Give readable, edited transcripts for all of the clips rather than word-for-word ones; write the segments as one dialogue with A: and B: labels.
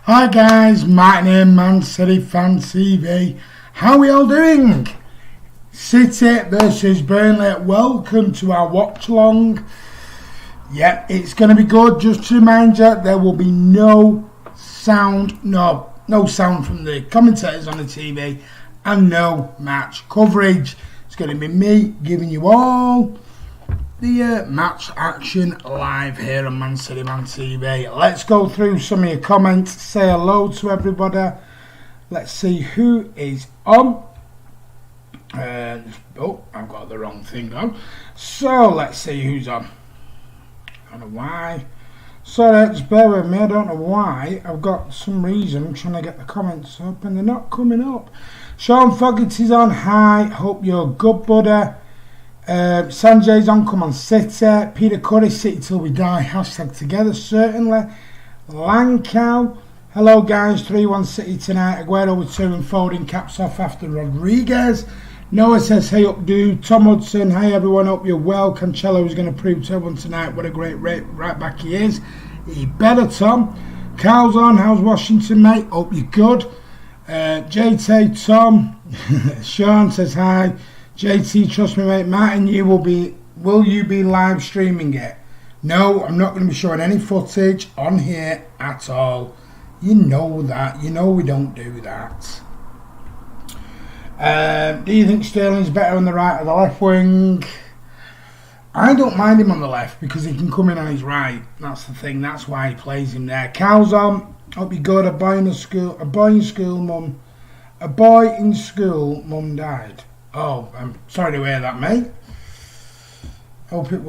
A: Hi guys, Martin in Man City Fan TV. How are we all doing? City versus Burnley. Welcome to our watch-along. Yeah, it's going to be good. Just to remind you, there will be no sound, no sound from the commentators on the TV and no match coverage. It's going to be me giving you all the match action live here on Man City Man TV. Let's go through some of your comments. Say hello to everybody. Let's see who is on. Oh, I've got the wrong thing on. So let's see who's on. I don't know why. Sorry, just bear with me. I don't know why. I've got some reason. I'm trying to get the comments up and they're not coming up. Sean Fogarty's on. Hi, hope you're good, buddy. Sanjay's on, come on City. Peter Curry, City till we die. Hashtag together, certainly. Lankow, hello guys, 3-1 City tonight. Aguero with 2 and Foden caps off after Rodriguez. Noah says, hey up dude. Tom Hudson, hi everyone, hope you're well. Cancelo is going to prove to everyone tonight what a great right back he is. He better, Tom. Carl's on, how's Washington mate? Hope you're good. JT, Tom. Sean says hi. JT, trust me mate, Martin, will you be live streaming it? No, I'm not going to be showing any footage on here at all. You know that. You know we don't do that. Do you think Sterling's better on the right or the left wing? I don't mind him on the left because he can come in on his right. That's the thing. That's why he plays him there. Cal's on. Hope you good. A boy in school, mum died. Oh, I'm sorry to hear that, mate. Hope it,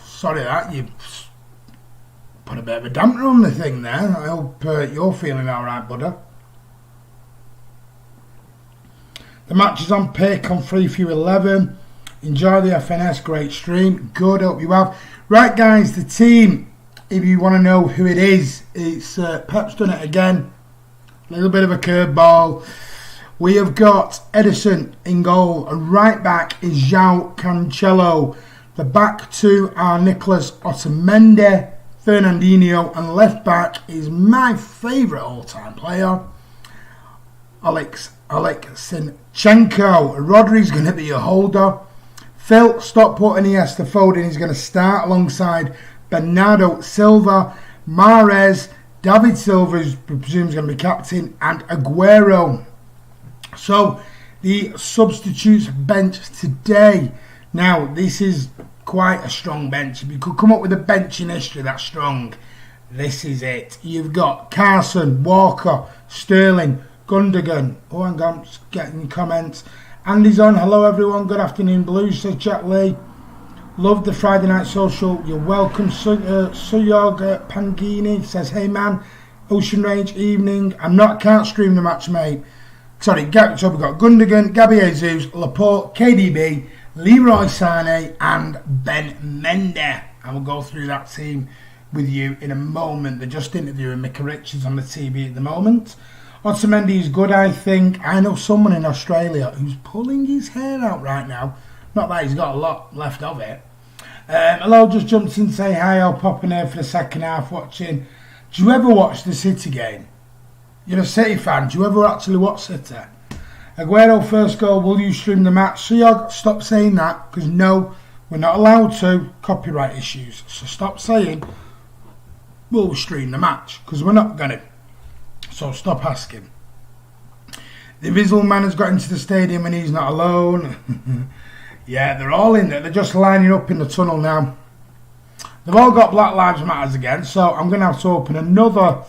A: sorry that you put a bit of a damper on the thing there. I hope you're feeling alright, buddy. The match is on pick on 3-11. Enjoy the FNS, great stream. Good, hope you have. Right, guys, the team, if you want to know who it is, it's Pep's done it again. A little bit of a curveball. We have got Edison in goal. Right back is João Cancelo. The back two are Nicolas Otamendi, Fernandinho, and left back is my favourite all-time player, Alex Zinchenko. Rodri's going to be a holder. Phil, Stockport and Iniesta Foden is going to start alongside Bernardo Silva, Mahrez, David Silva, who's presumed going to be captain, and Aguero. So, the substitutes bench today. Now, this is quite a strong bench. If you could come up with a bench in history that's strong, this is it. You've got Carson, Walker, Sterling, Gundogan. Oh, hang on, just getting comments. Andy's on. Hello, everyone. Good afternoon, Blues, says Jack Lee. Love the Friday Night Social. You're welcome. Suyoga Pangini says, hey, man. Ocean Range, evening. Can't stream the match, mate. Sorry, so we've got Gundogan, Gabby Jesus, Laporte, KDB, Leroy Sané and Ben Mendy. I will go through that team with you in a moment. They're just interviewing Micah Richards on the TV at the moment. Otamendi is good, I think. I know someone in Australia who's pulling his hair out right now. Not that he's got a lot left of it. Hello, just jumped in to say hi. I'll pop in here for the second half watching. Do you ever watch the City game? You're a City fan. Do you ever actually watch City? Aguero first goal. Will you stream the match? So stop saying that because no, we're not allowed to. Copyright issues. So stop saying we'll stream the match because we're not gonna. So stop asking. The Invisible Man has got into the stadium and he's not alone. Yeah, they're all in there. They're just lining up in the tunnel now. They've all got Black Lives Matters again. So I'm going to have to open another.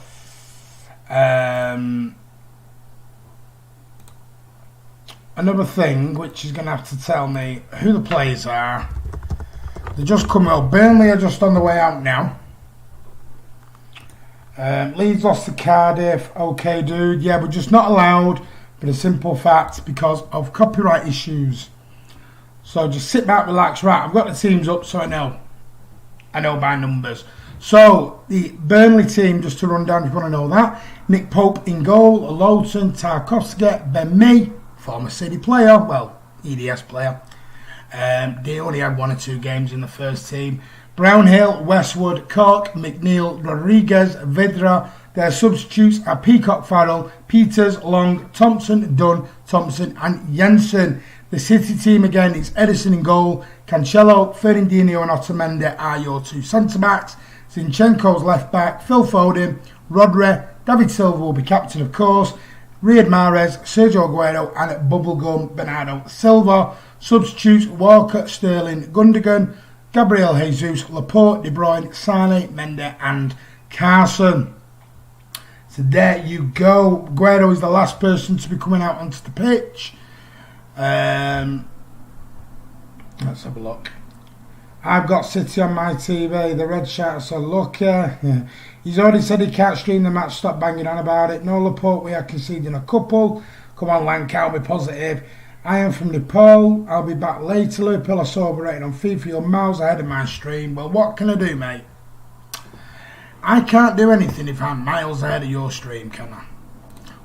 A: Another thing which is going to have to tell me who the players are. They just come out. Burnley are just on the way out now. Leeds lost to Cardiff. Okay, dude. Yeah, we're just not allowed. But a simple fact because of copyright issues. So just sit back, relax. Right, I've got the teams up so I know by numbers. So, the Burnley team, just to run down if you want to know that. Nick Pope in goal, Lowton, Tarkowski, Ben Mee, former City player, well, EDS player. They only had 1 or 2 games in the first team. Brownhill, Westwood, Cork, McNeil, Rodriguez, Vidra, Their substitutes are Peacock, Farrell, Peters, Long, Thompson, Dunn, Thompson and Jensen. The City team again is Edison in goal, Cancelo, Fernandinho and Otamendi are your 2 centre-backs. Zinchenko's left-back, Phil Foden, Rodri, David Silva will be captain of course, Riyad Mahrez, Sergio Aguero and Bubblegum Bernardo Silva. Substitutes Walker, Sterling, Gundogan, Gabriel Jesus, Laporte, De Bruyne, Sane, Mendy and Carson. So there you go. Aguero is the last person to be coming out onto the pitch. Let's have a look. I've got City on my TV. The Red Sharks are lucky. Yeah. He's already said he can't stream the match. Stop banging on about it. No Laporte, we are conceding a couple. Come on, Lanka, I'll be positive. I am from Nepal. I'll be back later. Liverpool are so overrated on FIFA. You're miles ahead of my stream. Well, what can I do, mate? I can't do anything if I'm miles ahead of your stream, can I?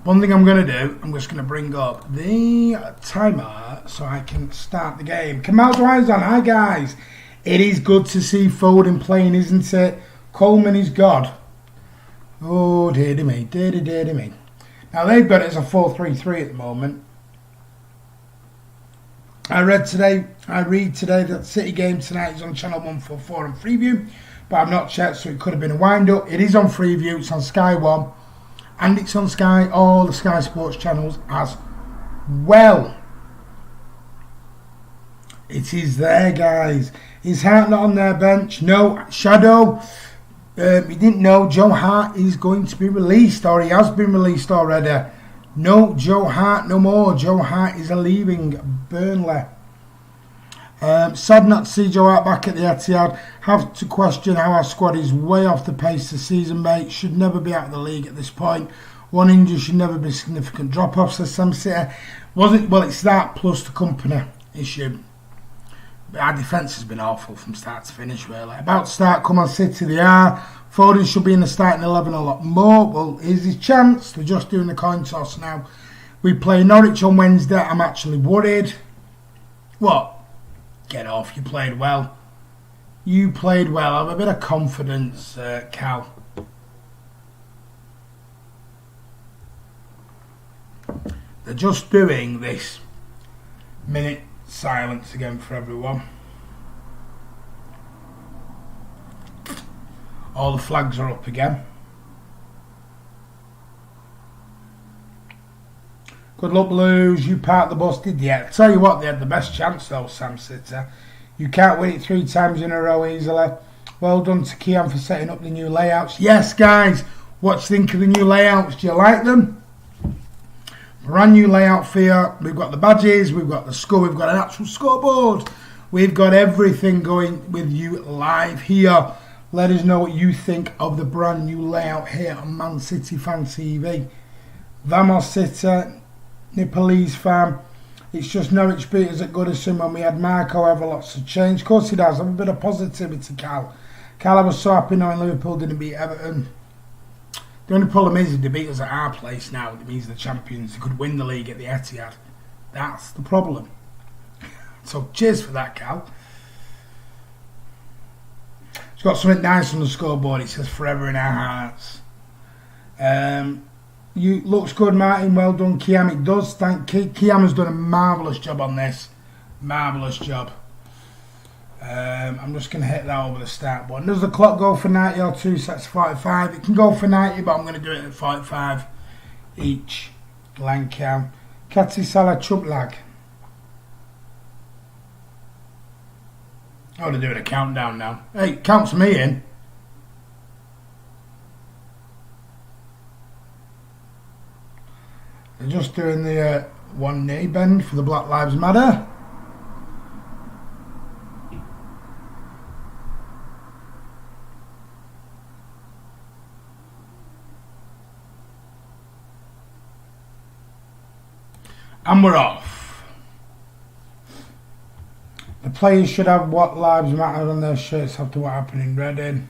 A: One thing I'm going to do, I'm just going to bring up the timer so I can start the game. Kamal Dwight's on. Hi, guys. It is good to see Foden playing, isn't it? Coleman is God. Oh, dear me. Dear me. Now, they've got it as a 4-3-3 at the moment. I read today that City game tonight is on Channel 144 on Freeview. But I've not checked, so it could have been a wind-up. It is on Freeview, it's on Sky 1. And it's on Sky, all the Sky Sports channels as well. It is there, guys. Is Hart not on their bench? No. Shadow, you didn't know Joe Hart is going to be released, or he has been released already. No, Joe Hart no more. Joe Hart is leaving Burnley. Sad not to see Joe Hart back at the Etihad. Have to question how our squad is way off the pace this season, mate. Should never be out of the league at this point. One injury should never be a significant drop-off, says Sam City. Well, it's that plus the company issue. But our defence has been awful from start to finish, really. About to start, come on City, they are. Foden should be in the starting 11 a lot more. Well, here's his chance. They're just doing the coin toss now. We play Norwich on Wednesday. I'm actually worried. What? Get off, you played well. You played well. Have a bit of confidence, Cal. They're just doing this minute silence again for everyone. All the flags are up again. Good luck, Blues. You parked the bus, did you? I tell you what, they had the best chance though, Sam City. You can't win it 3 times in a row easily. Well done to Kian for setting up the new layouts. Yes, guys, what do you think of the new layouts? Do you like them? Brand new layout for you. We've got the badges, we've got the score, we've got an actual scoreboard. We've got everything going with you live here. Let us know what you think of the brand new layout here on Man City Fan TV. Vamos City, Nepalese fan. It's just Norwich beat us at Goodison when we had Marco. However, lots of change. Of course he does. Have a bit of positivity, Cal. Cal, I was so happy knowing Liverpool didn't beat Everton. The only problem is if they beat us at our place now, it means the champions. They could win the league at the Etihad. That's the problem. So cheers for that, Cal. It's got something nice on the scoreboard. It says forever in our hearts. You looks good, Martin. Well done, Kiam. It does. Thank Kiam has done a marvellous job on this. Marvellous job. I'm just going to hit that over the start button. Does the clock go for 90 or 2 sets of 45? It can go for 90, but I'm going to do it at 45 each. Lancam. Kati Salah Chuplag. Oh, they're doing a countdown now. Hey, it counts me in. They're just doing the one knee bend for the Black Lives Matter. And we're off. The players should have what lives matter on their shirts after what happened in Reading.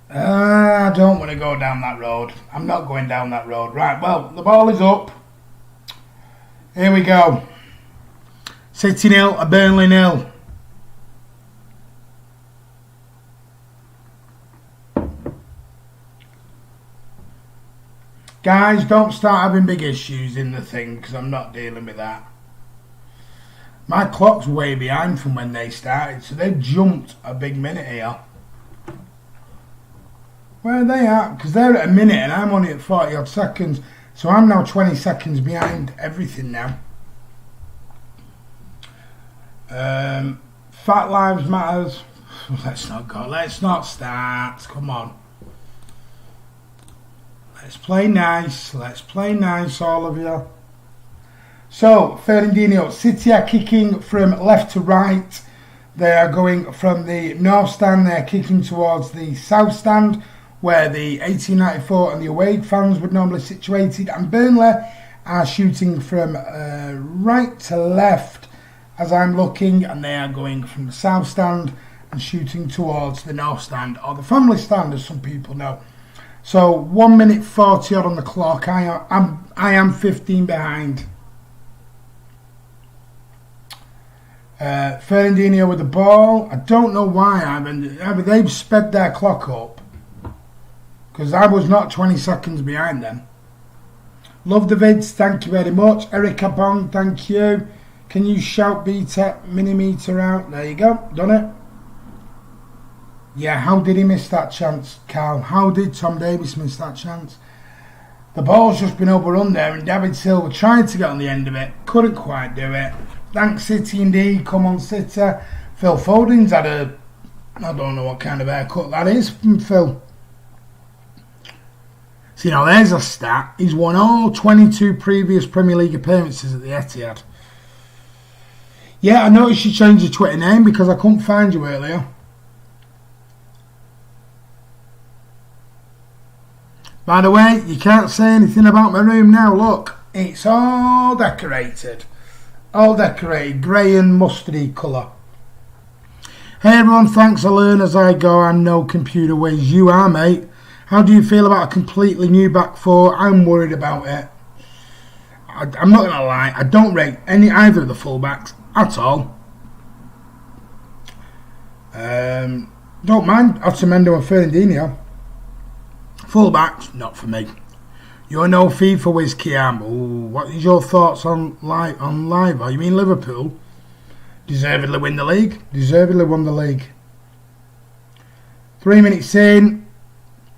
A: I don't want to go down that road. I'm not going down that road. Right, well, the ball is up. Here we go. City 0, a Burnley 0. Guys, don't start having big issues in the thing, because I'm not dealing with that. My clock's way behind from when they started, so they've jumped a big minute here. Where are they at? Because they're at a minute and I'm only at 40 odd seconds. So I'm now 20 seconds behind everything now. Fat Lives Matters. Let's not go. Let's not start. Come on. Let's play nice. Let's play nice, all of you. So, Fernandinho. City are kicking from left to right. They are going from the north stand. They're kicking towards the south stand, where the 1894 and the away fans would normally be situated. And Burnley are shooting from right to left as I'm looking, and they are going from the south stand and shooting towards the north stand, or the family stand as some people know. So 1 minute 40 odd on the clock. I am 15 behind. Fernandinho with the ball. I don't know why they've sped their clock up, because I was not 20 seconds behind them. Love the vids, thank you very much. Erica Bong, thank you. Can you shout beta millimeter out? There you go, done it. Yeah, how did he miss that chance, Carl? How did Tom Davis miss that chance? The ball's just been overrun there, and David Silva tried to get on the end of it, couldn't quite do it. Thanks City indeed, come on City. Phil Foden's had I don't know what kind of haircut that is from Phil. So, there's a stat. He's won all 22 previous Premier League appearances at the Etihad. Yeah, I noticed you changed your Twitter name because I couldn't find you earlier. By the way, you can't say anything about my room now. Look, it's all decorated. All decorated, grey and mustardy colour. Hey everyone, thanks. I learn as I go. I know computer ways. You are, mate. How do you feel about a completely new back four? I'm worried about it. I'm not going to lie. I don't rate either of the fullbacks at all. Don't mind Otamendi and Fernandinho. Fullbacks, not for me. You're no FIFA whiz, Kiam. Ooh, what is your thoughts on live? Oh, you mean Liverpool? Deservedly win the league. Deservedly won the league. 3 minutes in.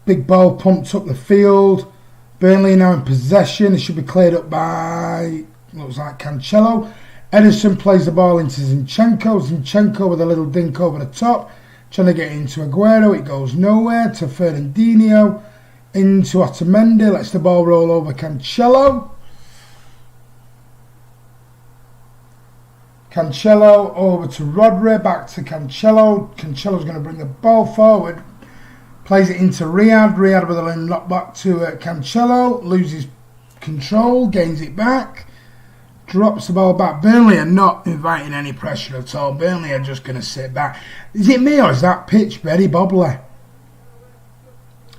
A: Big ball pumped up the field. Burnley now in possession. It should be cleared up by, looks like Cancelo. Ederson plays the ball into Zinchenko. Zinchenko with a little dink over the top. Trying to get into Aguero. It goes nowhere. To Fernandinho. Into Otamendi. Lets the ball roll over Cancelo. Cancelo over to Rodri. Back to Cancelo. Cancelo's going to bring the ball forward. Plays it into Riyad. Riyad with a little knock back to Cancelo. Loses control. Gains it back. Drops the ball back. Burnley are not inviting any pressure at all. Burnley are just going to sit back. Is it me or is that pitch very bobbly?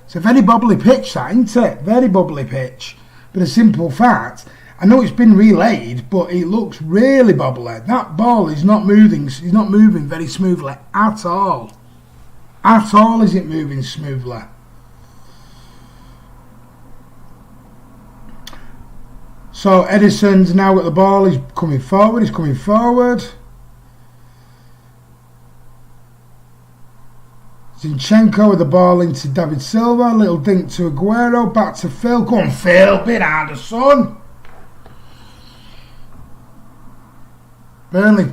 A: It's a very bobbly pitch, that, isn't it? Very bubbly pitch. But a simple fact, I know it's been relayed, but it looks really bobbly. That ball is not moving. It's not moving very smoothly at all. At all is it moving smoothly. So Ederson's now got the ball. He's coming forward. Zinchenko with the ball into David Silva. Little dink to Aguero. Back to Phil. Go on, Phil. Bit harder, son. Burnley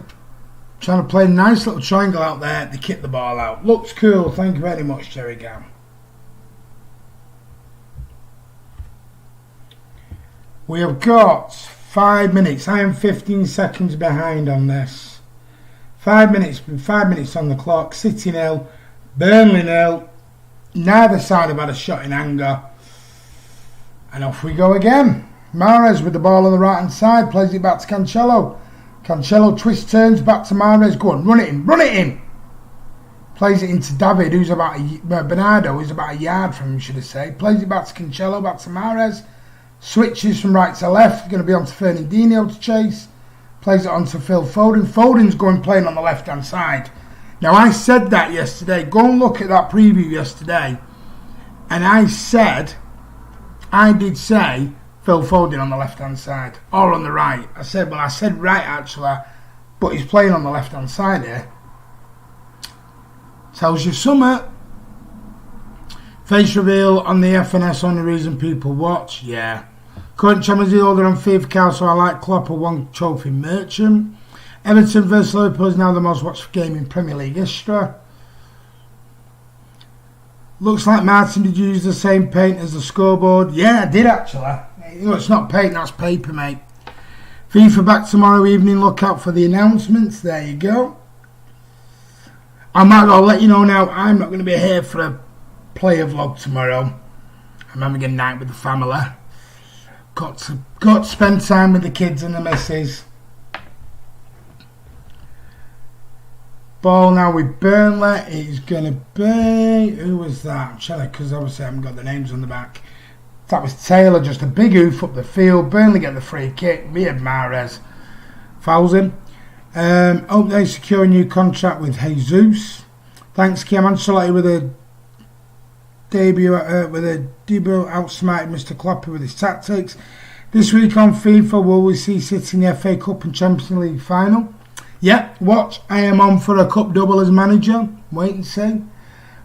A: trying to play a nice little triangle out there. They kick the ball out. Looks cool. Thank you very much, Jerry Gam. We have got 5 minutes. I am 15 seconds behind on this. 5 minutes. 5 minutes on the clock. City 0. Burnley 0. Neither side have had a shot in anger. And off we go again. Mahrez with the ball on the right hand side. Plays it back to Cancelo. Cancelo twists, turns back to Mahrez. Go on, run it in. Plays it into David, who's about Bernardo, who's about a yard from him, should I say. Plays it back to Cancelo, back to Mahrez. Switches from right to left. Going to be on to Fernandinho to chase. Plays it on to Phil Foden. Foden's going playing on the left hand side. Now I said that yesterday. Go and look at that preview yesterday. And I said I did say Phil Foden on the left-hand side, or on the right. I said right actually, but he's playing on the left-hand side here. Tells you something. Face reveal on the FNS, only reason people watch, yeah. Current Champions League holder on FIFA card, so I like Klopp, a one trophy merchant. Everton vs Liverpool is now the most watched game in Premier League history. Looks like Martin did use the same paint as the scoreboard. Yeah, I did actually. You know, it's not paint, that's paper, mate. FIFA back tomorrow evening. Look out for the announcements. There you go. I might well let you know now, I'm not going to be here for a player vlog tomorrow. I'm having a night with the family. Got to spend time with the kids and the missus. Ball now with Burnley. It's going to be... Who was that? I'm sure, because obviously I haven't got the names on the back. That was Taylor. Just a big oof up the field. Burnley get the free kick. Me and Mahrez fouls him. Hope they secure a new contract with Jesus. Thanks, Kim Ancelotti with a debut outsmarted Mr. Klopp with his tactics. This week on FIFA, will we see City in the FA Cup and Champions League final? Yep, watch. I am on for a cup double as manager. Wait and see.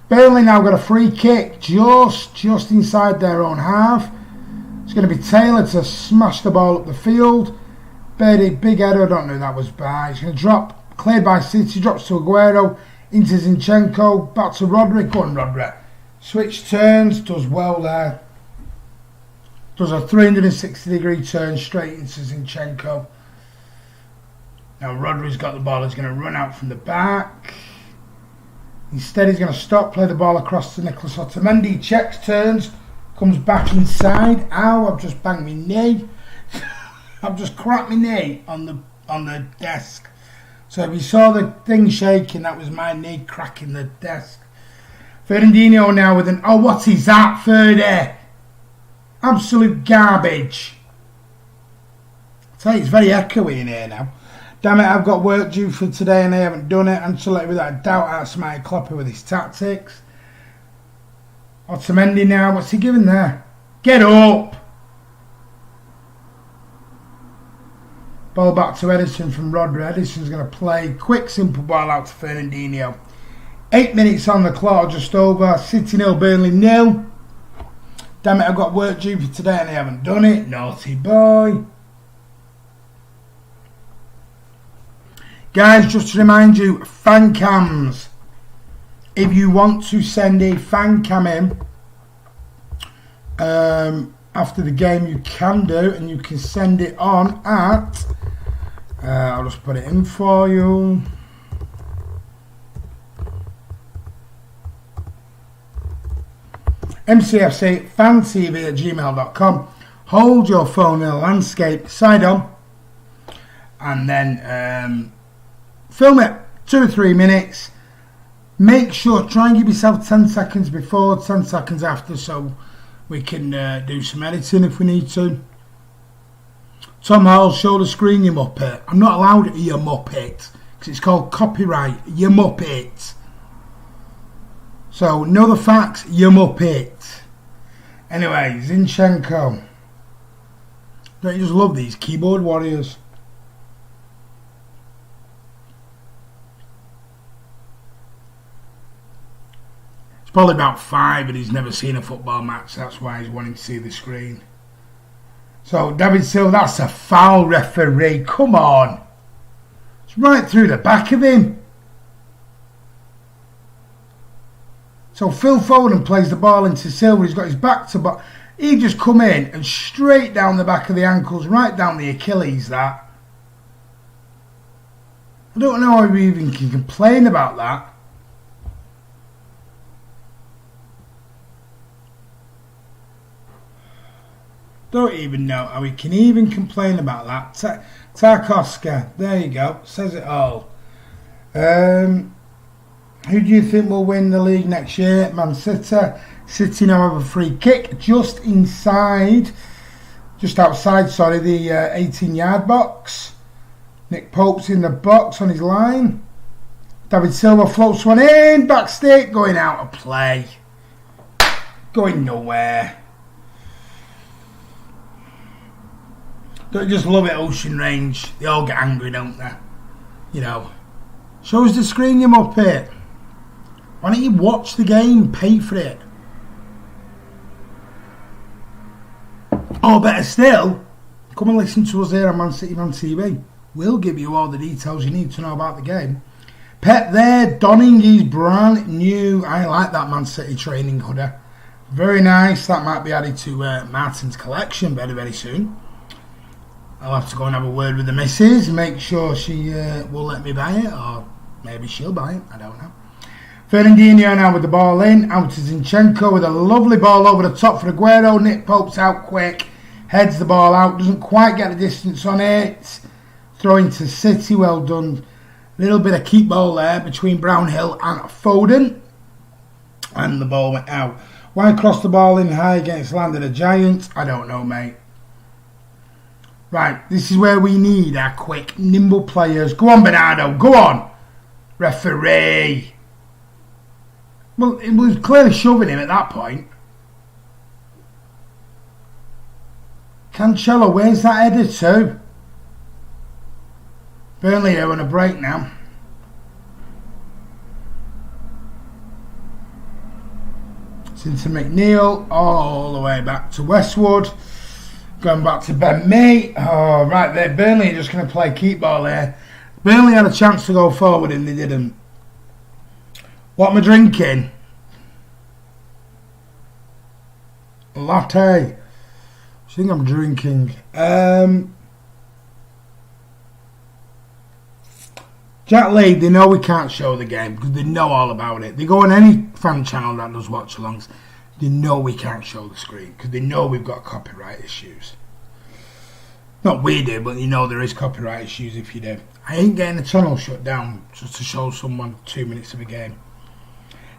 A: Burnley now got a free kick just inside their own half. It's going to be Taylor to smash the ball up the field. Big header, I don't know who that was by. It's going to drop, cleared by City, drops to Aguero, into Zinchenko, back to Rodri. Go on, Rodri. Switch turns, does well there. Does a 360-degree turn straight into Zinchenko. Now Rodri's got the ball, he's going to run out from the back. Instead he's going to stop, play the ball across to Nicholas Otamendi, checks, turns, comes back inside. Ow, I've just banged my knee. I've just cracked my knee on the desk. So if you saw the thing shaking, that was my knee cracking the desk. Fernandinho now with an... Oh, what is that, Ferdy? Absolute garbage. I tell you, it's very echoey in here now. Damn it, I've got work due for today and they haven't done it. Ancelotti without a doubt outsmarted Klopp with his tactics. Otamendi now, what's he giving there? Get up! Ball back to Edison from Rodri. Edison's going to play quick, simple ball out to Fernandinho. 8 minutes on the clock, just over. City 0, Burnley 0. Damn it, I've got work due for today and they haven't done it. Naughty boy. Guys, just to remind you, fan cams. If you want to send a fan cam in after the game, you can do, and you can send it on at... I'll just put it in for you. MCFC fantv@gmail.com. Hold your phone in a landscape side on, and then film it 2 or 3 minutes. Make sure, try and give yourself 10 seconds before, 10 seconds after, so we can do some editing if we need to. Tom Hall, show the screen, you muppet. I'm not allowed it, you muppet, because it's called copyright, you muppet. So, know the facts, you muppet. Anyway, Zinchenko. Don't you just love these keyboard warriors? He's probably about 5 and he's never seen a football match. That's why he's wanting to see the screen. So, David Silva, that's a foul, referee. Come on. It's right through the back of him. So, Phil Foden plays the ball into Silva. He's got his back to back. He just come in and straight down the back of the ankles, right down the Achilles, that. I don't know how we even can complain about that. Don't even know how we can even complain about that. Tarkowski, there you go, says it all. Who do you think will win the league next year? Man City. City now have a free kick just outside, the 18-yard box. Nick Pope's in the box on his line. David Silva floats one in, back stick, going out of play. Going nowhere. Don't you just love it, Ocean Range? They all get angry, don't they? You know. Show us the screen, you muppet. Why don't you watch the game? Pay for it. Or better still, come and listen to us here on Man City Man TV. We'll give you all the details you need to know about the game. Pep there, donning his brand new, I like that Man City training hoodie. Very nice. That might be added to Martin's collection very, very soon. I'll have to go and have a word with the missus, make sure she will let me buy it, or maybe she'll buy it, I don't know. Fernandinho now with the ball in, out to Zinchenko with a lovely ball over the top for Aguero. Nick Pope's out quick, heads the ball out, doesn't quite get the distance on it. Throwing to City, well done. Little bit of keep ball there between Brownhill and Foden. And the ball went out. Why cross the ball in high against Land of the Giants? I don't know, mate. Right, this is where we need our quick, nimble players. Go on, Bernardo, go on. Referee. Well, it was clearly shoving him at that point. Cancelo, where's that header to? Burnley are on a break now. It's into McNeil, all the way back to Westwood. Going back to Ben Mee. Oh, right there. Burnley are just going to play keep ball here. Burnley had a chance to go forward and they didn't. What am I drinking? Latte. I think I'm drinking. Jack Lee, they know we can't show the game because they know all about it. They go on any fan channel that does watch-alongs. They know we can't show the screen because they know we've got copyright issues. Not we do, but you know there is copyright issues if you do. I ain't getting the tunnel shut down just to show someone 2 minutes of a game.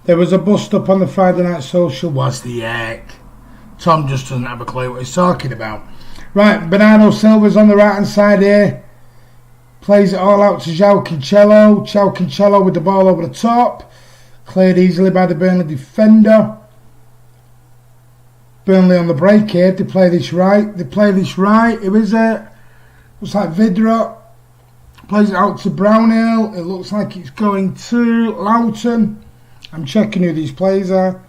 A: There was a bust up on the Friday Night Social. Was the heck? Tom just doesn't have a clue what he's talking about. Right, Bernardo Silva's on the right hand side here. Plays it all out to João Cancelo. João Cancelo with the ball over the top. Cleared easily by the Burnley defender. Burnley on the break here. They play this right. It was looks like Vidra. Plays it out to Brownhill. It looks like it's going to Loughton. I'm checking who these players are.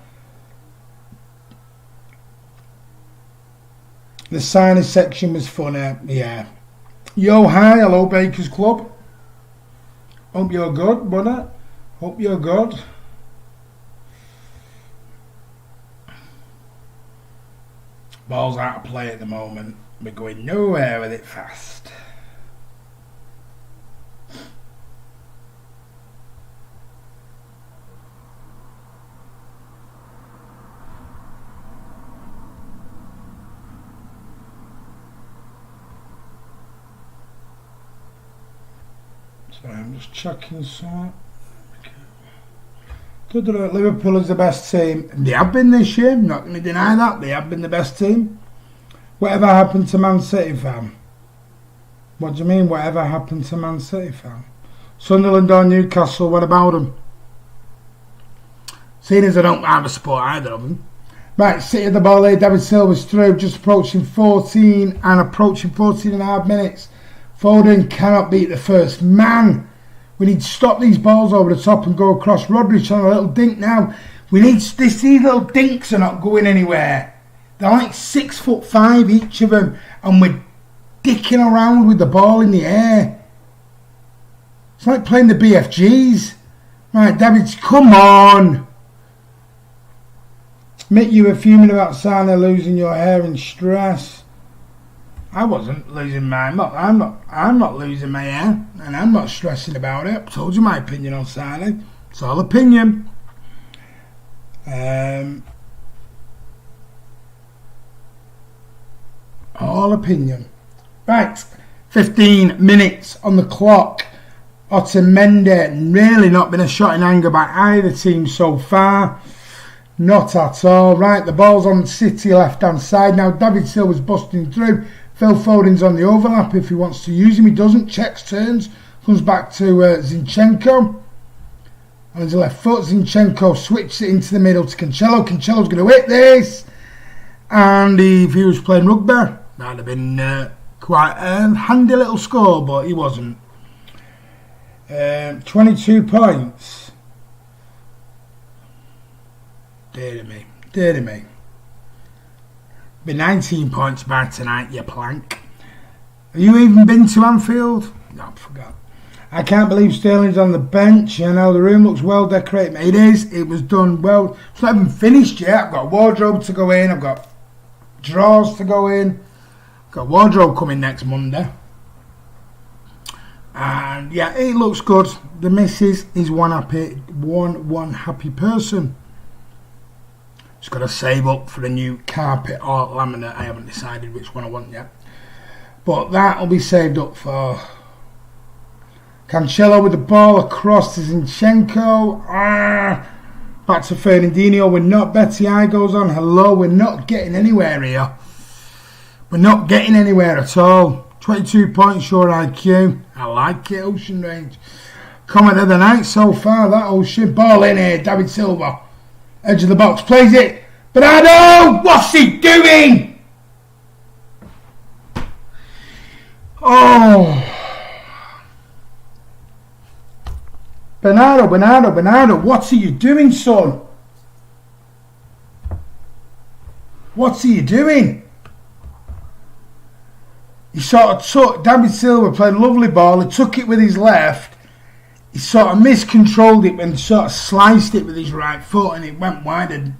A: The signage section was funny. Yeah. Yo, hi. Hello, Bakers Club. Hope you're good, brother. Hope you're good. Ball's out of play at the moment. We're going nowhere with it fast. Sorry, I'm just checking some. Liverpool is the best team. They have been this year. I'm not going to deny that. They have been the best team. Whatever happened to Man City, fam? What do you mean, whatever happened to Man City, fam? Sunderland or Newcastle, what about them? Seeing as I don't have a support either of them. Right, City of the ball here. David Silva's through. Just approaching 14 and approaching 14 and a half minutes. Foden cannot beat the first man. We need to stop these balls over the top and go across. Rodriguez on a little dink now. We need these little dinks are not going anywhere. They're like 6'5" each of them, and we're dicking around with the ball in the air. It's like playing the BFGs. Right, David, come on. Mick, you were fuming about Sana losing your hair in stress. I wasn't losing mine. I'm not losing my hair, and I'm not stressing about it. I told you my opinion on Saturday. It's all opinion. All opinion. Right, 15 minutes on the clock. Otamendi, really not been a shot in anger by either team so far. Not at all. Right, the ball's on City left-hand side. Now David Silva's busting through. Phil Foden's on the overlap if he wants to use him. He doesn't. Checks, turns. Comes back to Zinchenko. On his left foot, Zinchenko switches it into the middle to Cancelo. Cancelo's going to hit this. And if he was playing rugby, that'd have been Quite a handy little score, but he wasn't. 22 points. Dear me, dear me. Be 19 points by tonight, you plank. Have you even been to Anfield? No, I forgot. I can't believe Sterling's on the bench. You know, the room looks well decorated. It is. It was done well. It's not even finished yet. I've got a wardrobe to go in. I've got drawers to go in. I've got a wardrobe coming next Monday. And yeah, it looks good. The missus is one happy person. Just got to save up for a new carpet or laminate. I haven't decided which one I want yet. But that'll be saved up for. Cancelo with the ball across to Zinchenko. Back to Fernandinho. We're not. Betty I goes on. Hello. We're not getting anywhere here. We're not getting anywhere at all. 22 points your IQ. I like it. Ocean Range. Comment of the night so far. That Ocean. Ball in here. David Silva. Edge of the box. Plays it. Bernardo. What's he doing? Oh. Bernardo, what are you doing, son? What are you doing? He sort of took, David Silva played a lovely ball, he took it with his left, he sort of miscontrolled it and sort of sliced it with his right foot and it went wide of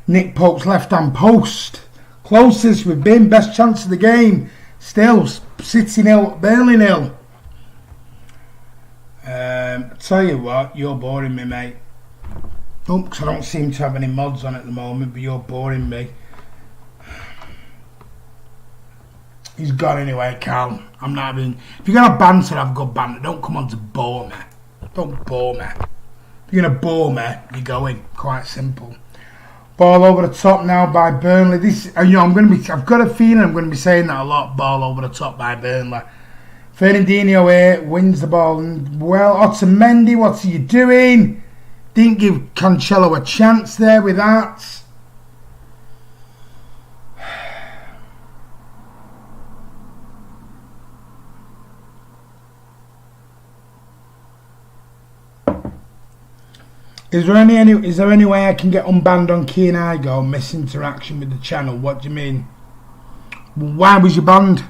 A: Nick Pope's left-hand post. Closest we've been, best chance of the game. Still, City 0, Burnley 0. I tell you what, you're boring me, mate. Because I don't seem to have any mods on at the moment, but you're boring me. He's gone anyway, Carl. I'm not having. If you're gonna banter, have good banter. Don't come on to bore me. Don't bore me. If you're gonna bore me, you're going. Quite simple. Ball over the top now by Burnley. This, you know, I've got a feeling I'm going to be saying that a lot. Ball over the top by Burnley. Fernandinho here wins the ball. Well, Otamendi, what are you doing? Didn't give Cancelo a chance there with that. Is there any way I can get unbanned on Key and I go? Misinteraction with the channel. What do you mean? Why was you banned?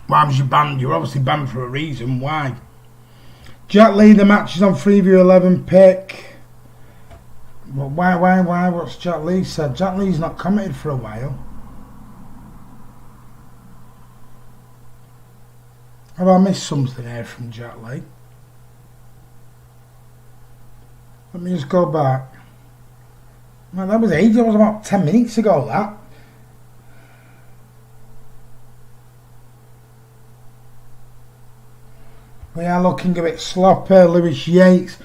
A: Why was you banned? You're obviously banned for a reason. Why? Jack Lee, the match is on Freeview 11 pick. Well, why? What's Jack Lee said? Jack Lee's not commented for a while. Have I missed something here from Jack Lee? Let me just go back. Man, that was ages. That was about 10 minutes ago, that. We are looking a bit sloppy. Lewis Yates.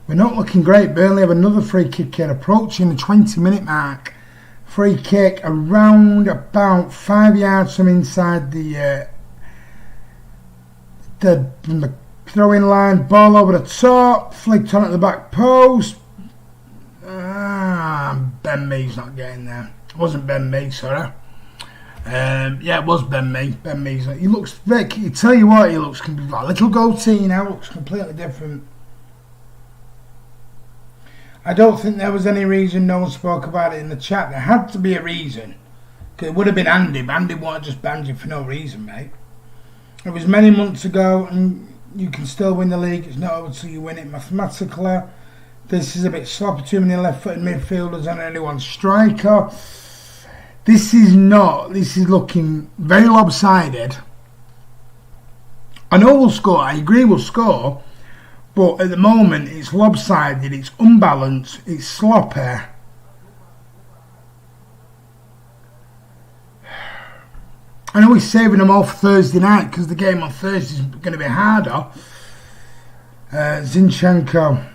A: We're not looking great. Burnley have another free kick here approaching the 20-minute mark. Free kick around about 5 yards from inside the throwing line. Ball over the top. Flicked on at the back post. Ben Mee's not getting there. It wasn't Ben Mee, sorry. Yeah, it was Ben Mee. Ben Mee's. He looks very. I tell you what, he looks like a little goatee now. Looks completely different. I don't think there was any reason no one spoke about it in the chat. There had to be a reason. Because it would have been Andy. But Andy won't just ban you for no reason, mate. It was many months ago, and you can still win the league. It's not over until you win it mathematically. This is a bit sloppy. Too many left-footed midfielders and only one striker. This is looking very lopsided. I know we'll score. I agree we'll score. But at the moment, it's lopsided. It's unbalanced. It's sloppy. I know he's saving them all for Thursday night because the game on Thursday is going to be harder. Zinchenko.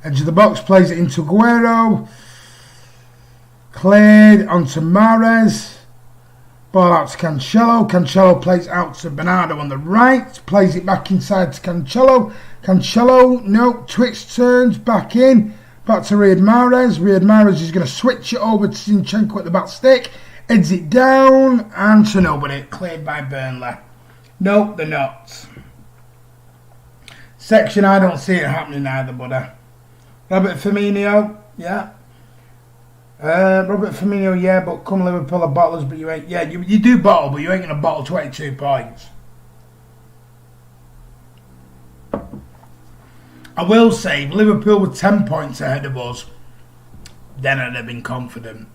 A: Edge of the box, plays it into Aguero. Cleared onto Mahrez. Ball out to Cancelo. Cancelo plays out to Bernardo on the right. Plays it back inside to Cancelo. Cancelo, no, twists, turns, back in. Back to Riyad Mahrez. Riyad Mahrez is going to switch it over to Zinchenko at the back stick. Heads it down and to nobody. Cleared by Burnley. Nope, they're not. Section, I don't see it happening either, buddy. Robert Firmino, yeah. Robert Firmino, yeah, but come Liverpool are bottlers, but you ain't. Yeah, you do bottle, but you ain't going to bottle 22 points. I will say, if Liverpool were 10 points ahead of us, then I'd have been confident.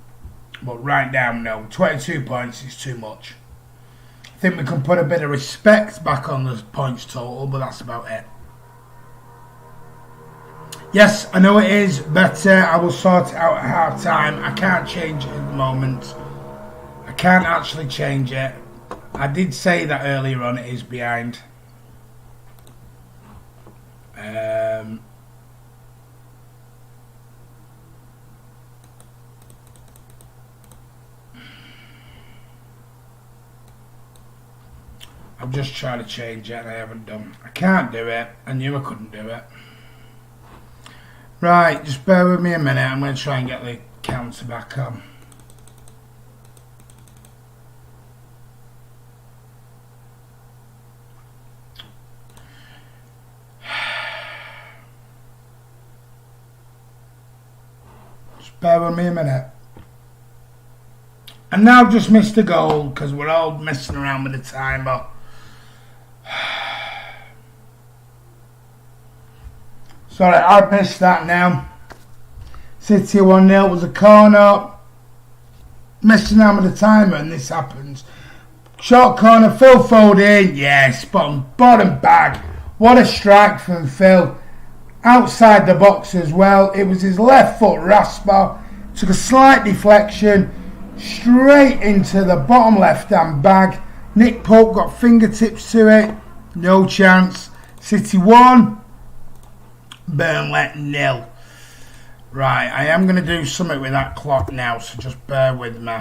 A: But right now, no. 22 points is too much. I think we can put a bit of respect back on the points total, but that's about it. Yes, I know it is better. I will sort it out at half time. I can't change it at the moment. I can't actually change it. I did say that earlier on, it is behind. I'm just trying to change it and I haven't done. I can't do it. I knew I couldn't do it. Right, just bear with me a minute. I'm going to try and get the counter back on. Just bear with me a minute. And now I've just missed a goal because we're all messing around with the timer. Sorry, I missed that now. City 1-0 was a corner. Messing around with the timer and this happens. Short corner, Phil Foden. Yes, bottom bag. What a strike from Phil. Outside the box as well. It was his left foot rasper. Took a slight deflection. Straight into the bottom left hand bag. Nick Pope got fingertips to it. No chance. City 1. Burnley 0. Right, I am going to do something with that clock now, so just bear with me.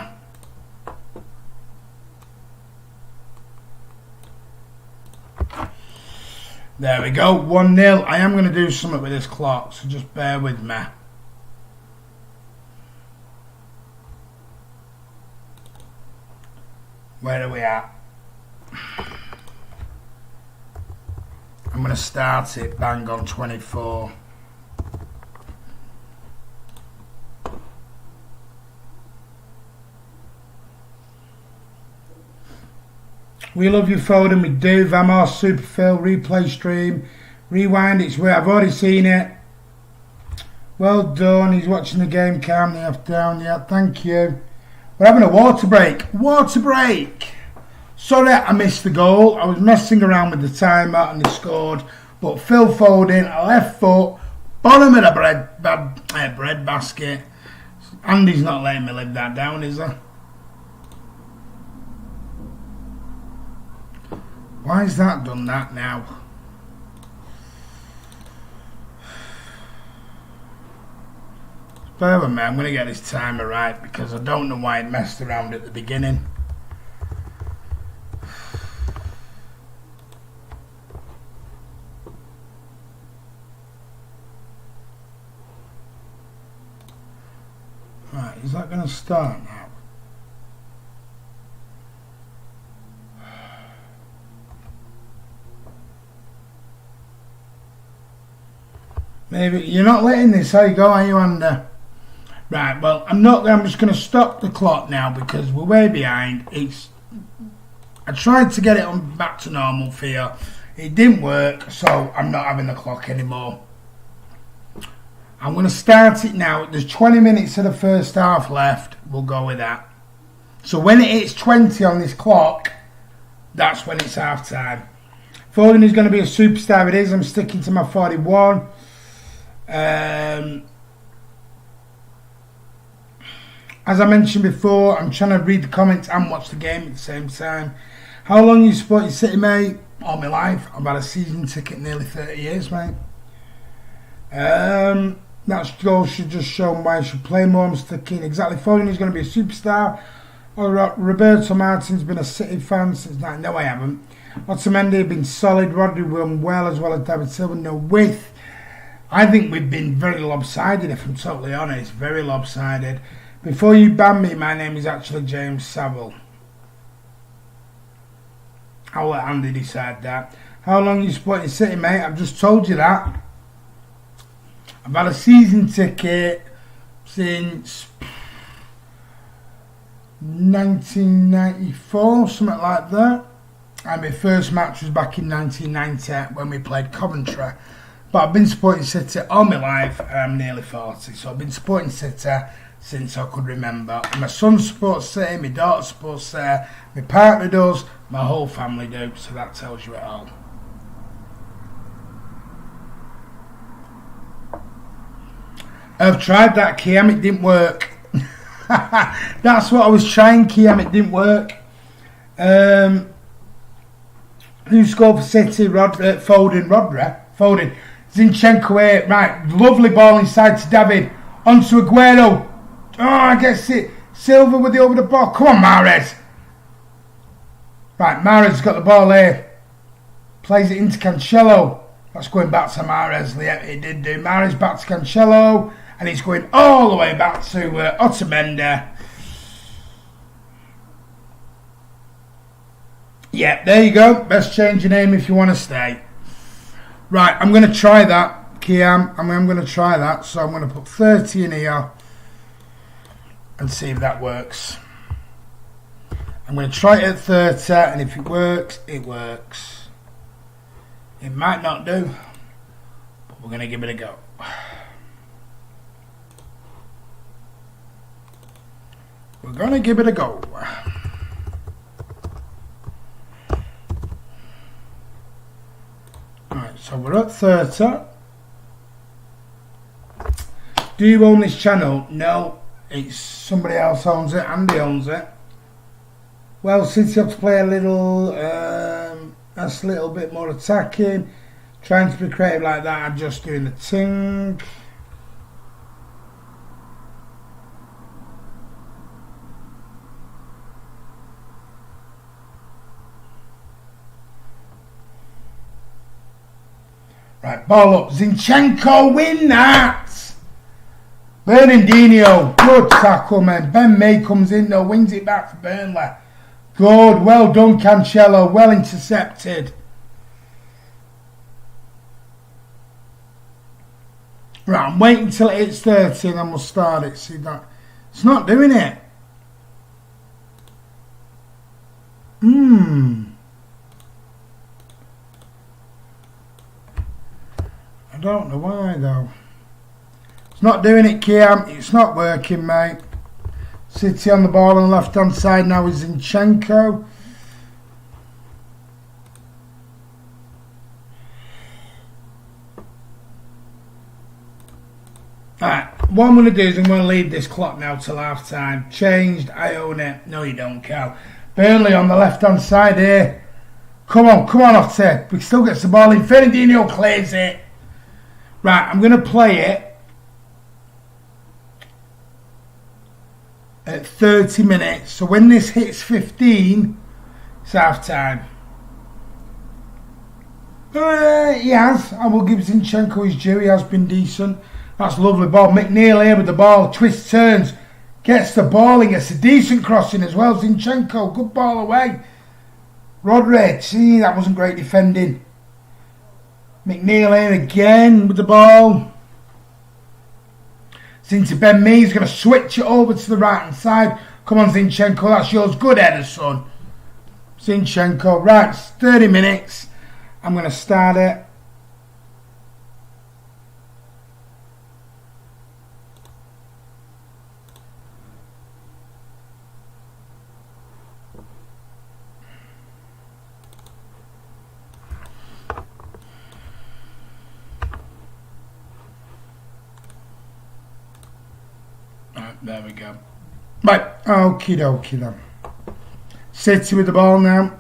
A: There we go, 1-0. I am going to do something with this clock, so just bear with me. Where are we at? I'm going to start it bang on 24. We love you, Foden. We do. Vamos, Superfill, replay stream, rewind. It's where I've already seen it. Well done. He's watching the game calmly off down. Yeah, thank you. We're having a water break. Water break. Sorry, I missed the goal. I was messing around with the timer and they scored. But Phil Foden, left foot, bottom of the bread basket. Andy's not letting me live that down, is he? Why has that done that now? Bear with me, I'm going to get this timer right because I don't know why it messed around at the beginning. Right, is that going to start now? Maybe you're not letting this go, are you, Andy? Right, well, I'm just going to stop the clock now because we're way behind. I tried to get it on back to normal for you. It didn't work, so I'm not having the clock anymore. I'm going to start it now. There's 20 minutes of the first half left. We'll go with that. So when it hits 20 on this clock, that's when it's half time. Foden is going to be a superstar. It is. I'm sticking to my 41. As I mentioned before, I'm trying to read the comments and watch the game at the same time. How long you supported City, mate? All my life. I've had a season ticket nearly 30 years, mate. That goal should just show why I should play more. I'm sticking exactly. Foden is going to be a superstar. Roberto Martin's been a City fan since that. No, I haven't. Otamendi have been solid. Rodri won well as David Silva. No width. I think we've been very lopsided, if I'm totally honest. Very lopsided. Before you ban me, my name is actually James Saville. I'll let Andy decide that. How long you supporting City, mate? I've just told you that. I've had a season ticket since 1994, something like that. And my first match was back in 1990 when we played Coventry. But I've been supporting City all my life. I'm nearly 40, so I've been supporting City since I could remember. My son supports City, my daughter supports City, my partner does, my whole family do, so that tells you it all. I've tried that, Kiam, it didn't work. That's what I was trying, Kiam, it didn't work. Who scored for City? Foden. Zinchenko here. Right, lovely ball inside to David. Onto Aguero. Oh, I guess it. Silva with the over the ball. Come on, Mahrez. Right, Mahrez has got the ball here. Plays it into Cancelo. That's going back to Mahrez. Yeah, it did do. Mahrez back to Cancelo. And he's going all the way back to Otamendi. Yeah, there you go. Best change your name if you want to stay. Right, I'm going to try that, Kiam. I'm going to try that. So I'm going to put 30 in here and see if that works. I'm going to try it at 30, and if it works, it works. It might not do, but we're going to give it a go. We're going to give it a go. Alright, so we're at 30. Do you own this channel? No, it's somebody else owns it. Andy owns it. Well, since you have to play a little, that's a little bit more attacking. Trying to be creative like that, I'm just doing the ting. Right, ball up. Zinchenko, win that! Bernardinho, good tackle, man. Ben May comes in though, wins it back for Burnley. Good, well done, Cancelo, well intercepted. Right, I'm waiting until it hits 30 and then we'll start it. See that? It's not doing it. I don't know why though. It's not doing it, Kiam. It's not working, mate. City on the ball on the left hand side now is Zinchenko. Alright, what I'm going to do is I'm going to leave this clock now till half time. Changed, I own it. No, you don't, Cal. Burnley on the left hand side here. Come on, Otte. We still gets the ball in. Fernandinho clears it. Right, I'm going to play it at 30 minutes. So when this hits 15, it's half time. He has. I will give Zinchenko his due. He has been decent. That's a lovely ball. McNeil here with the ball. Twist turns. Gets the ball in. Gets a decent crossing as well. Zinchenko. Good ball away. Rodri. See, that wasn't great defending. McNeil here again with the ball. It's into Ben Mee. He's going to switch it over to the right hand side. Come on, Zinchenko. That's yours. Good header, son. Zinchenko. Right, it's 30 minutes. I'm going to start it. There we go. Right, okie dokie then. City with the ball now.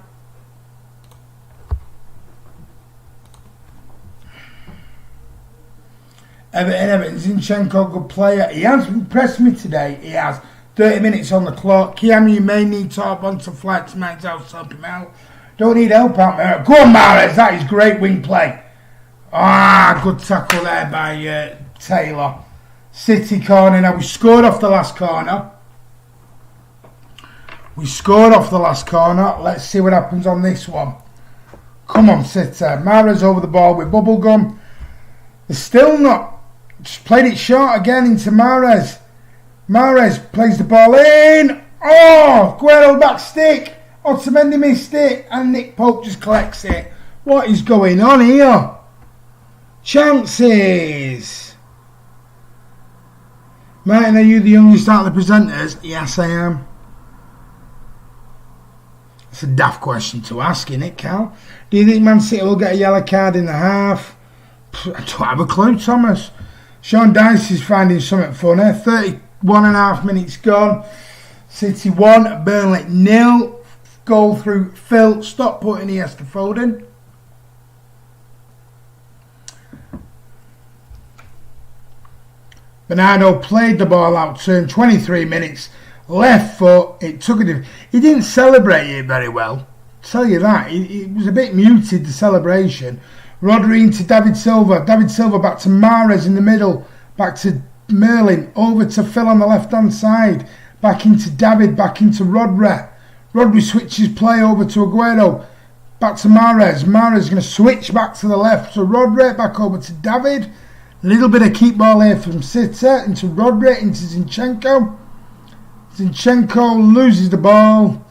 A: Everton, Zinchenko, good player. He has impressed me today. He has. 30 minutes on the clock. Kiam, you may need to hop onto flight tonight to help him out. Don't need help out there. Go on, Mahrez. That is great wing play. Ah, good tackle there by Taylor. City corner. Now we scored off the last corner. Let's see what happens on this one. Come on, City. Mahrez over the ball with bubblegum. They're still not. Just played it short again into Mahrez. Mahrez plays the ball in. Oh, Aguero back stick. Otamendi missed it. And Nick Pope just collects it. What is going on here? Chances. Martin, are you the youngest out of the presenters? Yes, I am. It's a daft question to ask, isn't it, Cal? Do you think Man City will get a yellow card in the half? I don't have a clue, Thomas. Sean Dice is finding something funny. 31 and a half minutes gone. City 1, Burnley 0. Goal through Phil. Stop putting Iniesta Foden. Bernardo played the ball out, turned 23 minutes, left foot, it took a... He didn't celebrate it very well, tell you that. It was a bit muted, the celebration. Rodri into David Silva back to Mahrez in the middle, back to Merlin, over to Phil on the left-hand side, back into David, back into Rodri. Rodri switches play over to Aguero, back to Mahrez. Mahrez going to switch back to the left to Rodri, back over to David. A little bit of keep ball here from City into Rodri, into Zinchenko. Zinchenko loses the ball.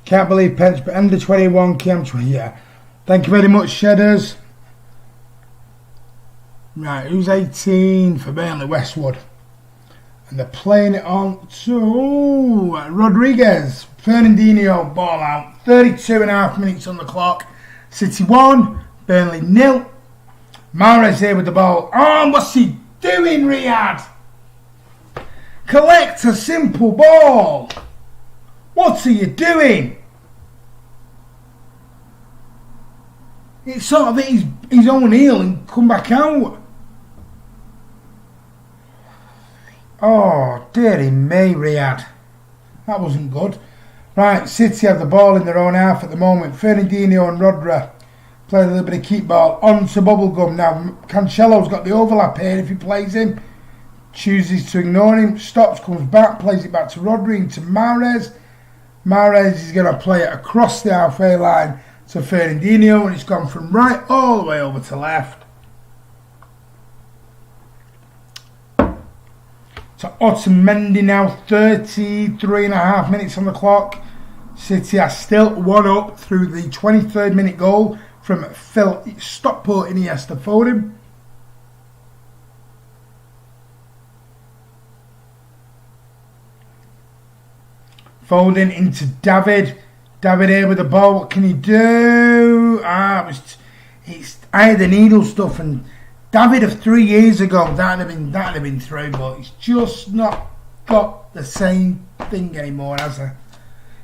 A: Can't believe Pence, but under 21, yeah. Thank you very much, Shedders. Right, who's 18 for Burnley? Westwood. And they're playing it on to Rodriguez. Fernandinho, ball out. 32 and a half minutes on the clock. City 1, Burnley 0. Mahrez here with the ball. Oh, what's he doing, Riyadh? Collect a simple ball. What are you doing? It's sort of hit his own heel and come back out. Oh, dearie me, Riyadh. That wasn't good. Right, City have the ball in their own half at the moment. Fernandinho and Rodri play a little bit of keep ball onto Bubblegum. Now, Cancelo's got the overlap here. If he plays him, chooses to ignore him, stops, comes back, plays it back to Rodri into Mahrez. Mahrez is going to play it across the halfway line to Fernandinho, and it's gone from right all the way over to left. So Otamendi now, 33 and a half minutes on the clock. City are still 1 up through the 23rd minute goal from Phil Stockport Iniesta Foden. Foden into David. David here with the ball. What can he do? It's eye of the needle stuff, and David of 3 years ago, that'd have been through, but it's just not got the same thing anymore, has it?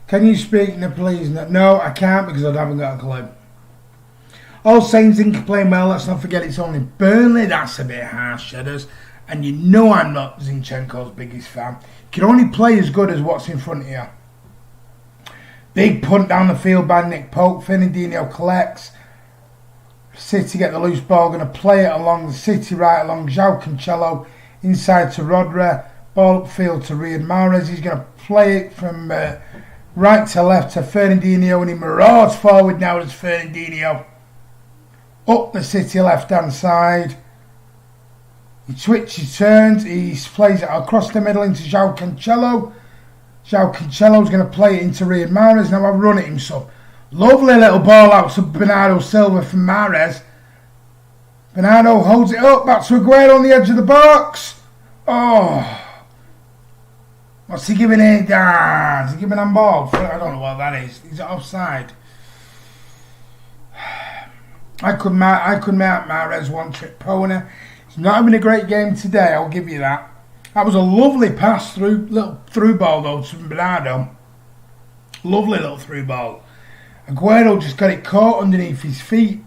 A: Can you speak now, please? No, I can't because I haven't got a clue. All Saints Inc. playing well. Let's not forget it's only Burnley. That's a bit harsh, Shedders. And you know I'm not Zinchenko's biggest fan. You can only play as good as what's in front of you. Big punt down the field by Nick Pope. Fernandinho collects. City get the loose ball. Going to play it along the City right along João Cancelo. Inside to Rodri. Ball upfield to Riyad Mahrez. He's going to play it from right to left to Fernandinho. And he marauds forward now as Fernandinho. Up the City left hand side. He switches, turns. He plays it across the middle into João Cancelo. João Cancelo's going to play it into Riyad Mahrez. Now I've run at him some. Lovely little ball out to Bernardo Silva from Mahrez. Bernardo holds it up. Back to Aguero on the edge of the box. Oh. What's he giving here? Is he giving handball? I don't know what that is. Is it offside? I could mark Mahrez one trick pony. He's not having a great game today, I'll give you that. That was a lovely pass through, little through ball though to Bernardo. Lovely little through ball. Aguero just got it caught underneath his feet.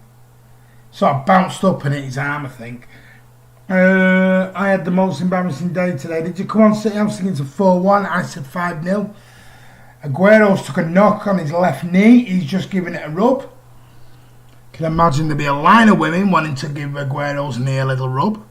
A: Sort of bounced up and hit his arm, I think. I had the most embarrassing day today. Did you come on City? I was thinking to 4-1. I said 5-0. Aguero's took a knock on his left knee. He's just giving it a rub. can imagine there'd be a line of women wanting to give Aguero's knee a little rub.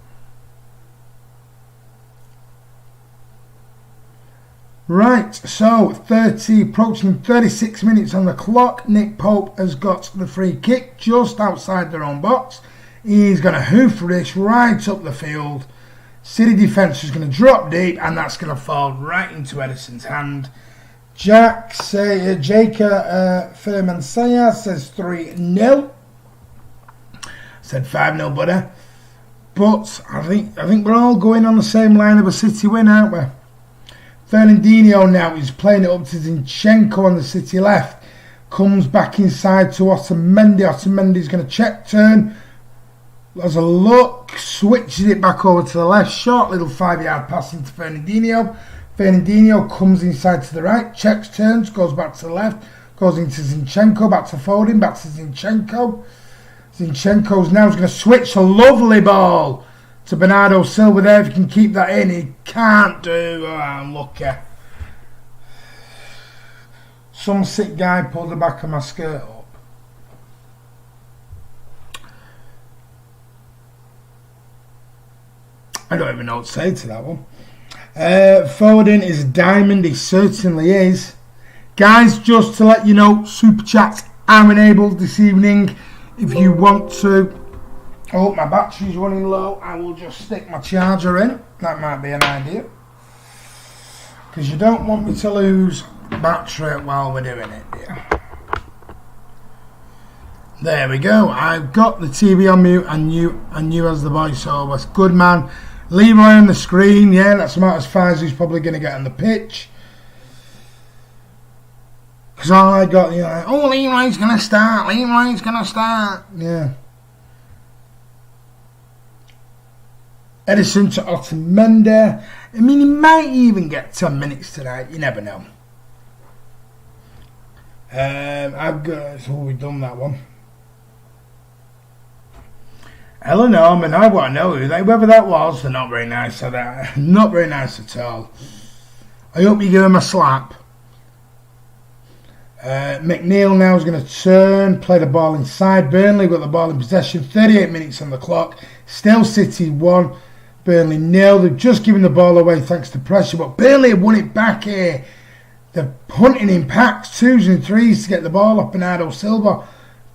A: Right, so approaching 36 minutes on the clock. Nick Pope has got the free kick just outside their own box. He's going to hoof this right up the field. City defence is going to drop deep, and that's going to fall right into Ederson's hand. Jacob Firmansaya says 3-0. Said 5-0, buddy. But I think we're all going on the same line of a City win, aren't we? Fernandinho now is playing it up to Zinchenko on the City left. Comes back inside to Otamendi. Otamendi's going to check turn. Has a look. Switches it back over to the left. Short little 5-yard pass into Fernandinho. Fernandinho comes inside to the right. Checks turns. Goes back to the left. Goes into Zinchenko. Back to Foden. Back to Zinchenko. Zinchenko's now going to switch a lovely ball to Bernardo Silva there. If he can keep that in, he can't do. Oh, I'm lucky. Some sick guy pulled the back of my skirt up. I don't even know what to say to that one. Foden is a diamond. He certainly is. Guys, just to let you know, Super Chats are enabled this evening. If you want to... Oh, my battery's running low. I will just stick my charger in. That might be an idea. Because you don't want me to lose battery while we're doing it. Yeah. There we go. I've got the TV on mute and you as the voiceover. Good man. Leroy on the screen. Yeah, that's about as far as he's probably going to get on the pitch. Because all I got, oh, Leroy's going to start. Leroy's going to start. Yeah. Ederson to Otamendi. I mean, he might even get 10 minutes tonight. You never know. I've got... So we've done that one. Eleanor, man, I want to know whoever that was. They're not very nice. Not very nice at all. I hope you give him a slap. McNeil now is going to turn, play the ball inside. Burnley got the ball in possession. 38 minutes on the clock. Still City 1. Burnley 0. They've just given the ball away thanks to pressure, but Burnley have won it back here. They're punting in packs, 2s and 3s to get the ball off Bernardo Silva.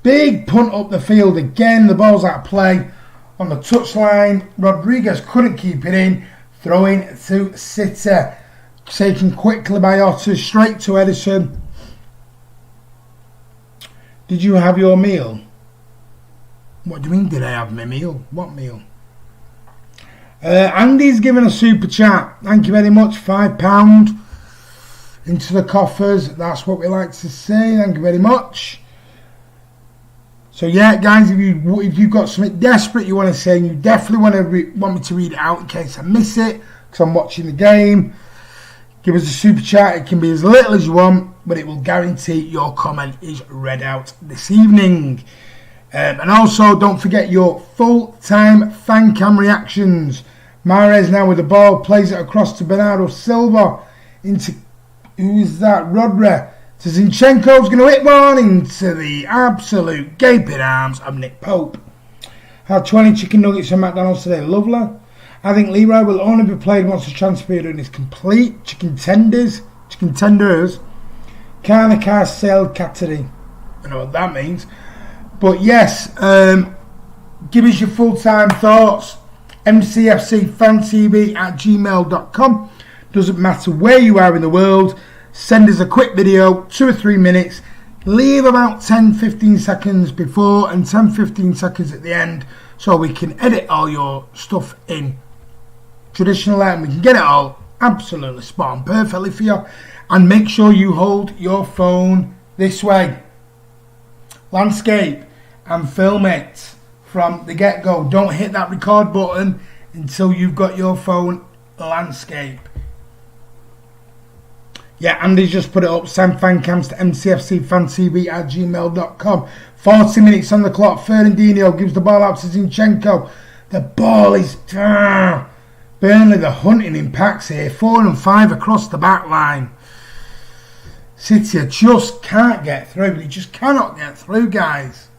A: Big punt up the field again. The ball's out of play on the touchline. Rodriguez couldn't keep it in. Throwing to City. Taken quickly by Otter, straight to Ederson. Did you have your meal? What do you mean, did I have my meal? What meal? Andy's given a super chat. Thank you very much. £5 into the coffers. That's what we like to say. Thank you very much. So yeah, guys, if you've got something desperate you want to say, and you definitely want me to read it out in case I miss it, because I'm watching the game, give us a super chat. It can be as little as you want, but it will guarantee your comment is read out this evening. And also, don't forget your full-time fan cam reactions. Mahrez now with the ball, plays it across to Bernardo Silva. Into, who is that? Rodri. To Zinchenko's going to hit one into the absolute gaping arms of Nick Pope. Had 20 chicken nuggets from McDonald's today. Lovely. I think Leroy will only be played once the transfer period is complete. Chicken tenders. Carne Carcel Catering. I don't know what that means. But yes, give us your full-time thoughts. MCFCFanTV@gmail.com. Doesn't matter where you are in the world. Send us a quick video, 2 or 3 minutes. Leave about 10-15 seconds before and 10-15 seconds at the end, so we can edit all your stuff in traditional and we can get it all absolutely spot on perfectly for you. And make sure you hold your phone this way. Landscape and film it from the get-go. Don't hit that record button until you've got your phone landscape. Yeah, Andy's just put it up. Send fan cams to mcfcfantv@gmail.com. 40 minutes on the clock. Fernandinho gives the ball out to Zinchenko. The ball is... Burnley, they're hunting in packs here. 4 and 5 across the back line. City just can't get through. They just cannot get through, guys.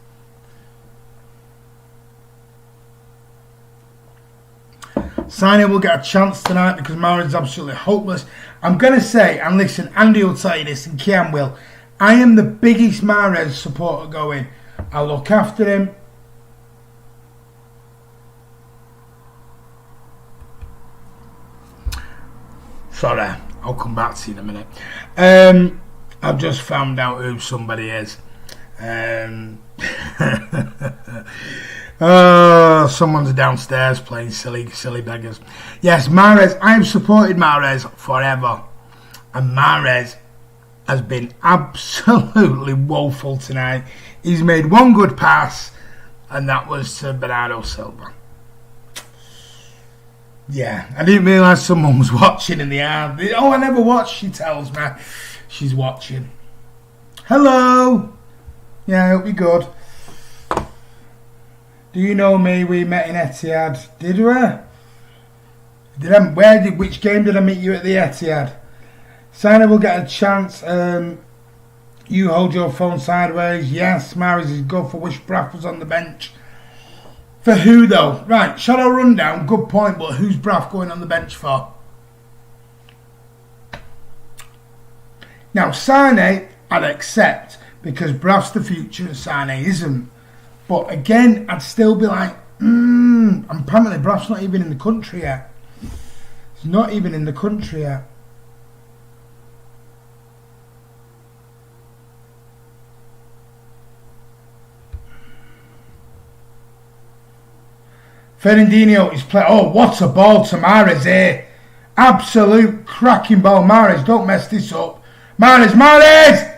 A: Sané will get a chance tonight because Mahrez is absolutely hopeless. I'm going to say, and listen, Andy will tell you this and Kian will, I am the biggest Mahrez supporter going. I'll look after him. Sorry, I'll come back to you in a minute. I've just found out who somebody is. Oh, someone's downstairs playing silly beggars. Yes, Mahrez. I have supported Mahrez forever, and Mahrez has been absolutely woeful tonight. He's made one good pass, and that was to Bernardo Silva. Yeah, I didn't realise someone was watching in the air. Oh, I never watched, she tells me. She's watching. Hello. Yeah, I hope you're good. Do you know me? We met in Etihad. Did we? Which game did I meet you at the Etihad? Sané will get a chance. You hold your phone sideways. Yes, Mahrez is good for wish Braff was on the bench. For who though? Right, shadow rundown, good point, but who's Braff going on the bench for? Now, Sané, I'd accept, because Braff's the future and Sané isn't. But again, I'd still be like, apparently Braff's not even in the country yet. He's not even in the country yet. Fernandinho is playing. Oh, what a ball to Mahrez here. Absolute cracking ball. Mahrez, don't mess this up. Mahrez!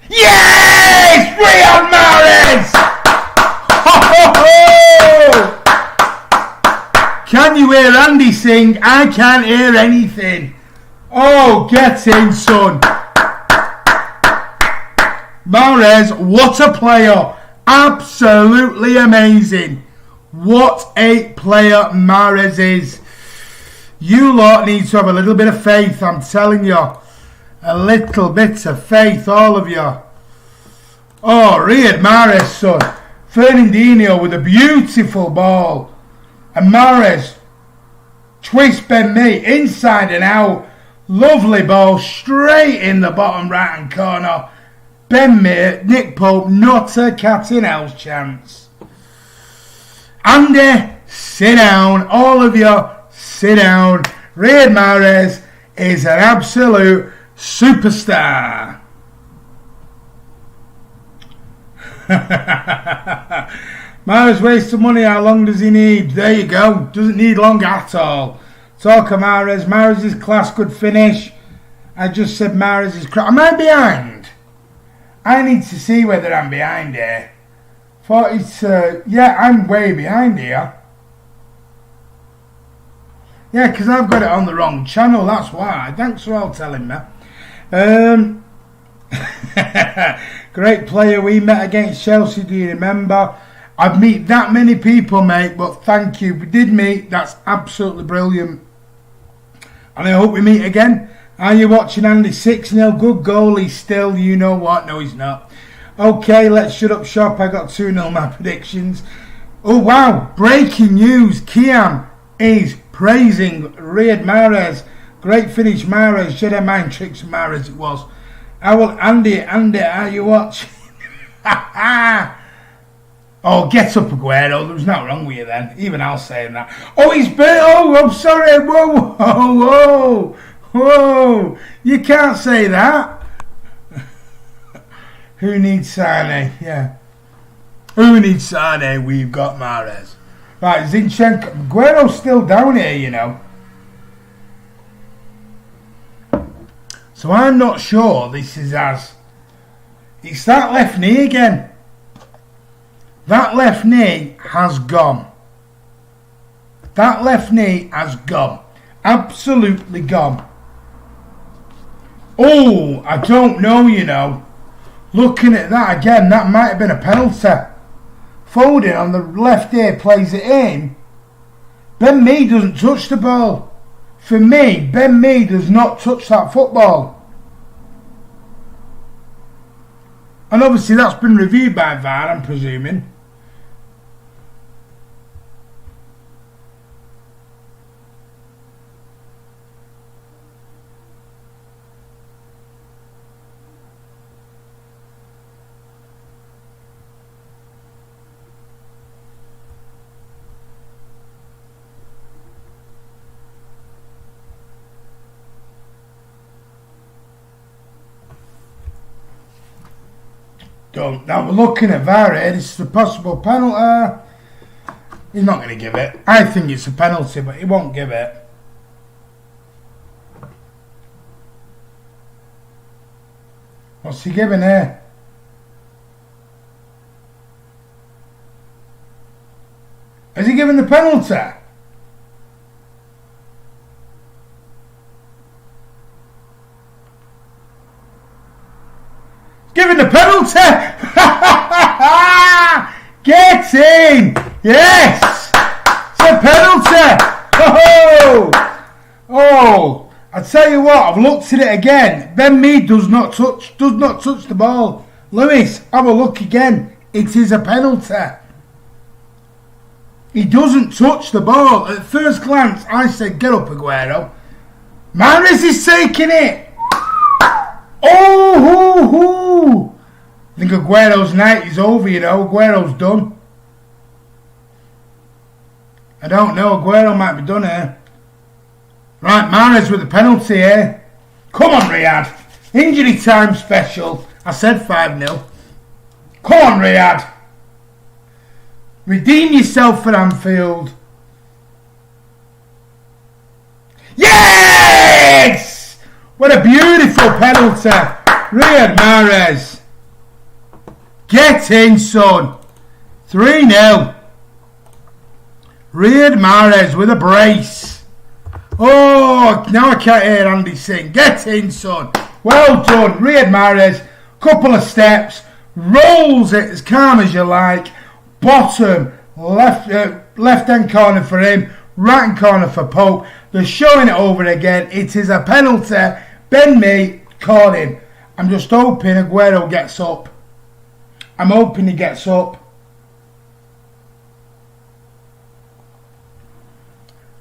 A: Yes! Riyad Mahrez! Ho, ho, ho! Can you hear Andy sing? I can't hear anything. Oh, get in, son. Mahrez, what a player. Absolutely amazing. What a player Mahrez is. You lot need to have a little bit of faith, I'm telling you. A little bit of faith, all of you. Oh, Riyad Mahrez, son. Fernandinho with a beautiful ball. And Mahrez. Twist Ben Mee, inside and out. Lovely ball, straight in the bottom right hand corner. Ben Mee, Nick Pope, not a cat in hell's chance. Andy, sit down. All of you, sit down. Riyad Mahrez is an absolute superstar. Mahrez wasted money. How long does he need? There you go. Doesn't need long at all. Talk of Mahrez. Mahrez is class. Good finish. I just said Mahrez is crap. Am I behind? I need to see whether I'm behind here. Thought it's, yeah, I'm way behind here. Yeah, because I've got it on the wrong channel, that's why. Thanks for all telling me. Great player, we met against Chelsea, do you remember? I've met that many people, mate, but thank you. We did meet, that's absolutely brilliant. And I hope we meet again. Are you watching Andy? 6-0, good goal, he's still, you know what? No, he's not. Okay, let's shut up shop. I got 2-0 my predictions. Oh wow, breaking news. Kian is praising Riyad Mahrez. Great finish, Mahrez. Jedi mind tricks Mahrez it was. Andy, are you watching? Oh, get up, Aguero. There was nothing wrong with you then. Even I'll say that. Oh, he's been. Oh, I'm sorry. Whoa. You can't say that. Who needs Sané? Yeah. Who needs Sané? We've got Mahrez. Right, Zinchenko. Aguero's still down here, you know. So I'm not sure this is as... It's that left knee again. That left knee has gone. That left knee has gone. Absolutely gone. Oh, I don't know, you know. Looking at that again, that might have been a penalty. Foden on the left ear plays it in. Ben Mee doesn't touch the ball. For me, Ben Mee does not touch that football. And obviously that's been reviewed by VAR, I'm presuming. don't. Now we're looking at VAR here. This is a possible penalty. He's not going to give it. I think it's a penalty, but he won't give it. What's he giving here? Has he given the penalty? Giving the penalty! Get in! Yes! It's a penalty! Oh! I tell you what, I've looked at it again. Ben Mee does not touch the ball. Lewis, have a look again. It is a penalty. He doesn't touch the ball. At first glance, I said, get up, Aguero. Mahrez is taking it. Oh, I think Aguero's night is over, you know. Aguero's done. I don't know. Aguero might be done here. Right, Mahrez with the penalty here. Come on, Riyadh. Injury time special. I said 5-0. Come on, Riyadh. Redeem yourself for Anfield. Yes! What a beautiful penalty. Riyad Mahrez. Get in, son. 3-0. Riyad Mahrez with a brace. Oh, now I can't hear Andy sing. Get in, son. Well done. Riyad Mahrez. Couple of steps. Rolls it as calm as you like. Bottom. Left hand corner for him. Right hand corner for Pope. They're showing it over again. It is a penalty. Ben Mee caught him. I'm just hoping Aguero gets up. I'm hoping he gets up.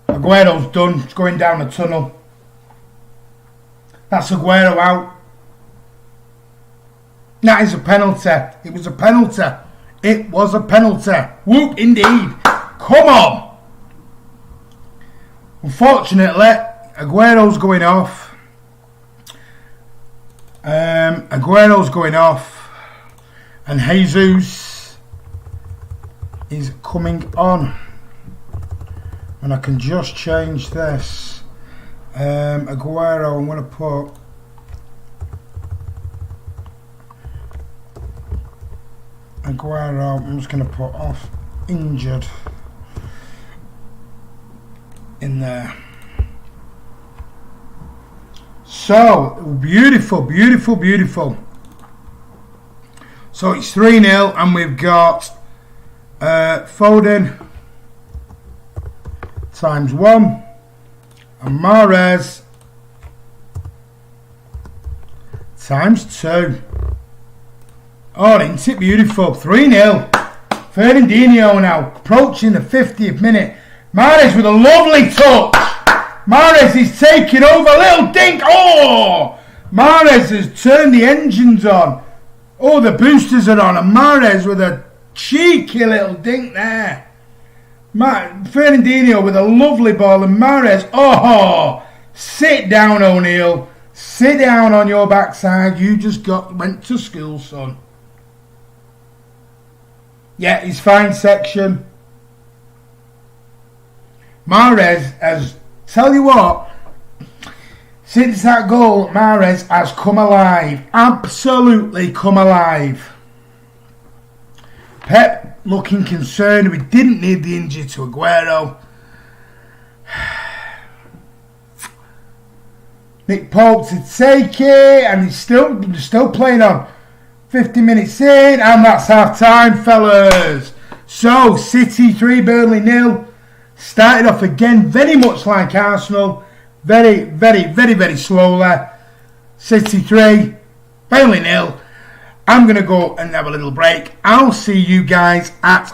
A: Aguero's done. It's going down the tunnel. That's Aguero out. That is a penalty. It was a penalty. It was a penalty. Whoop, indeed. Come on. Unfortunately, Aguero's going off. Aguero's going off. And Jesus is coming on. And I can just change this. Aguero, I'm going to put Aguero, I'm just going to put off injured in there. So, beautiful, beautiful, beautiful. So it's 3-0 and we've got Foden times 1 and Mahrez times 2. Oh, isn't it beautiful? 3-0. Fernandinho now approaching the 50th minute. Mahrez with a lovely touch. Mahrez is taking over. Little dink. Oh! Mahrez has turned the engines on. Oh, the boosters are on. And Mahrez with a cheeky little dink there. Fernandinho with a lovely ball. And Mahrez. Oh! Sit down, O'Neill. Sit down on your backside. You just went to school, son. Yeah, his fine section. Mahrez has, tell you what, since that goal, Mahrez has come alive. Absolutely come alive. Pep looking concerned. We didn't need the injury to Aguero. Nick Pope to take it, and he's still playing on. 50 minutes in, and that's half time, fellas. So, City 3, Burnley 0. Started off again, very much like Arsenal. Very, very, very, very slowly. City 3, Burnley 0. I'm going to go and have a little break. I'll see you guys at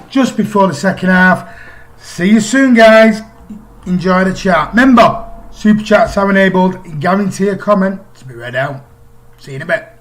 A: just before the second half. See you soon, guys. Enjoy the chat. Remember, Super Chats are enabled. Guarantee a comment to be read out. See you in a bit.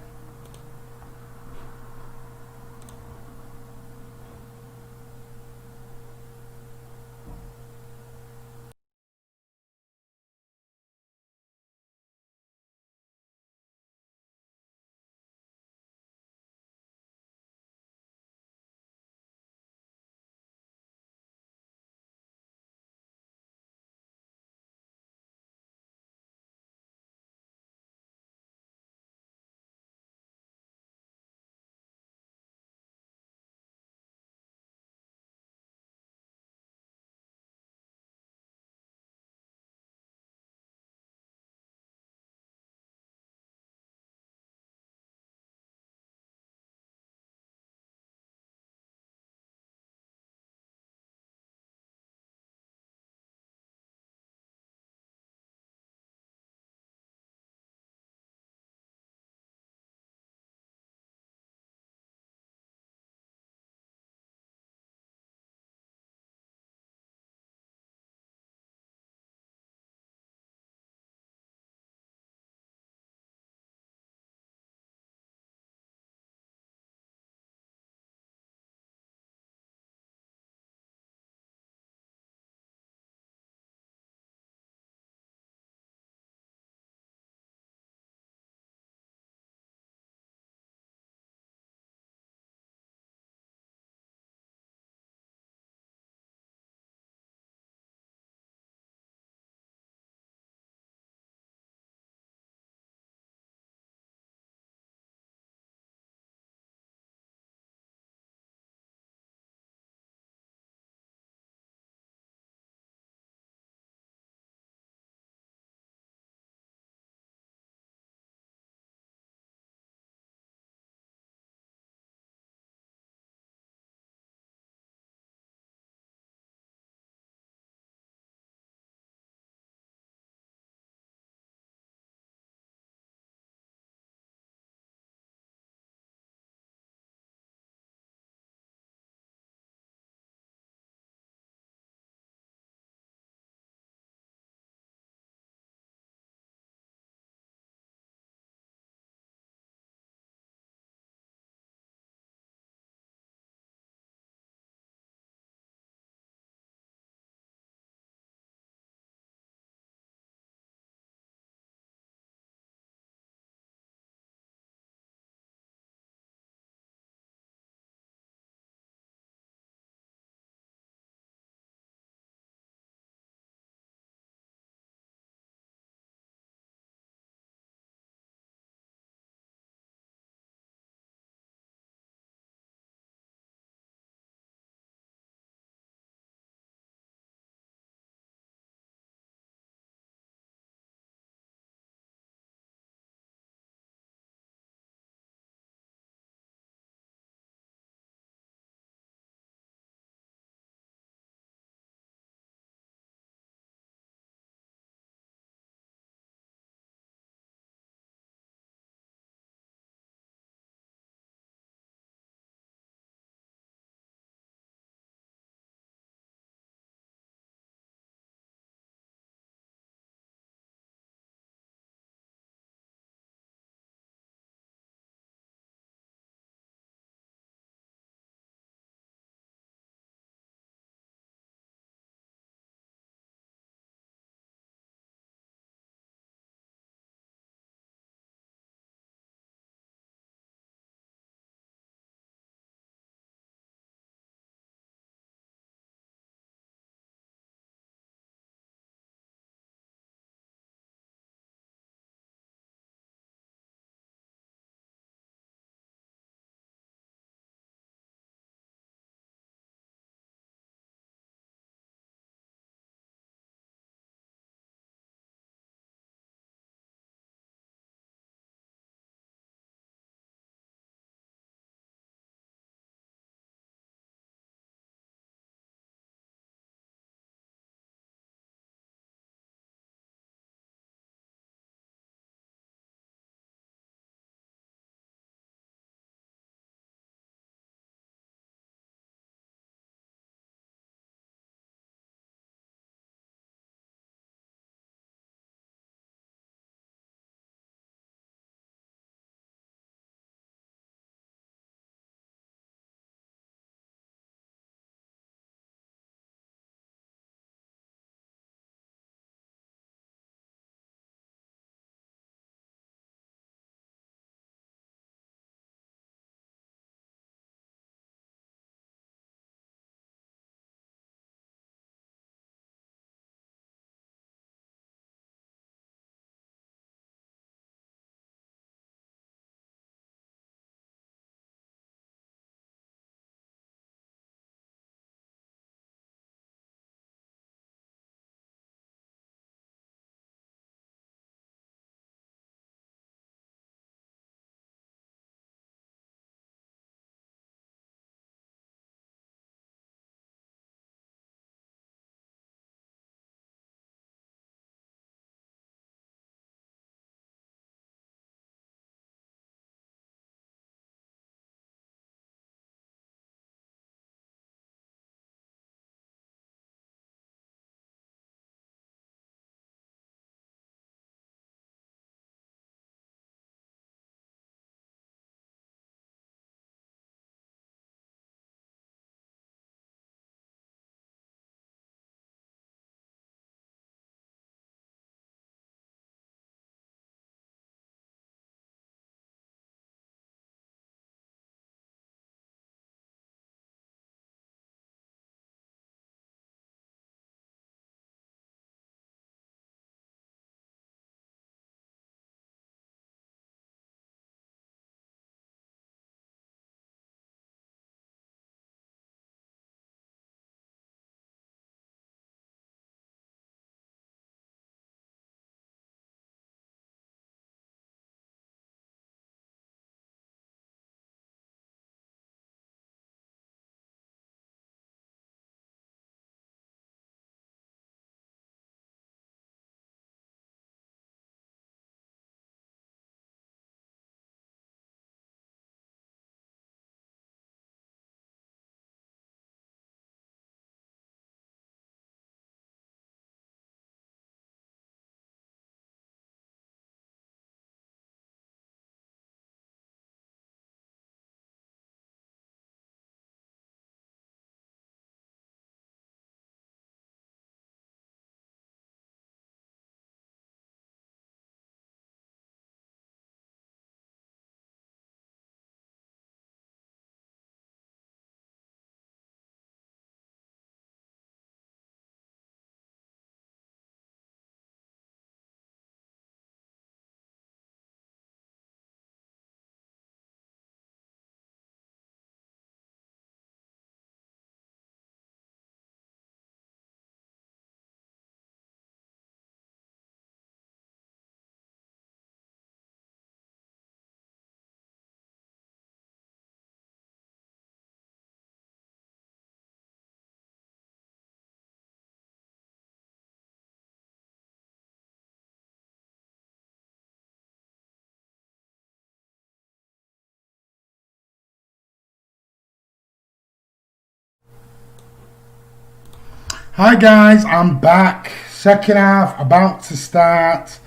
A: Hi guys, I'm back. Second half about to start.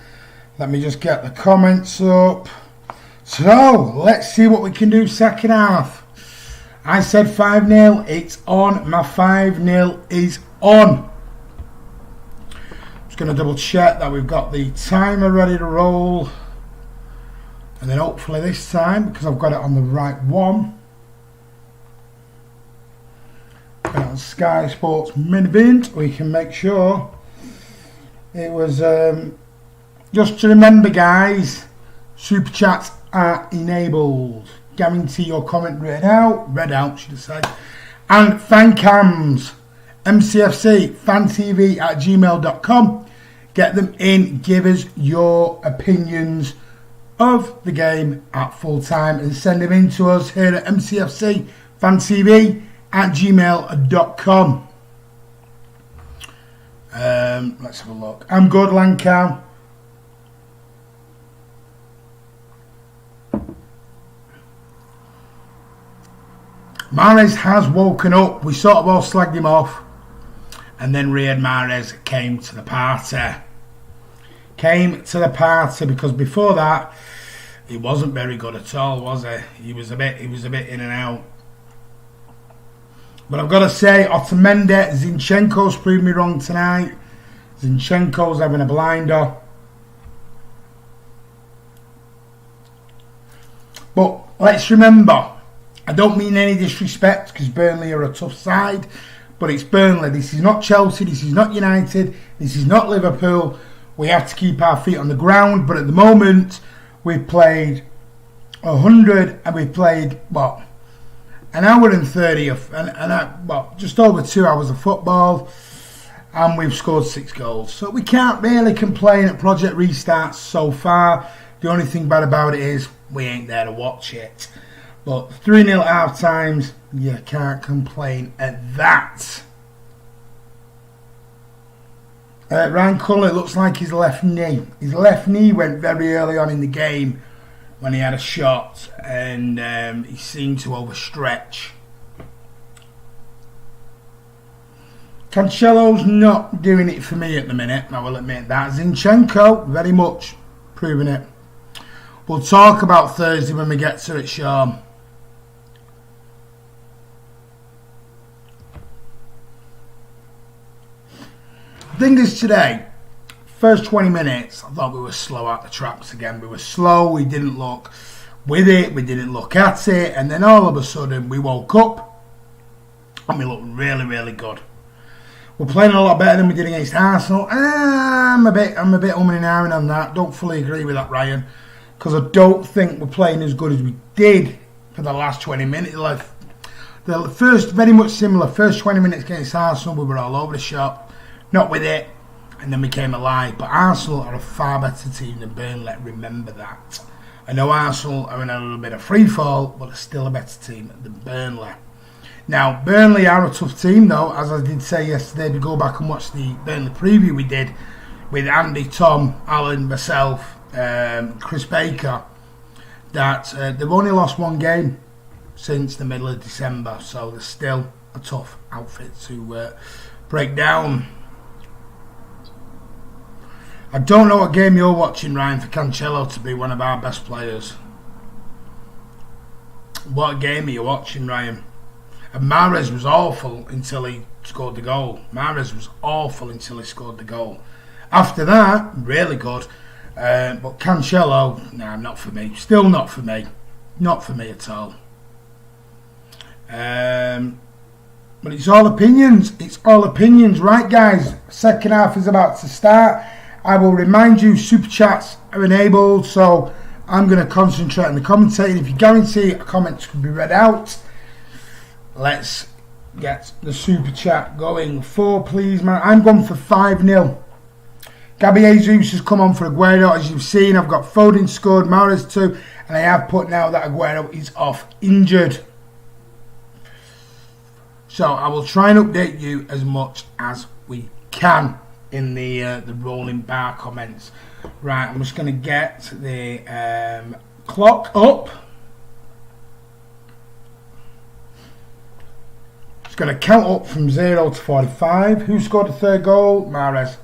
A: Let me just get the comments up. So, let's see what we can do second half. I said 5-0. It's on. My 5-0 is on. Just going to double check that we've got the timer ready to roll. And then hopefully this time, because I've got it on the right one. On Sky Sports Minivint, we can make sure it was just to remember, guys, super chats are enabled. Guarantee your comment read out should I say. And fancams, MCFC fantv at gmail.com. Get them in, give us your opinions of the game at full time and send them in to us here at MCFC fantv at gmail.com. Let's have a look. I'm good, Lancow. Mahrez has woken up. We sort of all slagged him off. And then Riyad Mahrez came to the party. Because before that, he wasn't very good at all, was he? He was a bit in and out. But I've got to say, Otamendi, Zinchenko's proved me wrong tonight. Zinchenko's having a blinder. But let's remember, I don't mean any disrespect because Burnley are a tough side. But it's Burnley. This is not Chelsea. This is not United. This is not Liverpool. We have to keep our feet on the ground. But at the moment, we've played 100 and we've played, what? An hour and 30 just over 2 hours of football, and we've scored 6 goals. So we can't really complain at Project Restart so far. The only thing bad about it is we ain't there to watch it. But 3-0 at half times, you can't complain at that. Ryan Cullen, it looks like his left knee. His left knee went very early on in the game when he had a shot, and he seemed to overstretch. Cancelo's not doing it for me at the minute, I will admit that. Zinchenko, very much proving it. We'll talk about Thursday when we get to it, Sean. The thing is today, first 20 minutes, I thought we were slow out the traps again. We were slow, we didn't look with it, we didn't look at it, and then all of a sudden we woke up and we looked really, really good. We're playing a lot better than we did against Arsenal. I'm a bit umming and ahhing on that. Don't fully agree with that, Ryan, because I don't think we're playing as good as we did for the last 20 minutes. Like the first, very much similar, first 20 minutes against Arsenal, we were all over the shop, not with it. And then we came alive. But Arsenal are a far better team than Burnley. Remember that. I know Arsenal are in a little bit of free fall, but they're still a better team than Burnley. Now, Burnley are a tough team, though. As I did say yesterday, if you go back and watch the Burnley preview we did with Andy, Tom, Alan, myself, Chris Baker, that they've only lost 1 game since the middle of December. So they're still a tough outfit to break down. I don't know what game you're watching, Ryan, for Cancelo to be one of our best players. What game are you watching, Ryan? And Mahrez was awful until he scored the goal. After that, really good. But Cancelo, nah, not for me. Still not for me. Not for me at all. But it's all opinions. It's all opinions. Right, guys? Second half is about to start. I will remind you, super chats are enabled, so I'm going to concentrate on the commentating. If you guarantee a comment can be read out, let's get the super chat going. 4, please, man. I'm going for 5-0. Gabby Jesus has come on for Aguero. As you've seen, I've got Foden scored, Mahrez 2, and I have put now that Aguero is off injured. So I will try and update you as much as we can in the rolling bar comments. Right, I'm just going to get the clock up. Just going to count up from 0 to 45. Who scored the third goal? Mahrez.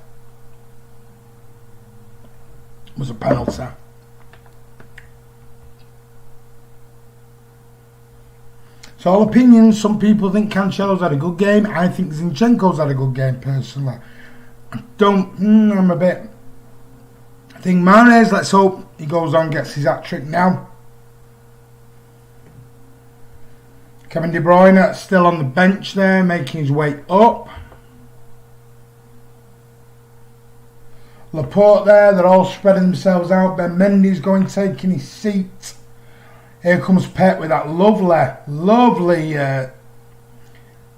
A: It was a penalty. It's all opinions. Some people think Cancelo's had a good game. I think Zinchenko's had a good game, personally. I think Mahrez, let's hope he goes on, gets his hat-trick now. Kevin De Bruyne still on the bench there, making his way up. Laporte there, they're all spreading themselves out. Ben Mendy's going, taking his seat. Here comes Pep with that lovely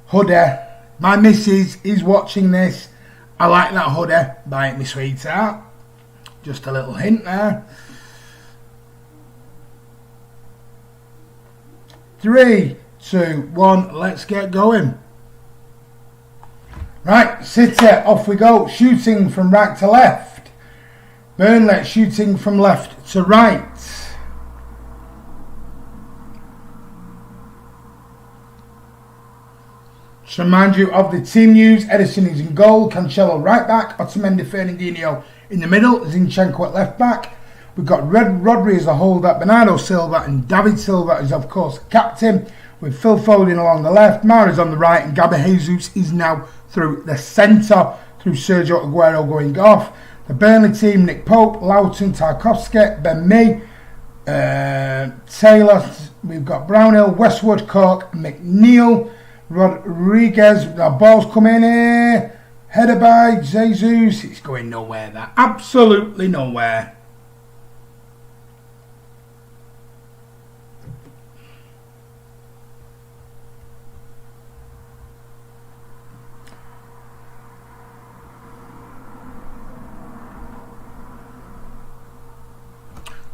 A: hoodie. My missus is watching this. I like that hoodie. Buy it, me sweetheart. Just a little hint there. 3, 2, 1, let's get going. Right, City, off we go. Shooting from right to left. Burnley shooting from left to right. Just remind you of the team news. Edison is in goal. Cancelo right back. Otamendi, Fernandinho in the middle. Zinchenko at left back. We've got Rodri as a holder. Bernardo Silva and David Silva is of course captain. With Phil Foden along the left. Mahrez on the right. And Gabriel Jesus is now through the centre. Through Sergio Aguero going off. The Burnley team, Nick Pope, Loughton, Tarkowski, Ben Mee, Taylor. We've got Brownhill, Westwood, Cork, McNeil, Rodriguez. The ball's coming here. Header by Jesus. It's going nowhere there. Absolutely nowhere.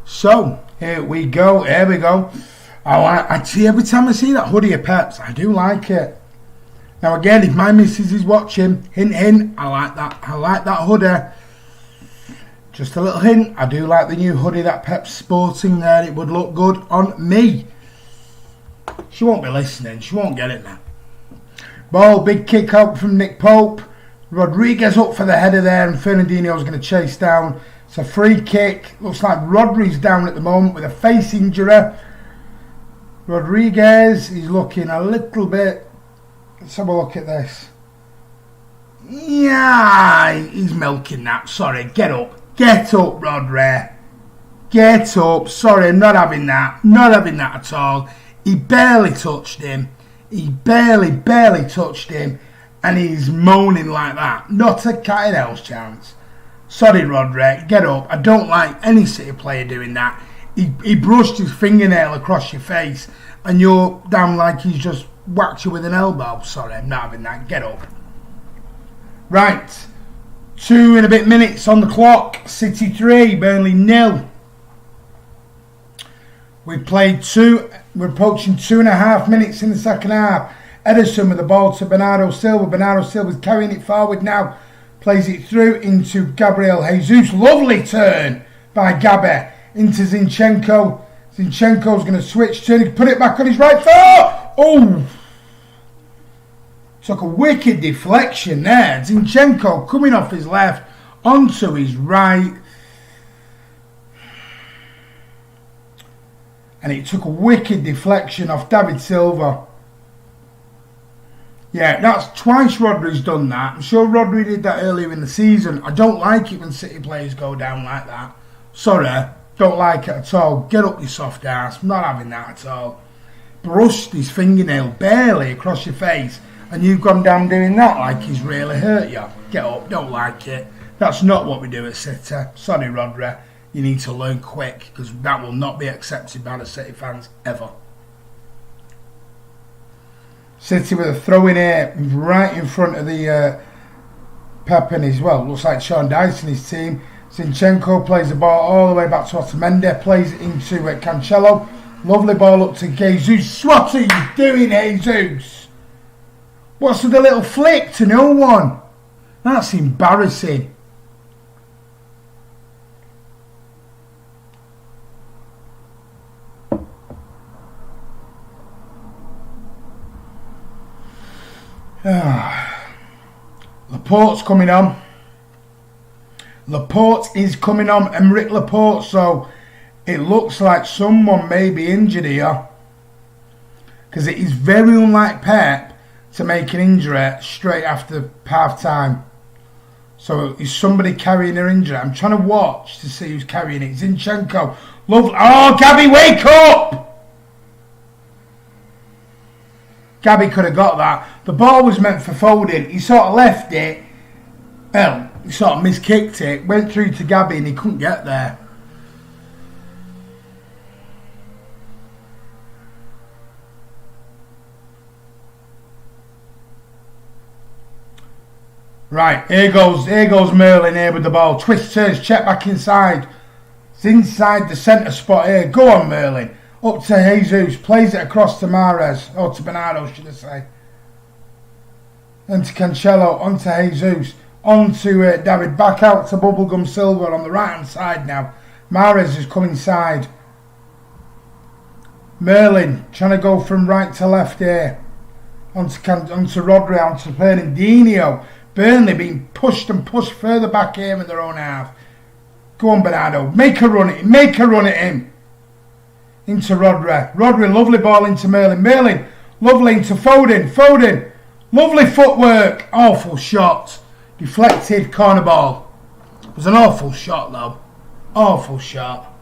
A: So, here we go. I see every time I see that hoodie of Pep's, I do like it. Now again, if my missus is watching, hint, I like that hoodie. Just a little hint, I do like the new hoodie that Pep's sporting there. It would look good on me. She won't be listening, she won't get it now. Ball, big kick out from Nick Pope. Rodriguez up for the header there, and Fernandinho's going to chase down. It's a free kick. Looks like Rodri's down at the moment with a face injury. Rodriguez is looking a little bit. Let's have a look at this. Yeah, he's milking that. Sorry, get up. Get up, Rodri. Get up. Sorry, not having that. Not having that at all. He barely touched him. He barely touched him. And he's moaning like that. Not a cat in hell's chance. Sorry, Rodri, get up. I don't like any City player doing that. He brushed his fingernail across your face and you're down like he's just whacked you with an elbow. Sorry, I'm not having that. Get up. Right. 2 and a bit minutes on the clock. City 3, Burnley 0. We've played 2. We're approaching 2.5 minutes in the second half. Edison with the ball to Bernardo Silva. Bernardo Silva's carrying it forward now. Plays it through into Gabriel Jesus. Lovely turn by Gabby into Zinchenko. Zinchenko's going to switch, turn, put it back on his right foot. Oh! Took a wicked deflection there. Zinchenko coming off his left onto his right. And it took a wicked deflection off David Silva. Yeah, that's twice Rodri's done that. I'm sure Rodri did that earlier in the season. I don't like it when City players go down like that. Sorry, don't like it at all. Get up, you soft ass. I'm not having that at all. Brushed his fingernail barely across your face and you've gone down doing that like he's really hurt you. Get up, don't like it. That's not what we do at City. Sorry, Rodri. You need to learn quick because that will not be accepted by the City fans ever. City with a throw in here right in front of the Pep and his, well, looks like Sean Dyche and his team. Zinchenko plays the ball all the way back to Otamendi, plays it into Cancelo. Lovely ball up to Jesus. What are you doing, Jesus? What's with the little flick to no one? That's embarrassing. Laporte's coming on. Laporte is coming on, Emerick Laporte, so it looks like someone may be injured here, because it is very unlike Pep to make an injury straight after half time. So is somebody carrying their injury? I'm trying to watch to see who's carrying it. Zinchenko. Lovely. Oh, Gabby, wake up! Gabby could have got that. The ball was meant for Foden. He sort of left it. Well, he sort of miskicked it. Went through to Gabby and he couldn't get there. Right, here goes Merlin here with the ball. Twist, turns, check back inside. It's inside the centre spot here. Go on, Merlin. Up to Jesus. Plays it across to Mahrez. Or to Bernardo, should I say. And to Cancelo. On to Jesus. On to David. Back out to Bubblegum Silver on the right hand side now. Mahrez has come inside. Merlin trying to go from right to left here. On to Rodri. On to Fernandinho. Burnley being pushed and pushed further back here in their own half. Go on, Bernardo. Make a run at him. Make a run at him. Into Rodri. Rodri, lovely ball into Merlin. Merlin, lovely into Foden. Foden, lovely footwork. Awful shot. Deflected corner ball. It was an awful shot, though. Awful shot.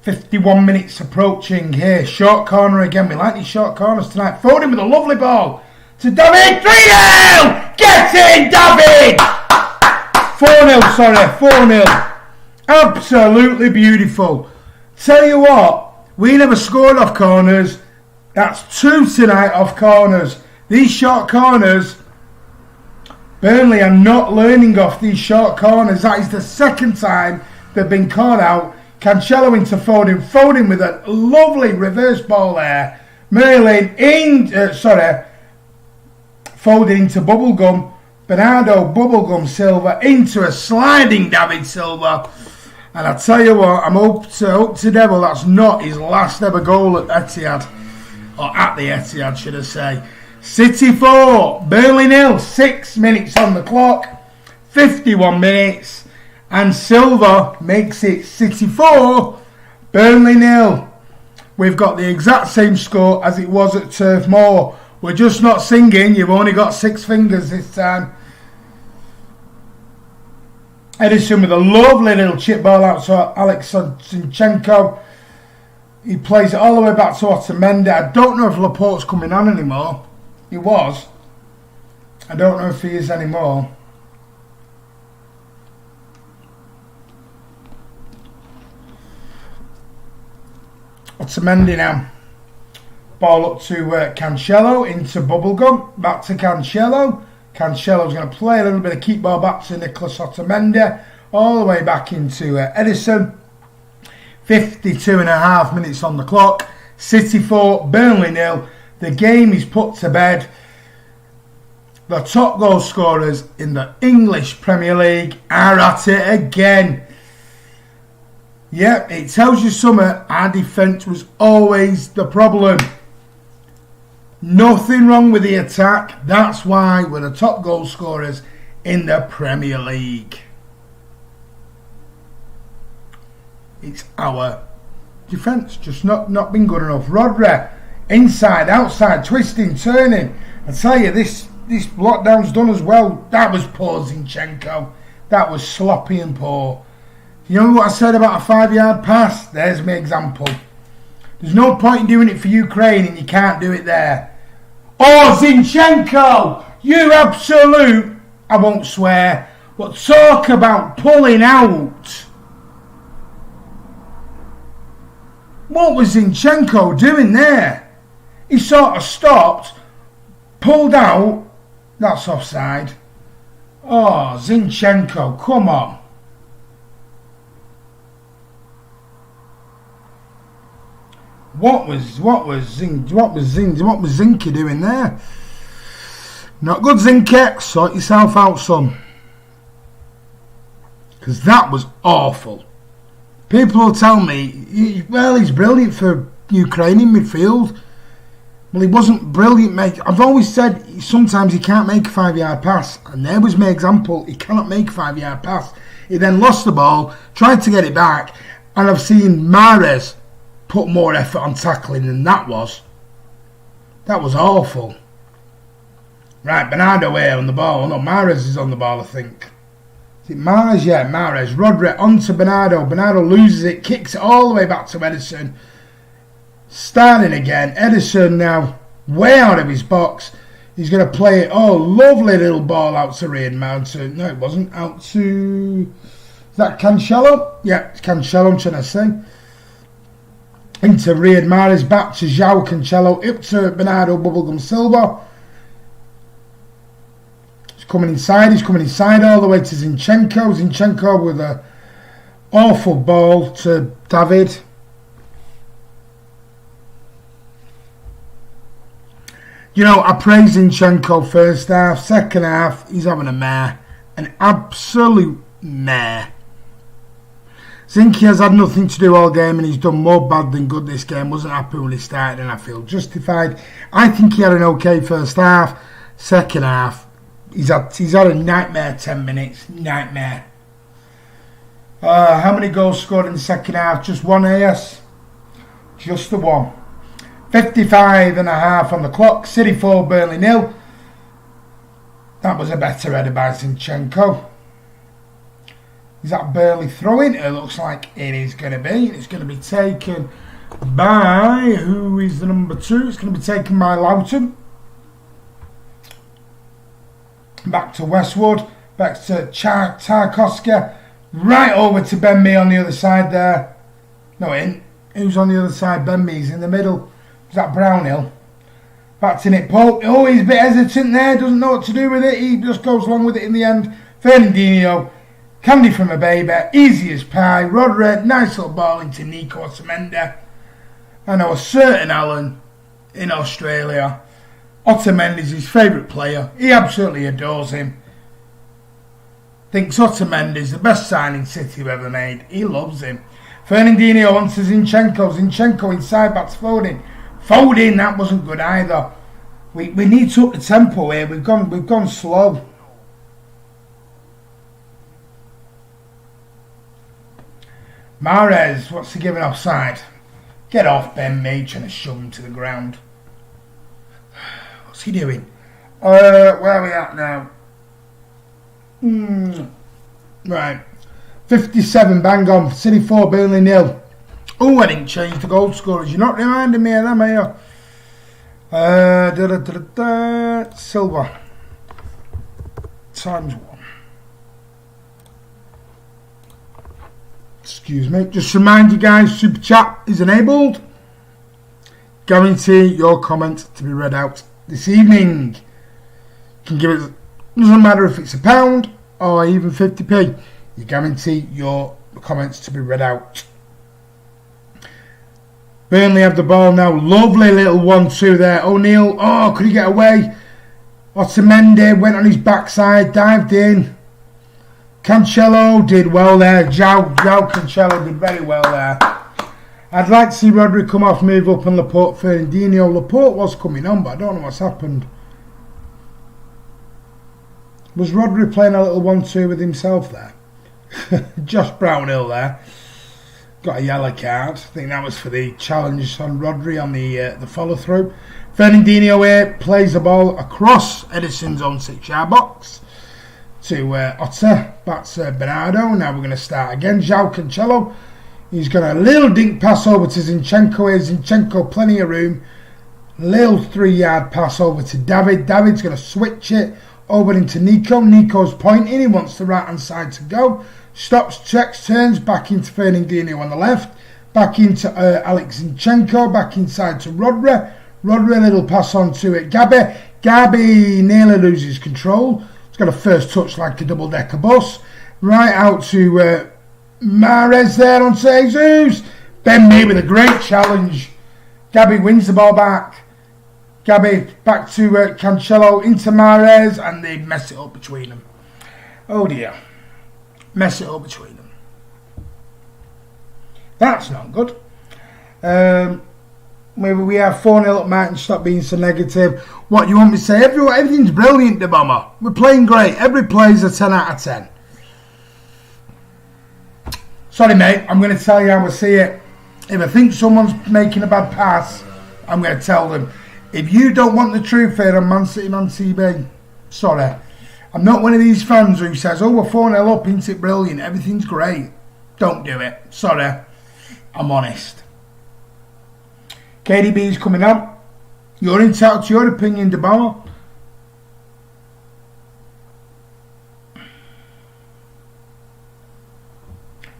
A: .51 minutes approaching here. Short corner again. We like these short corners tonight. Foden with a lovely ball to David. 3-0! Get in, David! 4-0, sorry. 4-0. Absolutely beautiful. Tell you what, we never scored off corners. That's 2 tonight off corners. These short corners, Burnley are not learning off these short corners. That is the second time they've been caught out. Cancelo into Foden. Foden with a lovely reverse ball there. Merlin in... Foden into Bubblegum. Bernardo, Bubblegum Silva into a sliding David Silva. And I tell you what, I'm up to devil. That's not his last ever goal at Etihad. Or at the Etihad, should I say. City 4, Burnley 0. 6 minutes on the clock. 51 minutes. And Silva makes it City 4, Burnley 0. We've got the exact same score as it was at Turf Moor. We're just not singing. You've only got 6 fingers this time. Edison with a lovely little chip ball out to Alex Zinchenko. He plays it all the way back to Otamendi. I don't know if Laporte's coming on anymore. He was. I don't know if he is anymore. Otamendi now. Ball up to Cancelo into Bubblegum. Back to Cancelo. Cancelo's going to play a little bit of keep ball back to Nicholas Otamendi. All the way back into Edison. 52.5 minutes on the clock. City 4, Burnley 0. The game is put to bed. The top goal scorers in the English Premier League are at it again. Yep, it tells you something. Our defence was always the problem. Nothing wrong with the attack. That's why we're the top goal scorers in the Premier League. It's our defence just not been good enough. Rodri, inside, outside, twisting, turning. I tell you, this lockdown's done as well. That was poor, Zinchenko. That was sloppy and poor. You know what I said about a 5-yard pass? There's my example. There's no point in doing it for Ukraine and you can't do it there. Oh, Zinchenko! You absolute... I won't swear. But talk about pulling out. What was Zinchenko doing there? He sort of stopped, pulled out. That's offside. Oh, Zinchenko, come on. What was Zinky doing there? Not good, Zinky. Sort yourself out, son. Because that was awful. People will tell me, well, he's brilliant for Ukrainian midfield. Well, he wasn't brilliant, mate. I've always said sometimes he can't make a 5-yard pass. And there was my example. He cannot make a 5-yard pass. He then lost the ball, tried to get it back. And I've seen Mahrez put more effort on tackling than that was. That was awful. Right, Bernardo here on the ball. No, Mahrez is on the ball, I think. Is it Mahrez? Yeah, Mahrez. Rodri onto Bernardo. Bernardo loses it, kicks it all the way back to Ederson. Starting again. Ederson now way out of his box. He's going to play it. Oh, lovely little ball out to Riyad Mahrez. No, it wasn't. Out to... Is that Cancelo? Yeah, it's Cancelo, I'm trying to say. Into Riyad Mahrez. Back to João Cancelo. Up to Bernardo Bubblegum Silva. He's coming inside all the way to Zinchenko. Zinchenko with an awful ball to David. You know, I praise Zinchenko first half. Second half, he's having a mare. An absolute mare. Zinky has had nothing to do all game and he's done more bad than good this game. Wasn't happy when he started and I feel justified. I think he had an okay first half. Second half, he's had a nightmare 10 minutes. Nightmare. How many goals scored in the second half? Just one, yes. Just the one. 55 and a half on the clock. City 4, Burnley 0. That was a better header by Zinchenko. Is that Burnley throwing? It looks like it is going to be. It's going to be taken by... Who is the number 2? It's going to be taken by Loughton. Back to Westwood. Back to Tarkowski. Right over to Ben Mee on the other side there. No, it ain't. Who's on the other side? Ben Mee's in the middle. Is that Brownhill? Back to Nick Pope. Oh, he's a bit hesitant there. Doesn't know what to do with it. He just goes along with it in the end. Fernandinho. Candy from a baby. Easy as pie. Rodri. Nice little ball into Nico Otamendi. I know a certain Alan in Australia. Otamendi is his favourite player. He absolutely adores him. Thinks Otamendi is the best signing City have ever made. He loves him. Fernandinho onto Zinchenko. Zinchenko inside back to Foden. Foden, that wasn't good either. We need to up the tempo here. We've gone slow. Mahrez, what's he giving offside? Get off, Ben Mee, trying to shove him to the ground. What's he doing? Where are we at now? Right. 57, bang on. City 4, Burnley 0. Oh, I didn't change the goal scorers. You're not reminding me of them, are you? Silva. Times 1. Excuse me. Just remind you guys, Super Chat is enabled. Guarantee your comment to be read out this evening. You can give it, doesn't matter if it's £1 or even 50p. You guarantee your comments to be read out. Burnley have the ball now. Lovely little 1-2 there. O'Neill. Oh, could he get away? Otamendi went on his backside, dived in. Cancelo did well there. João Cancelo did very well there. I'd like to see Rodri come off, move up, and Laporte Fernandinho. Laporte was coming on, but I don't know what's happened. Was Rodri playing a little 1-2 with himself there? Josh Brownhill there. Got a yellow card. I think that was for the challenge on Rodri on the follow through. Fernandinho here plays the ball across Ederson's own 6-yard box to Otter. Back to Bernardo. Now we're going to start again. João Cancelo. He's got a little dink pass over to Zinchenko here. Zinchenko, plenty of room. Little 3-yard pass over to David. David's going to switch it over into Nico. Nico's pointing. He wants the right hand side to go. Stops, checks, turns, back into Fernandinho on the left, back into Alex Zinchenko, back inside to Rodri. Rodri, a little pass on to it. Gabi nearly loses control. He's got a first touch like a double-decker bus. Right out to Mahrez there on Jesus. Ben Mee with a great challenge. Gabi wins the ball back. Gabi back to Cancelo, into Mahrez, and they mess it up between them. Oh dear. mess it up between them. That's not good. Maybe we have 4-0 up, Mike, and stop being so negative. What do you want me to say? Everything's brilliant, the Bomber. We're playing great. Every play's a 10 out of 10. Sorry, mate. I'm going to tell you how I see it. If I think someone's making a bad pass, I'm going to tell them. If you don't want the truth here on Man City Man TV, sorry. I'm not one of these fans who says, oh, we're 4-0 up, isn't it brilliant? Everything's great. Don't do it. Sorry. I'm honest. KDB's coming up. You're entitled to your opinion, DeBauer.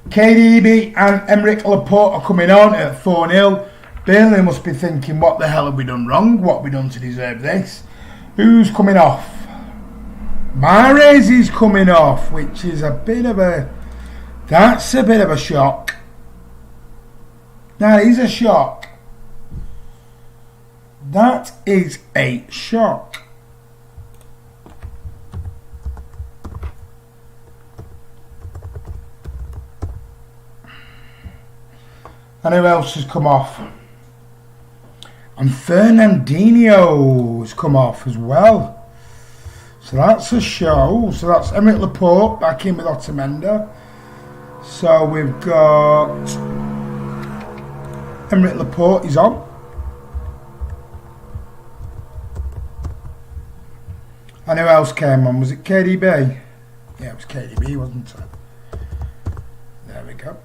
A: KDB and Emerick Laporte are coming on at 4-0. Burnley must be thinking, what the hell have we done wrong? What have we done to deserve this? Who's coming off? Mahrez is coming off, which is a bit of a... That's a bit of a shock. That is a shock. That is a shock. And who else has come off? And Fernandinho has come off as well. So that's a show. So that's Emerick Laporte back in with Otamendi. So we've got Emerick Laporte is on. And who else came on? Was it KDB? Yeah, it was KDB, wasn't it? There we go.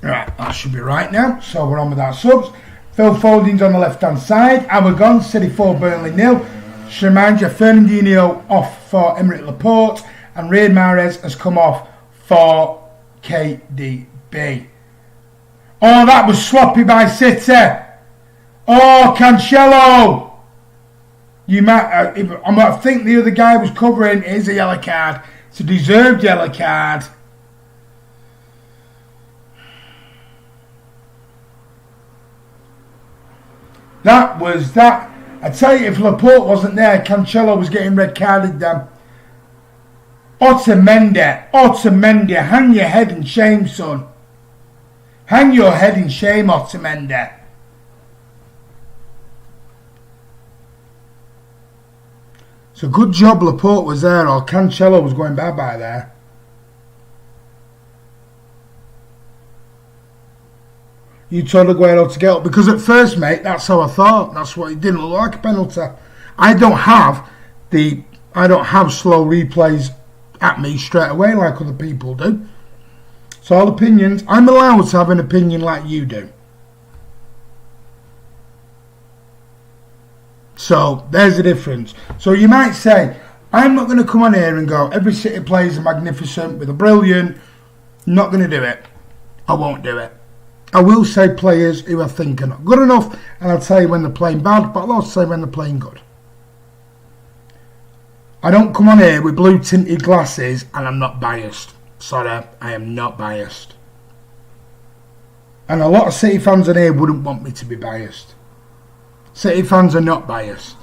A: Right, that should be right now. So we're on with our subs. Phil Foden's on the left-hand side. And we're gone. City 4, Burnley 0. Just remind you, Fernandinho off for Emerick Laporte. And Riyad Mahrez has come off for KDB. Oh, that was sloppy by City. Oh, Cancelo. You might, I think the other guy was covering. It is a yellow card. It's a deserved yellow card. That was that. I tell you, if Laporte wasn't there, Cancelo was getting red carded then. Otamendi, hang your head in shame, son. Hang your head in shame, Otamendi. So good job Laporte was there, or Cancelo was going bye-bye there. You told Aguero to get up. Because at first, mate, that's how I thought. That's what it didn't look like a penalty. I don't have slow replays at me straight away like other people do. So all opinions, I'm allowed to have an opinion like you do. So there's the difference. So you might say, I'm not going to come on here and go, every City player is magnificent with a brilliant. Not going to do it. I won't do it. I will say players who I think are not good enough, and I'll tell you when they're playing bad, but I'll also say when they're playing good. I don't come on here with blue tinted glasses and I'm not biased. Sorry, I am not biased. And a lot of City fans in here wouldn't want me to be biased. City fans are not biased.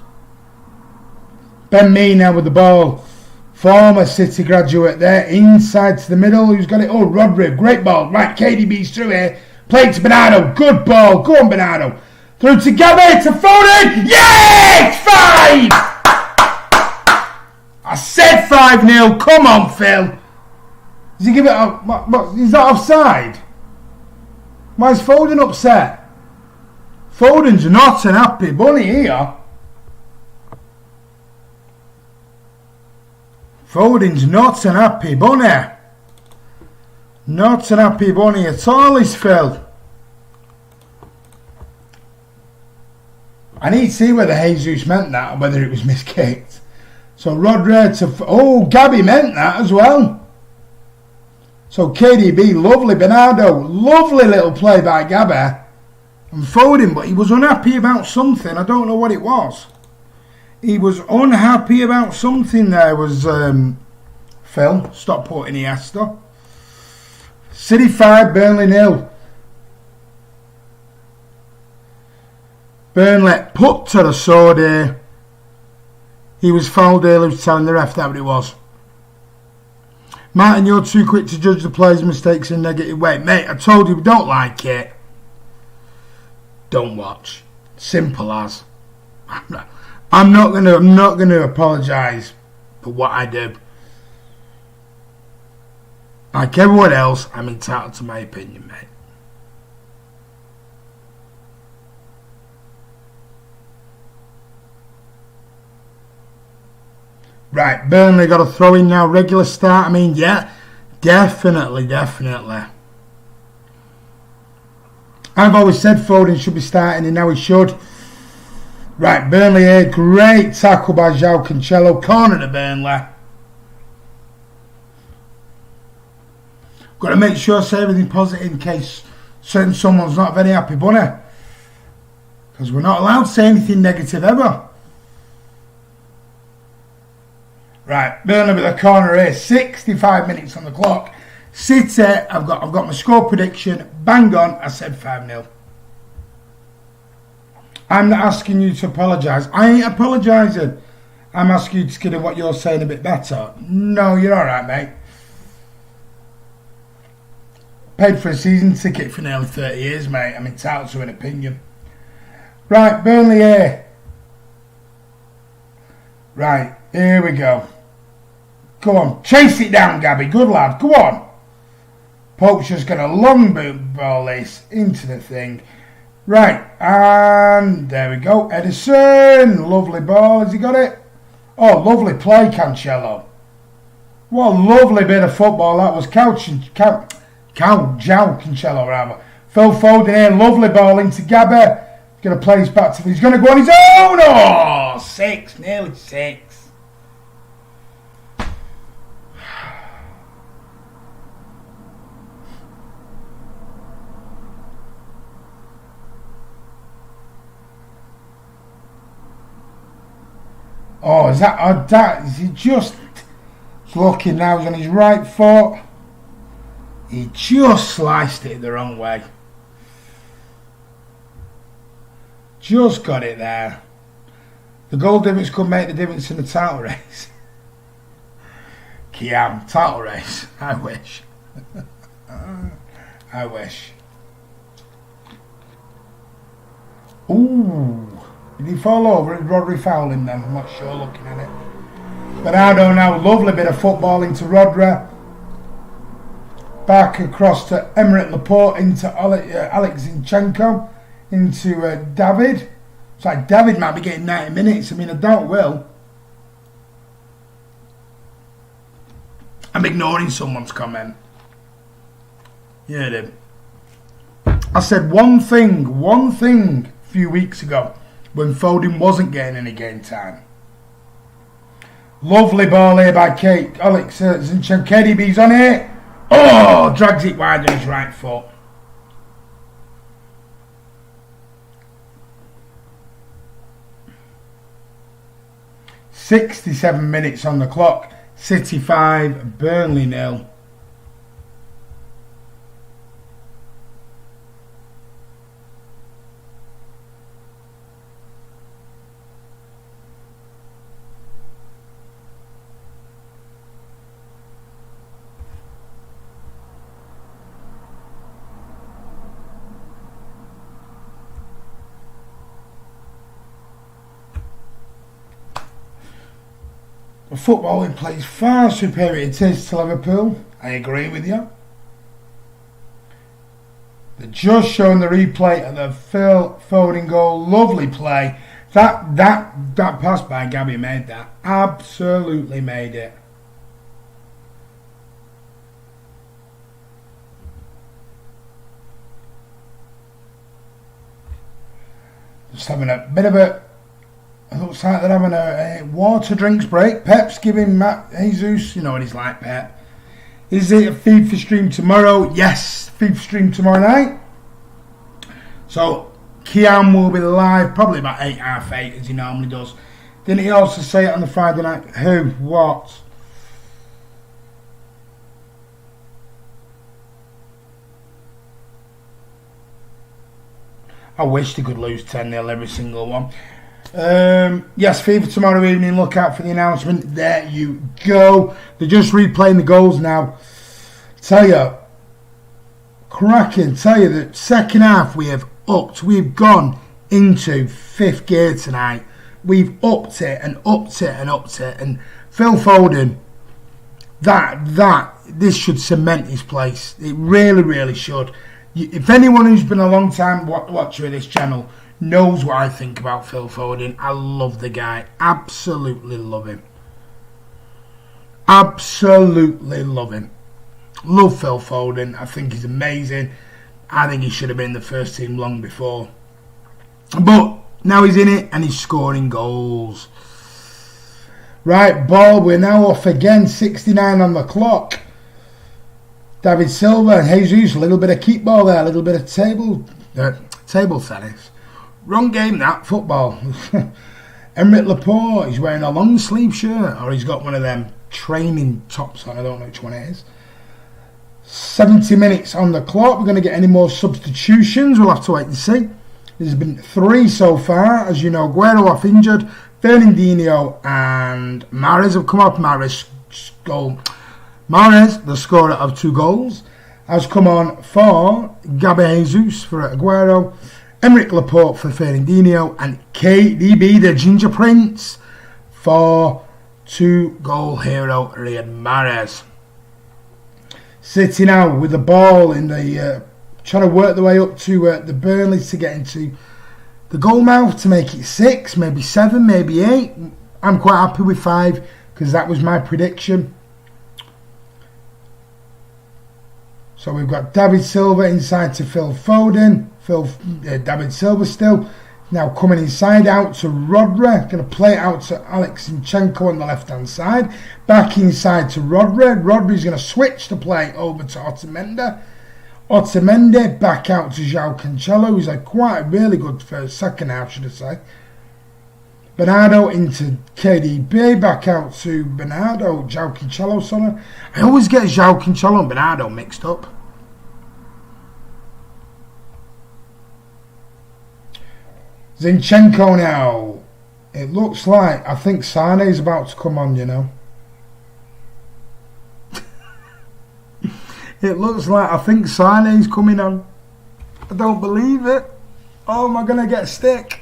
A: Ben Mee now with the ball. Former City graduate there. Inside to the middle. Who's got it? Oh, Rodri. Great ball. Right, KDB's through here. Played to Bernardo. Good ball. Go on, Bernardo. Through to Gabby. To Foden. Yes! 5! I said 5-0. Come on, Phil. Does he give it up? What, is that offside? Why is Foden upset? Foden's not an happy bunny here. Foden's not an happy bunny. Not an happy bunny at all, is Phil. I need to see whether Jesus meant that or whether it was miskicked. So Rodri to... Oh, Gabby meant that as well. So KDB, lovely. Bernardo, lovely little play by Gabby. And Foden, but he was unhappy about something. I don't know what it was. He was unhappy about something there, was Phil. Stop putting Iniesta. City 5, Burnley 0. Burnley put to the sword here. He was fouled earlier, was telling the ref that what it was. Martin, you're too quick to judge the players' mistakes in a negative way. Mate, I told you, we don't like it. Don't watch. Simple as. I'm not gonna apologise for what I do. Like everyone else, I'm entitled to my opinion, mate. Right, Burnley got a throw in now, regular start. I mean, yeah, definitely. I've always said Foden should be starting, and now he should. Right, Burnley here, great tackle by João Cancelo, corner to Burnley. Got to make sure I say everything positive in case someone's not very happy, bunny. Because we're not allowed to say anything negative ever. Right, Burnley with a corner here, 65 minutes on the clock. City, I've got my score prediction, bang on, I said 5-0. I'm not asking you to apologise. I ain't apologising. I'm asking you to get what you're saying a bit better. No, you're alright, mate. Paid for a season ticket for nearly 30 years, mate. I'm entitled to an opinion. Right, Burnley here. Right, here we go. Go on, chase it down, Gabby. Good lad, go on. Pope's just going to long boot ball this into the thing. Right, and there we go. Edison, lovely ball. Has he got it? Oh, lovely play, Cancelo. What a lovely bit of football that was. João Cancelo, rather. Phil Foden here, lovely ball into Gabby. He's going to play this back to. He's going to go on his own. Oh, 6, nearly 6. Oh, is he just looking now? He's on his right foot. He just sliced it the wrong way. Just got it there. The goal difference could make the difference in the title race. Kiam, title race. I wish. I wish. Ooh. Did he fall over? Did Rodri foul him then? I'm not sure looking at it. Bernardo now, lovely bit of football into Rodri. Back across to Emerick Laporte into Alex Zinchenko. Into David. It's like David might be getting 90 minutes. I mean, I doubt will. I'm ignoring someone's comment. You heard him. I said one thing a few weeks ago. When Foden wasn't getting any game time. Lovely ball here by Alex Zinchenko. KDB's on it. Oh, drags it wide on his right foot. "67 minutes on the clock. City 5, Burnley 0. The footballing play is far superior it is to Liverpool. I agree with you. They're just showing the replay of the Phil Foden goal. Lovely play. That pass by Gabby made that. Absolutely made it. Just having a bit of a... It looks like they're having a water drinks break. Pep's giving Matt Jesus, you know what he's like, Pep. Is it a FIFA stream tomorrow? Yes, FIFA stream tomorrow night. So, Kian will be live, probably about 8, half 8, as he normally does. Didn't he also say it on the Friday night? Who? What? I wish they could lose 10-0 every single one. Yes, FIFA tomorrow evening. Look out for the announcement. There you go. They're just replaying the goals now. Tell you, cracking. Tell you that second half we have upped. We've gone into fifth gear tonight. We've upped it and upped it and upped it. And Phil Foden, this should cement his place. It really, really should. If anyone who's been a long time watcher of this channel knows what I think about Phil Foden, I love the guy. Absolutely love him. Absolutely love him. Love Phil Foden. I think he's amazing. I think he should have been in the first team long before. But now he's in it and he's scoring goals. Right, ball. We're now off again. 69 on the clock. David Silva and Jesus. A little bit of keep ball there. A little bit of table tennis. Wrong game that, football. Emerick Laporte, he's wearing a long sleeve shirt, or he's got one of them training tops on, I don't know which one it is. 70 minutes on the clock. We're going to get any more substitutions, we'll have to wait and see. There's been 3 so far, as you know. Aguero off injured, Fernandinho and Mahrez have come off. Mahrez, the scorer of 2 goals, has come on for Gabriel Jesus for Aguero, Emerick Laporte for Fernandinho, and KDB, the Ginger Prince, for 2-goal hero Riyad Mahrez. City now with the ball in the trying to work their way up to the Burnley to get into the goal mouth to make it 6, maybe 7, maybe 8. I'm quite happy with 5 because that was my prediction. So we've got David Silva inside to Phil Foden. David Silva still now coming inside out to Rodri. Going to play it out to Alex Zinchenko on the left hand side. Back inside to Rodri. Rodri's going to switch the play over to Otamendi. Otamendi back out to João Cancelo, who's had quite a really good first, second half, should I say. Bernardo into KDB, back out to Bernardo, João Cancelo, sorry. I always get João Cancelo and Bernardo mixed up. Zinchenko now. It looks like, I think Sane's about to come on, you know. It looks like, I think Sane's coming on. I don't believe it. Oh, am I going to get a stick?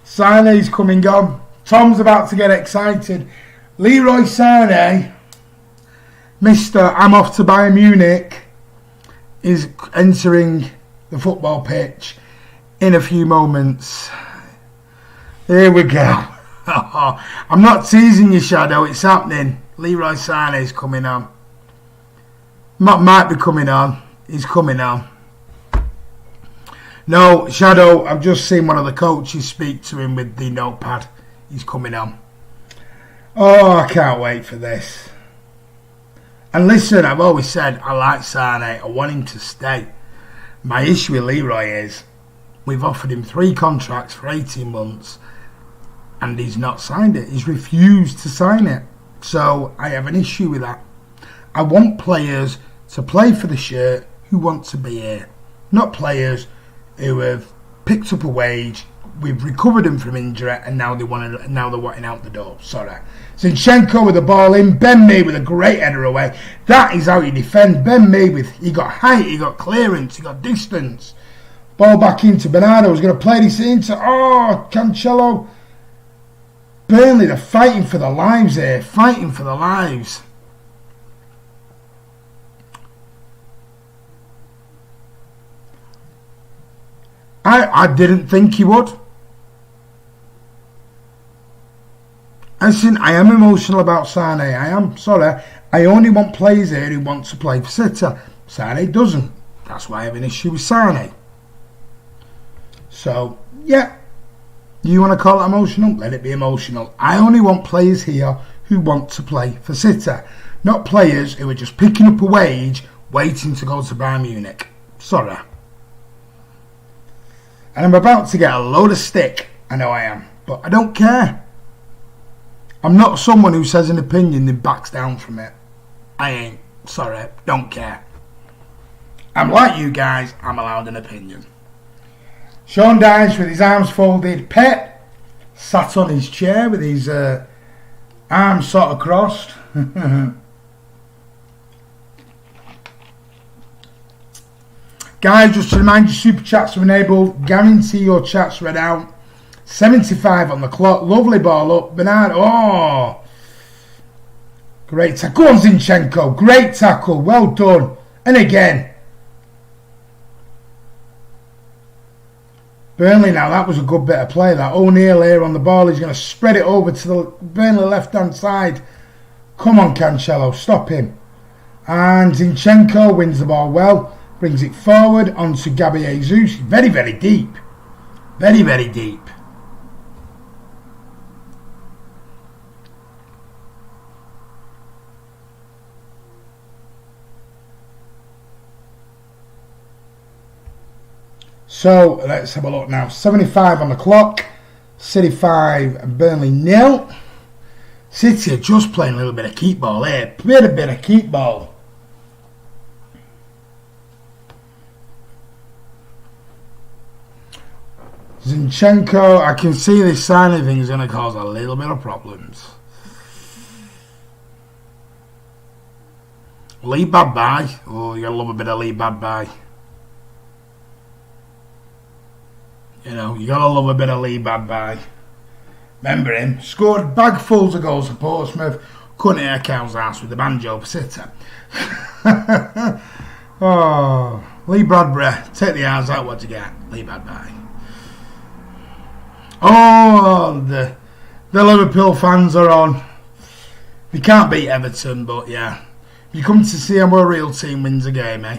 A: Sane's coming on. Tom's about to get excited. Leroy Sané, Mr. I'm off to Bayern Munich, is entering the football pitch in a few moments. Here we go. I'm not teasing you, Shadow. It's happening. Leroy Sané's coming on. Might be coming on. He's coming on. No, Shadow, I've just seen one of the coaches speak to him with the notepad. He's coming on. Oh, I can't wait for this. And listen, I've always said I like Sané. I want him to stay. My issue with Leroy is we've offered him 3 contracts for 18 months and he's not signed it. He's refused to sign it. So I have an issue with that. I want players to play for the shirt who want to be here. Not players who have picked up a wage, we've recovered them from injury, and now they're wanting out the door. Sorry. Zinchenko with the ball in. Ben Mee with a great header away. That is how you defend. Ben Mee he got height, he got clearance, he got distance. Ball back into Bernardo. He's going to play this into Cancelo. Burnley, they're fighting for their lives here. Fighting for their lives. I didn't think he would. Listen, I am emotional about Sané. I am, sorry. I only want players here who want to play for City. Sané doesn't. That's why I have an issue with Sané. So, yeah. You want to call it emotional? Let it be emotional. I only want players here who want to play for City. Not players who are just picking up a wage, waiting to go to Bayern Munich. Sorry. And I'm about to get a load of stick. I know I am. But I don't care. I'm not someone who says an opinion then backs down from it. I ain't. Sorry. Don't care. I'm like you guys. I'm allowed an opinion. Sean Dyche with his arms folded. Pep sat on his chair with his arms sort of crossed. Guys, just to remind you, super chats are enabled. Guarantee your chats read out. 75 on the clock. Lovely ball up. Bernard. Oh! Great tackle. Go on, Zinchenko. Great tackle. Well done. And again. Burnley now. That was a good bit of play. That O'Neill here on the ball. He's going to spread it over to the Burnley left-hand side. Come on, Cancelo. Stop him. And Zinchenko wins the ball well. Brings it forward onto Gabriel Jesus. Very, very deep. Very, very deep. So, let's have a look now. 75 on the clock. City 5 and Burnley 0. City are just playing a little bit of keep ball here. A bit of keep ball. Zinchenko, I can see this signing thing is going to cause a little bit of problems. Lee bad bye. Oh, you gotta love a bit of Lee bad bye. You know, you gotta love a bit of Lee bad bye. Remember him? Scored bagfuls of goals for Portsmouth. Couldn't hear a cow's ass with the banjo for City. Oh, Lee Bradbury, take the eyes out. What you get? Lee bad bye. Oh, the Liverpool fans are on. They can't beat Everton, but yeah. You come to see how a real team wins a game, eh?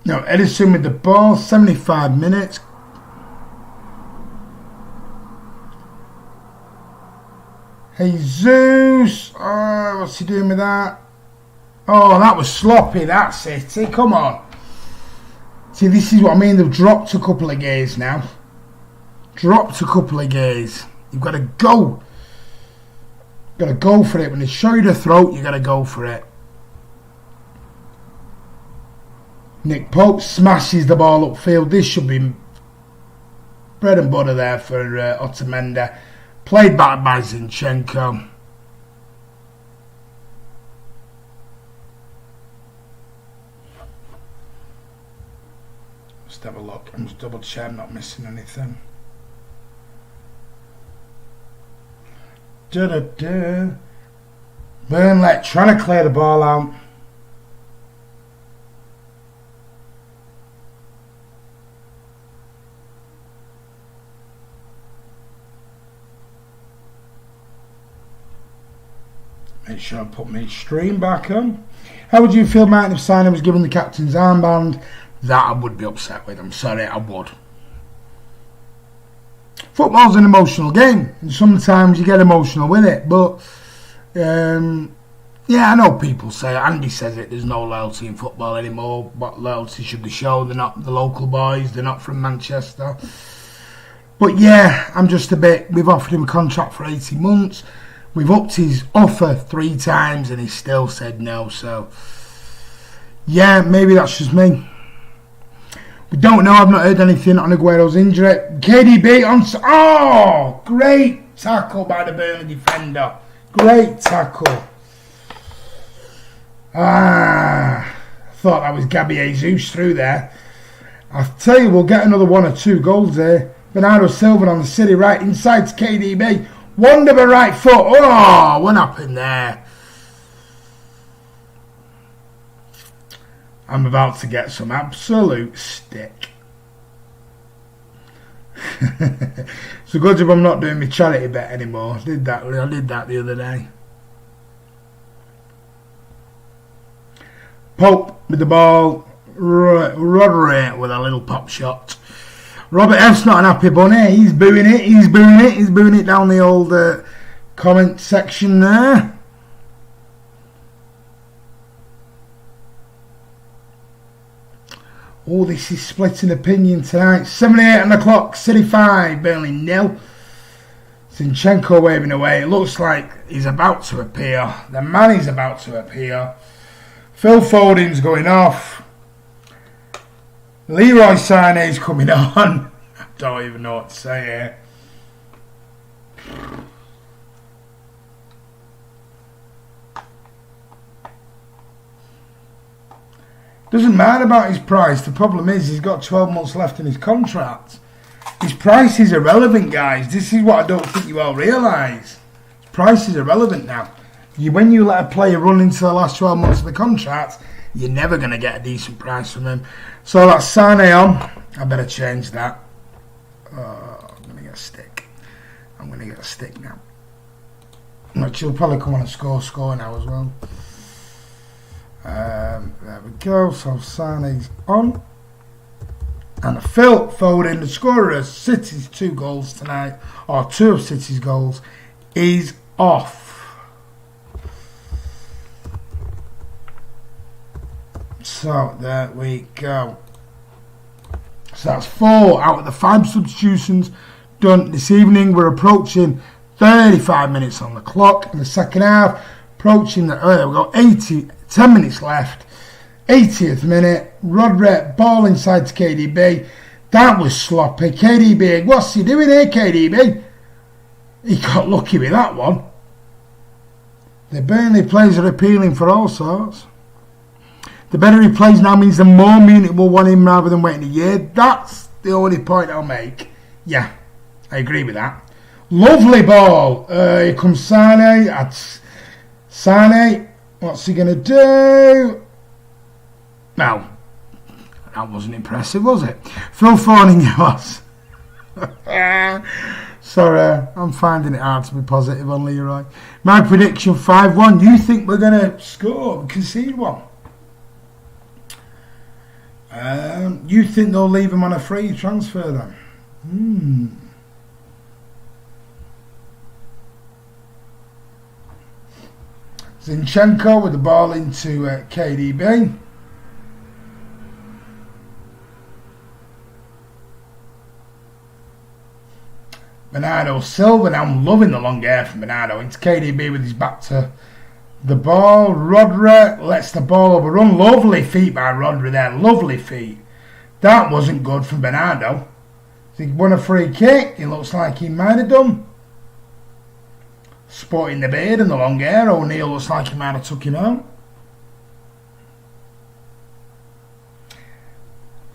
A: No, Edison with the ball, 75 minutes. Jesus. Oh, what's he doing with that? Oh, that was sloppy, that's it. See, come on. See, this is what I mean. They've dropped a couple of gears now. Dropped a couple of gears. You've got to go. You've got to go for it. When they show you the throat, you've got to go for it. Nick Pope smashes the ball upfield. This should be bread and butter there for Otamendi. Played back by Zinchenko. Let's have a look. I'm just double check I'm not missing anything. Burnley trying to clear the ball out. Make sure I put my stream back on. How would you feel, Martin, if Sané was given the captain's armband? That I would be upset with. I'm sorry, I would. Football's an emotional game, and sometimes you get emotional with it. But yeah, I know people say, Andy says it, there's no loyalty in football anymore. What loyalty should they show? They're not the local boys. They're not from Manchester. But yeah, I'm just a bit. We've offered him a contract for 18 months. We've upped his offer 3 times and he still said no. So, yeah, maybe that's just me. We don't know. I've not heard anything on Aguero's injury. KDB on... Oh, great tackle by the Burnley defender. Great tackle. I thought that was Gabriel Jesus through there. I tell you, we'll get another 1 or 2 goals there. Bernardo Silva on the City right inside to KDB. Wonderful right foot. Oh, what happened there? I'm about to get some absolute stick. It's a good job I'm not doing my charity bet anymore. I did that the other day. Pope with the ball. Rodri with a little pop shot. Robert F's not an happy bunny. He's booing it. He's booing it down the old comment section there. Oh, this is splitting opinion tonight. 78 on the clock. City 5, Burnley 0. Zinchenko waving away. It looks like he's about to appear. The man is about to appear. Phil Foden's going off. Leroy Sané's coming on. I don't even know what to say here. Doesn't matter about his price. The problem is he's got 12 months left in his contract. His price is irrelevant, guys. This is what I don't think you all realise. His price is irrelevant now. When you let a player run into the last 12 months of the contract, you're never going to get a decent price from him. So that's Sané on. I better change that. I'm going to get a stick. I'm going to get a stick now. Which he'll probably come on and score now as well. There we go. So Sané's on. And Phil Foden, the scorer of City's 2 goals tonight, or 2 of City's goals, is off. So there we go. So that's 4 out of the 5 substitutions done this evening. We're approaching 35 minutes on the clock in the second half. Approaching the, there we go, 10 minutes left. 80th minute. Rodri, ball inside to KDB. That was sloppy. KDB, what's he doing here, KDB? He got lucky with that one. The Burnley players are appealing for all sorts. The better he plays now means the more Munich will want him rather than waiting a year. That's the only point I'll make. Yeah, I agree with that. Lovely ball. Here comes Sané. Sané, what's he going to do? Well, that wasn't impressive, was it? Phil Foden it was. Sorry, I'm finding it hard to be positive on Leroy. My prediction 5-1. You think we're going to score and concede one? You think they'll leave him on a free transfer then? Zinchenko with the ball into KDB. Bernardo Silva. Now I'm loving the long air from Bernardo into KDB with his back to the ball. Rodri lets the ball overrun. Lovely feet by Rodri there. Lovely feet. That wasn't good from Bernardo. He won a free kick. It looks like he might have done. Sporting the beard and the long hair. O'Neill looks like he might have took him out.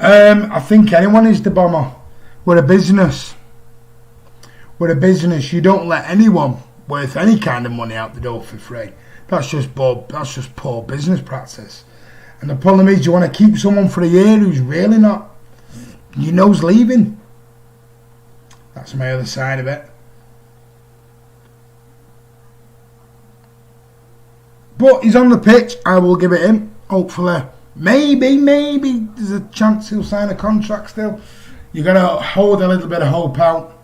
A: I think anyone is the bomber. We're a business. We're a business. You don't let anyone worth any kind of money out the door for free. That's just poor business practice. And the problem is you want to keep someone for a year who's really not, you know's leaving. That's my other side of it. But he's on the pitch. I will give it him. Hopefully. Maybe there's a chance he'll sign a contract still. You've got to hold a little bit of hope out.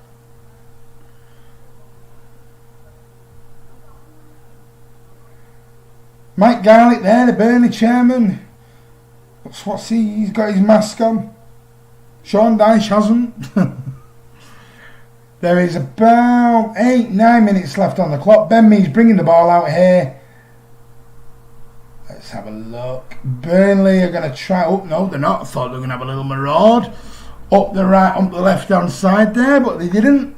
A: Mike Garlick there, the Burnley chairman. What's he? He's got his mask on. Sean Dyche hasn't. There is about 8-9 minutes left on the clock. Ben Mee's bringing the ball out here. Let's have a look. Burnley are going to try. Oh no, they're not. I thought they were going to have a little maraud up the right, up the left hand side there, but they didn't.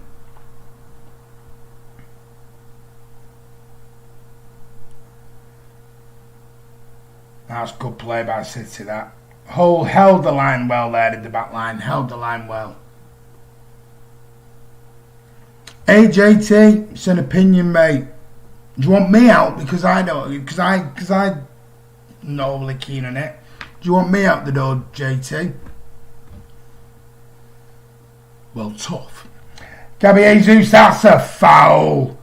A: That's good play by City, that. Hull held the line well there in the back line. Held the line well. Hey JT, it's an opinion, mate. Do you want me out? Because I don't. Because I'm not overly keen on it. Do you want me out the door, JT? Well, tough. Gabby Jesus, that's a foul.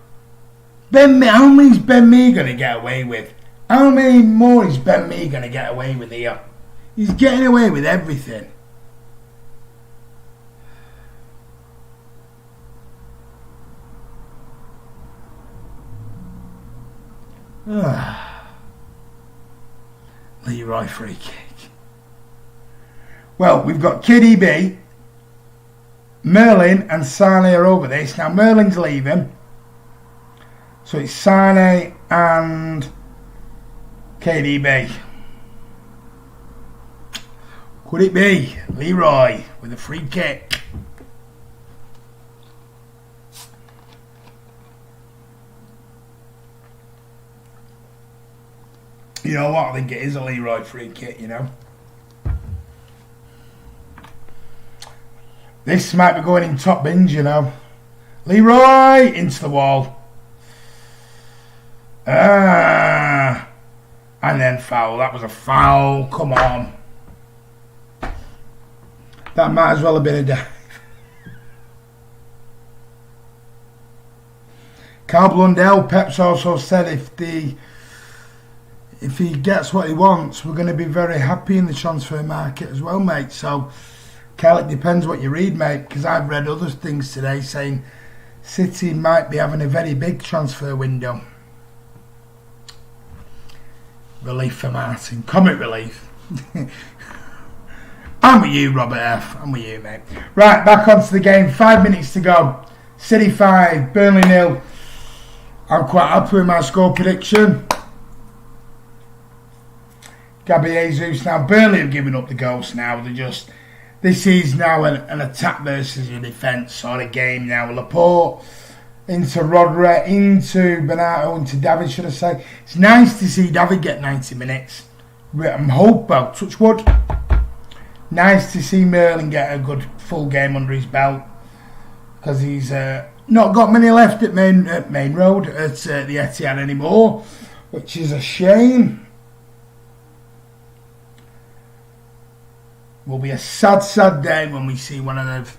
A: Ben Mee, how many is Ben Mee going to get away with? How many more is Ben Mee going to get away with here? He's getting away with everything. Leroy free kick. Well, we've got KDB, Merlin and Sané are over this. Now Merlin's leaving. So it's Sané and KDB. Could it be Leroy with a free kick? You know what? I think it is a Leroy free kick, you know. This might be going in top bins, you know. Leroy into the wall. And then foul. That was a foul. Come on. That might as well have been a dive. Carl Blundell, Pep's also said if he gets what he wants, we're going to be very happy in the transfer market as well, mate. So, Carl, it depends what you read, mate, because I've read other things today saying City might be having a very big transfer window. Relief for Martin. Comic relief. I'm with you, Robert F. I'm with you, mate. Right, back onto the game. 5 minutes to go. City 5, Burnley 0. I'm quite happy with my score prediction. Gabby Jesus. Now, Burnley have given up the ghost now. This is now an attack versus a defence sort of game now. Laporte into Rodri, into Bernardo, into David, should I say. It's nice to see David get 90 minutes. I'm hoping, well, touch wood. Nice to see Merlin get a good full game under his belt. Because he's not got many left at Main Road, at the Etihad anymore. Which is a shame. Will be a sad, sad day when we see one of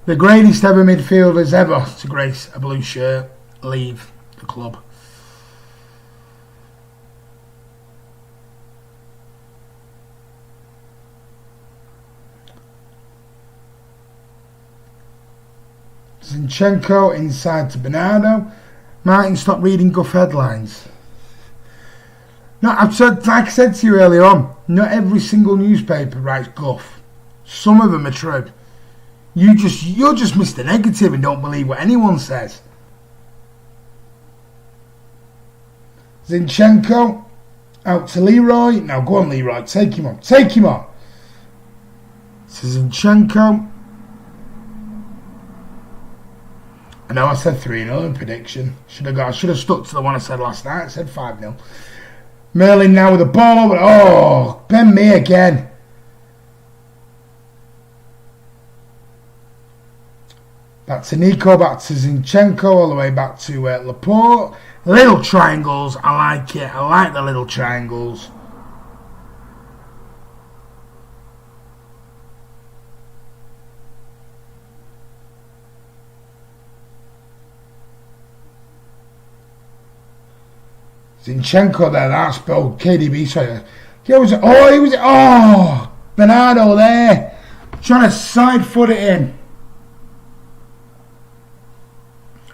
A: the greatest ever midfielders ever to grace a blue shirt leave the club. Zinchenko inside to Bernardo. Martin, stop reading guff headlines. No, like I said to you earlier on, not every single newspaper writes guff. Some of them are true. You're just Mr. Negative and don't believe what anyone says. Zinchenko out to Leroy. Now go on, Leroy. Take him on. Take him on. To Zinchenko. I know I said 3-0 in prediction. I should have stuck to the one I said last night. I said 5-0. Merlin now with the ball. Oh, Ben Mee again. Back to Nico, back to Zinchenko, all the way back to Laporte. Little triangles, I like it. I like the little triangles. Zinchenko there, that's bold. KDB, sorry. Bernardo there. Trying to side foot it in.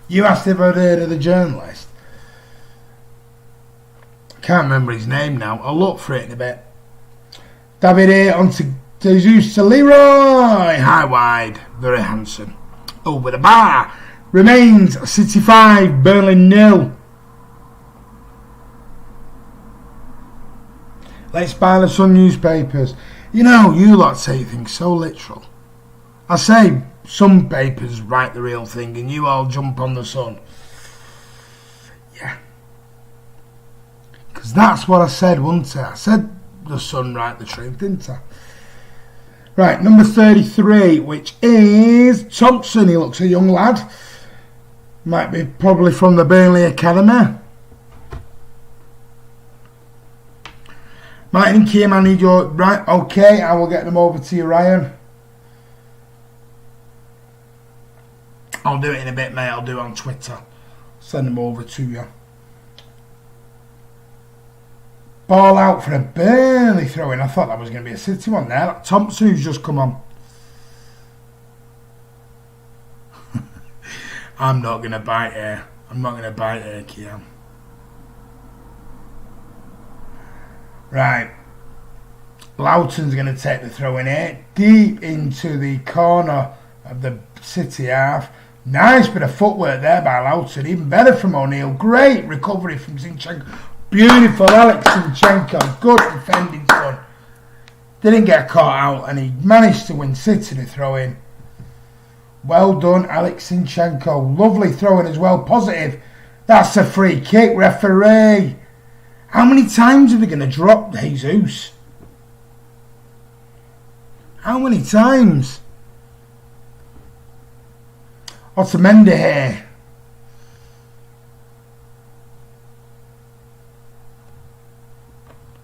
A: You asked if I'd heard of the journalist. I can't remember his name now. I'll look for it in a bit. David here on to Jesus to Leroy. High wide. Very handsome. Over the bar. Remains City 5, Burnley 0. Let's buy the Sun newspapers. You know, you lot take things so literal. I say some papers write the real thing and you all jump on the Sun. Yeah. Because that's what I said, wasn't it? I said the Sun write the truth, didn't I? Right, number 33, which is Thompson. He looks a young lad. Might be probably from the Burnley Academy. Martin and Kim, I need your... Right, okay, I will get them over to you, Ryan. I'll do it in a bit, mate. I'll do it on Twitter. Send them over to you. Ball out for a Burnley throw-in. I thought that was going to be a City one there. Thompson, who's just come on. I'm not going to bite here. I'm not going to bite here, Kian. Right. Loughton's going to take the throw in here. Deep into the corner of the City half. Nice bit of footwork there by Loughton. Even better from O'Neill. Great recovery from Zinchenko. Beautiful Alex Zinchenko. Good defending, son. Didn't get caught out, and he managed to win City the throw-in. Well done, Alex Zinchenko. Lovely throw-in as well. Positive. That's a free kick, referee. How many times are they going to drop Jesus? How many times? Otamendi here.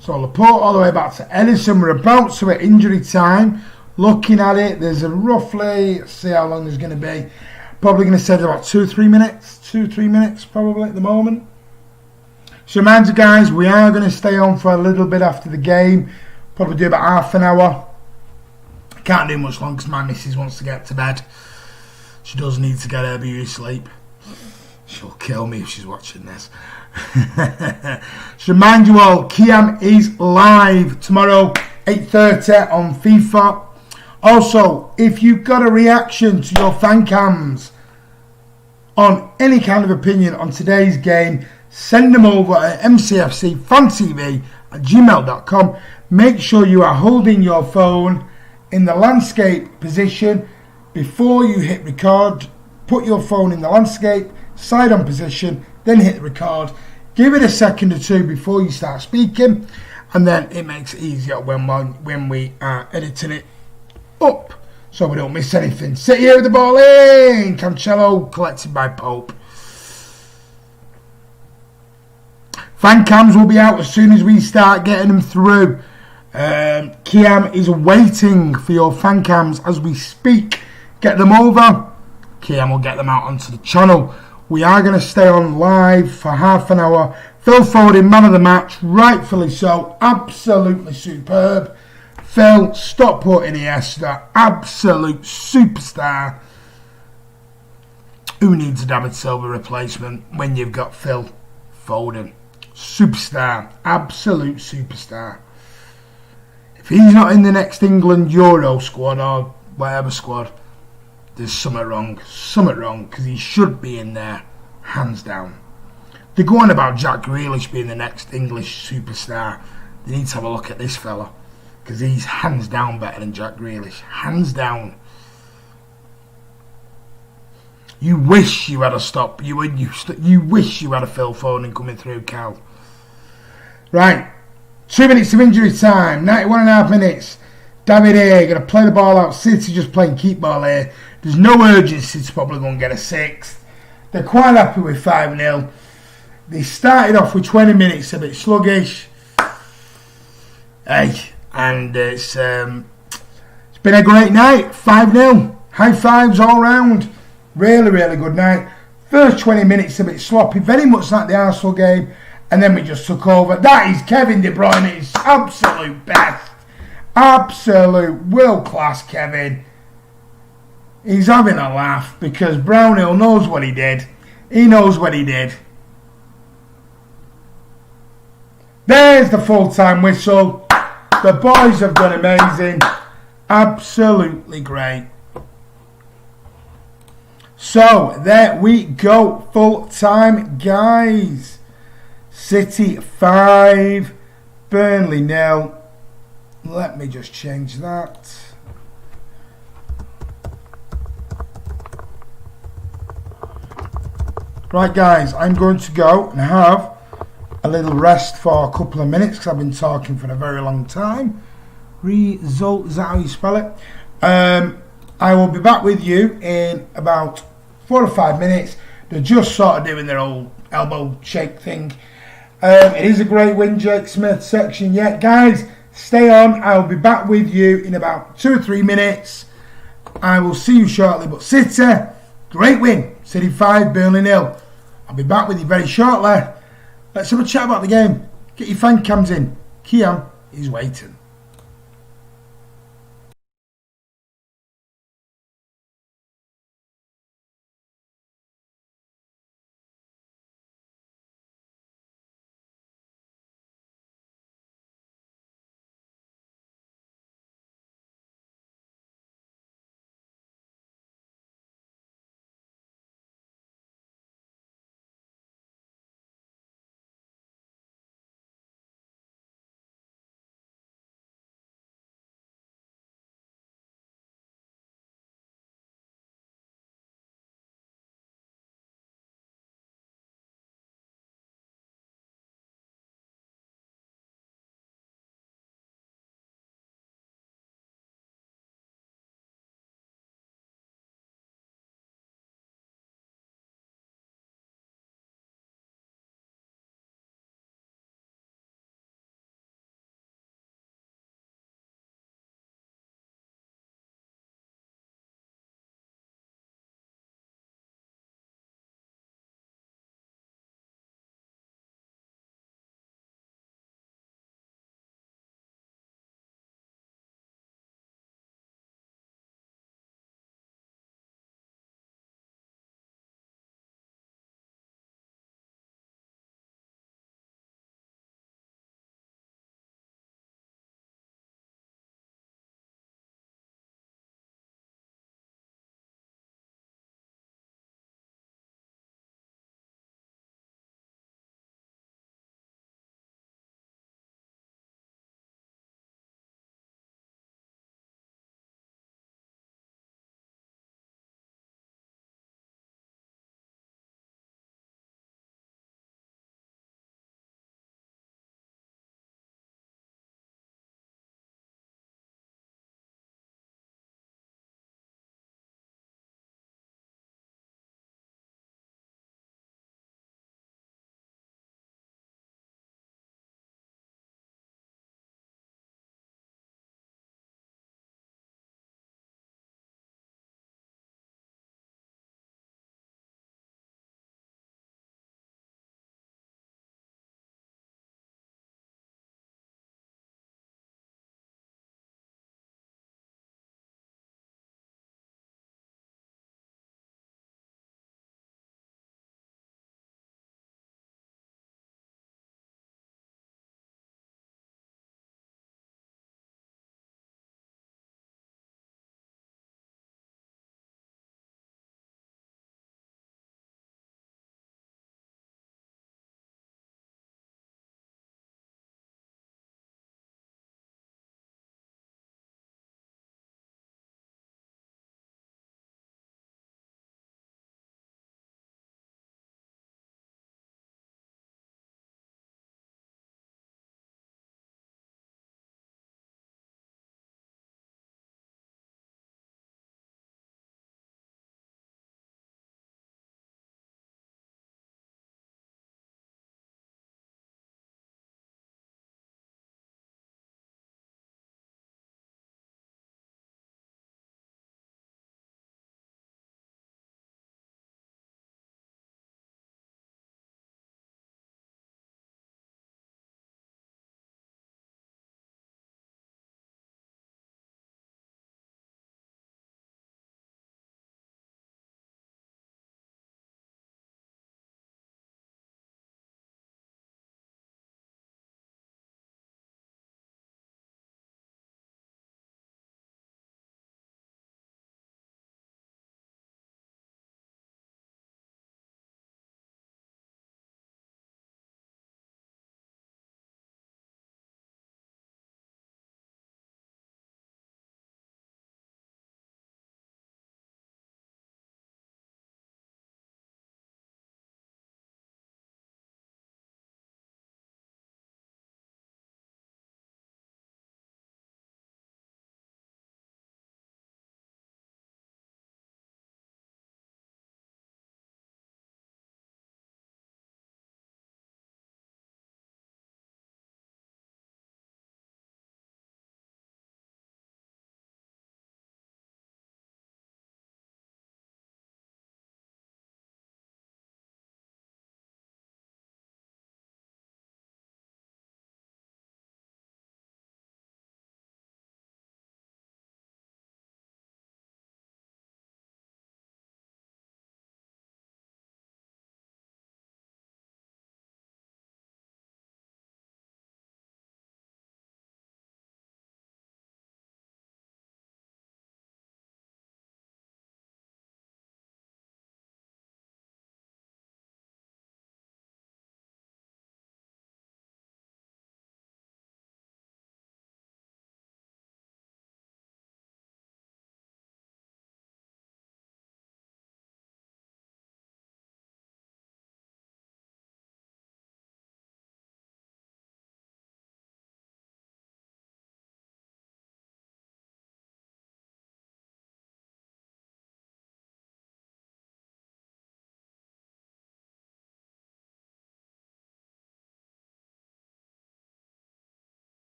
A: So Laporte all the way back to Edison. We're about to hit injury time. Looking at it, there's a roughly, let's see how long there's going to be. Probably going to say about 2-3 minutes. 2-3 minutes probably at the moment. So reminder guys, we are going to stay on for a little bit after the game. Probably do about half an hour. Can't do much longer because my missus wants to get to bed. She does need to get her beauty sleep. She'll kill me if she's watching this. So remind you all, Kiam is live tomorrow, 8:30 on FIFA. Also, if you've got a reaction to your fan cams on any kind of opinion on today's game, send them over at mcfcfantv@gmail.com. Make sure you are holding your phone in the landscape position before you hit record. Put your phone in the landscape side on position, then hit record. Give it a second or two before you start speaking, and then it makes it easier when we are editing it up so we don't miss anything. Sit here with the ball in. Cancelo collected by Pope. Fan cams will be out as soon as we start getting them through. Kiam is waiting for your fan cams as we speak. Get them over. Kiam will get them out onto the channel. We are going to stay on live for half an hour. Phil Foden, man of the match, rightfully so. Absolutely superb. Phil, Stockport Iniesta, absolute superstar. Who needs a David Silva replacement when you've got Phil Foden? Superstar, absolute superstar. If he's not in the next England Euro squad or whatever squad, there's something wrong, because he should be in there, hands down. They're going about Jack Grealish being the next English superstar. They need to have a look at this fella, because he's hands down better than Jack Grealish, hands down. You wish you had a stop. You wish you had a Phil Foden coming through, Cal. Right, 2 minutes of injury time, 91.5 minutes. David A going to play the ball out. City just playing keep ball here. There's no urgency to probably go and get a sixth. They're quite happy with 5-0. They started off with 20 minutes a bit sluggish. Hey, and it's been a great night. 5-0. High fives all round. Really, really good night. First 20 minutes a bit sloppy, very much like the Arsenal game, and then we just took over. That is Kevin De Bruyne at his absolute best. Absolute world-class Kevin. He's having a laugh because Brownhill knows what he did. He knows what he did. There's the full-time whistle. The boys have done amazing. Absolutely great. So, there we go. Full-time, guys. City 5, Burnley 0. Let me just change that. Right guys, I'm going to go and have a little rest for a couple of minutes because I've been talking for a very long time. Result, is that how you spell it? I will be back with you in about 4 or 5 minutes. They're just sort of doing their old elbow shake thing. It is a great win, Jake Smith section. Yeah, guys, stay on. I'll be back with you in about 2 or 3 minutes. I will see you shortly. But City, great win. City 5, Burnley 0. I'll be back with you very shortly. Let's have a chat about the game. Get your fan cams in. Kiam is waiting.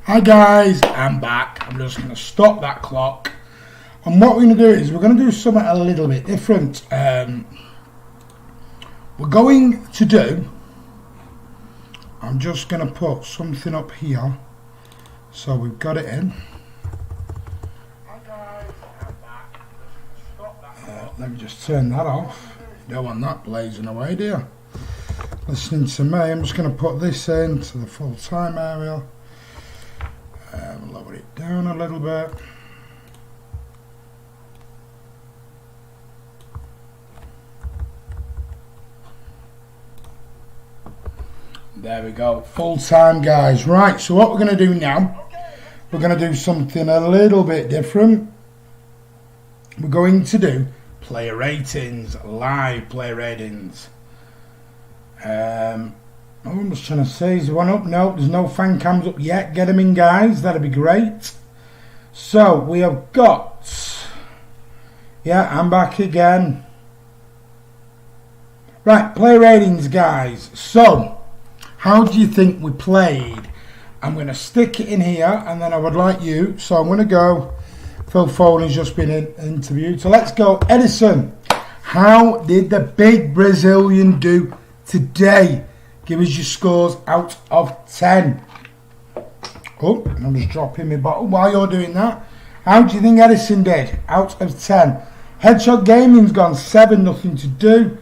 A: Hi guys, I'm back. I'm just going to stop that clock. And what we're going to do is we're going to do something a little bit different. We're going to do... I'm just going to put something up here. So we've got it in. Hi guys, I'm back. Stop that. Let me just turn that off. Don't want that blazing away, do you? Listening to me, I'm just going to put this in to the full-time area. Lower it down a little bit. There we go, full-time guys. Right, so what we're going to do now, we're going to do something a little bit different. We're going to do player ratings, live player ratings. I'm just trying to say, is there one up? No, there's no fan cams up yet. Get them in, guys. That'd be great. So, we have got... Yeah, I'm back again. Right, play ratings, guys. So, how do you think we played? I'm going to stick it in here, and then I would like you... So, I'm going to go... Phil Foden's just been interviewed. So, let's go. Edison, how did the big Brazilian do today? Give us your scores out of 10. Oh, I'm just dropping my bottle while you're doing that. How do you think Edison did? Out of 10. Headshot Gaming's gone 7. Nothing to do.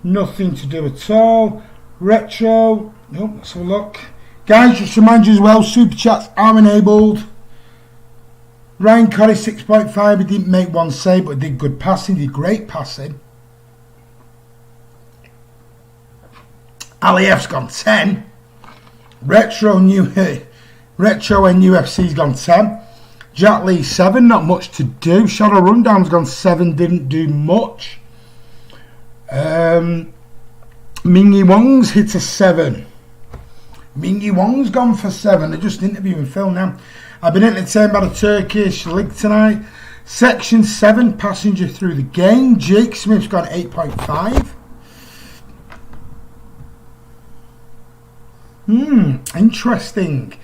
A: Nothing to do at all. Retro. Nope, let's have a look. Guys, just remind you as well, Super Chats are enabled. Ryan Corrie 6.5. He didn't make one save, but did good passing. Did great passing. Ali F's gone 10. Retro and UFC's gone 10. Jack Lee 7, not much to do. Shadow Rundown's gone 7, didn't do much. Mingy Wong's hit a 7. Mingy Wong's gone for 7. They're just interviewing Phil now. I've been entertained by the Turkish league tonight. Section 7, passenger through the game. Jake Smith's gone 8.5. Interesting.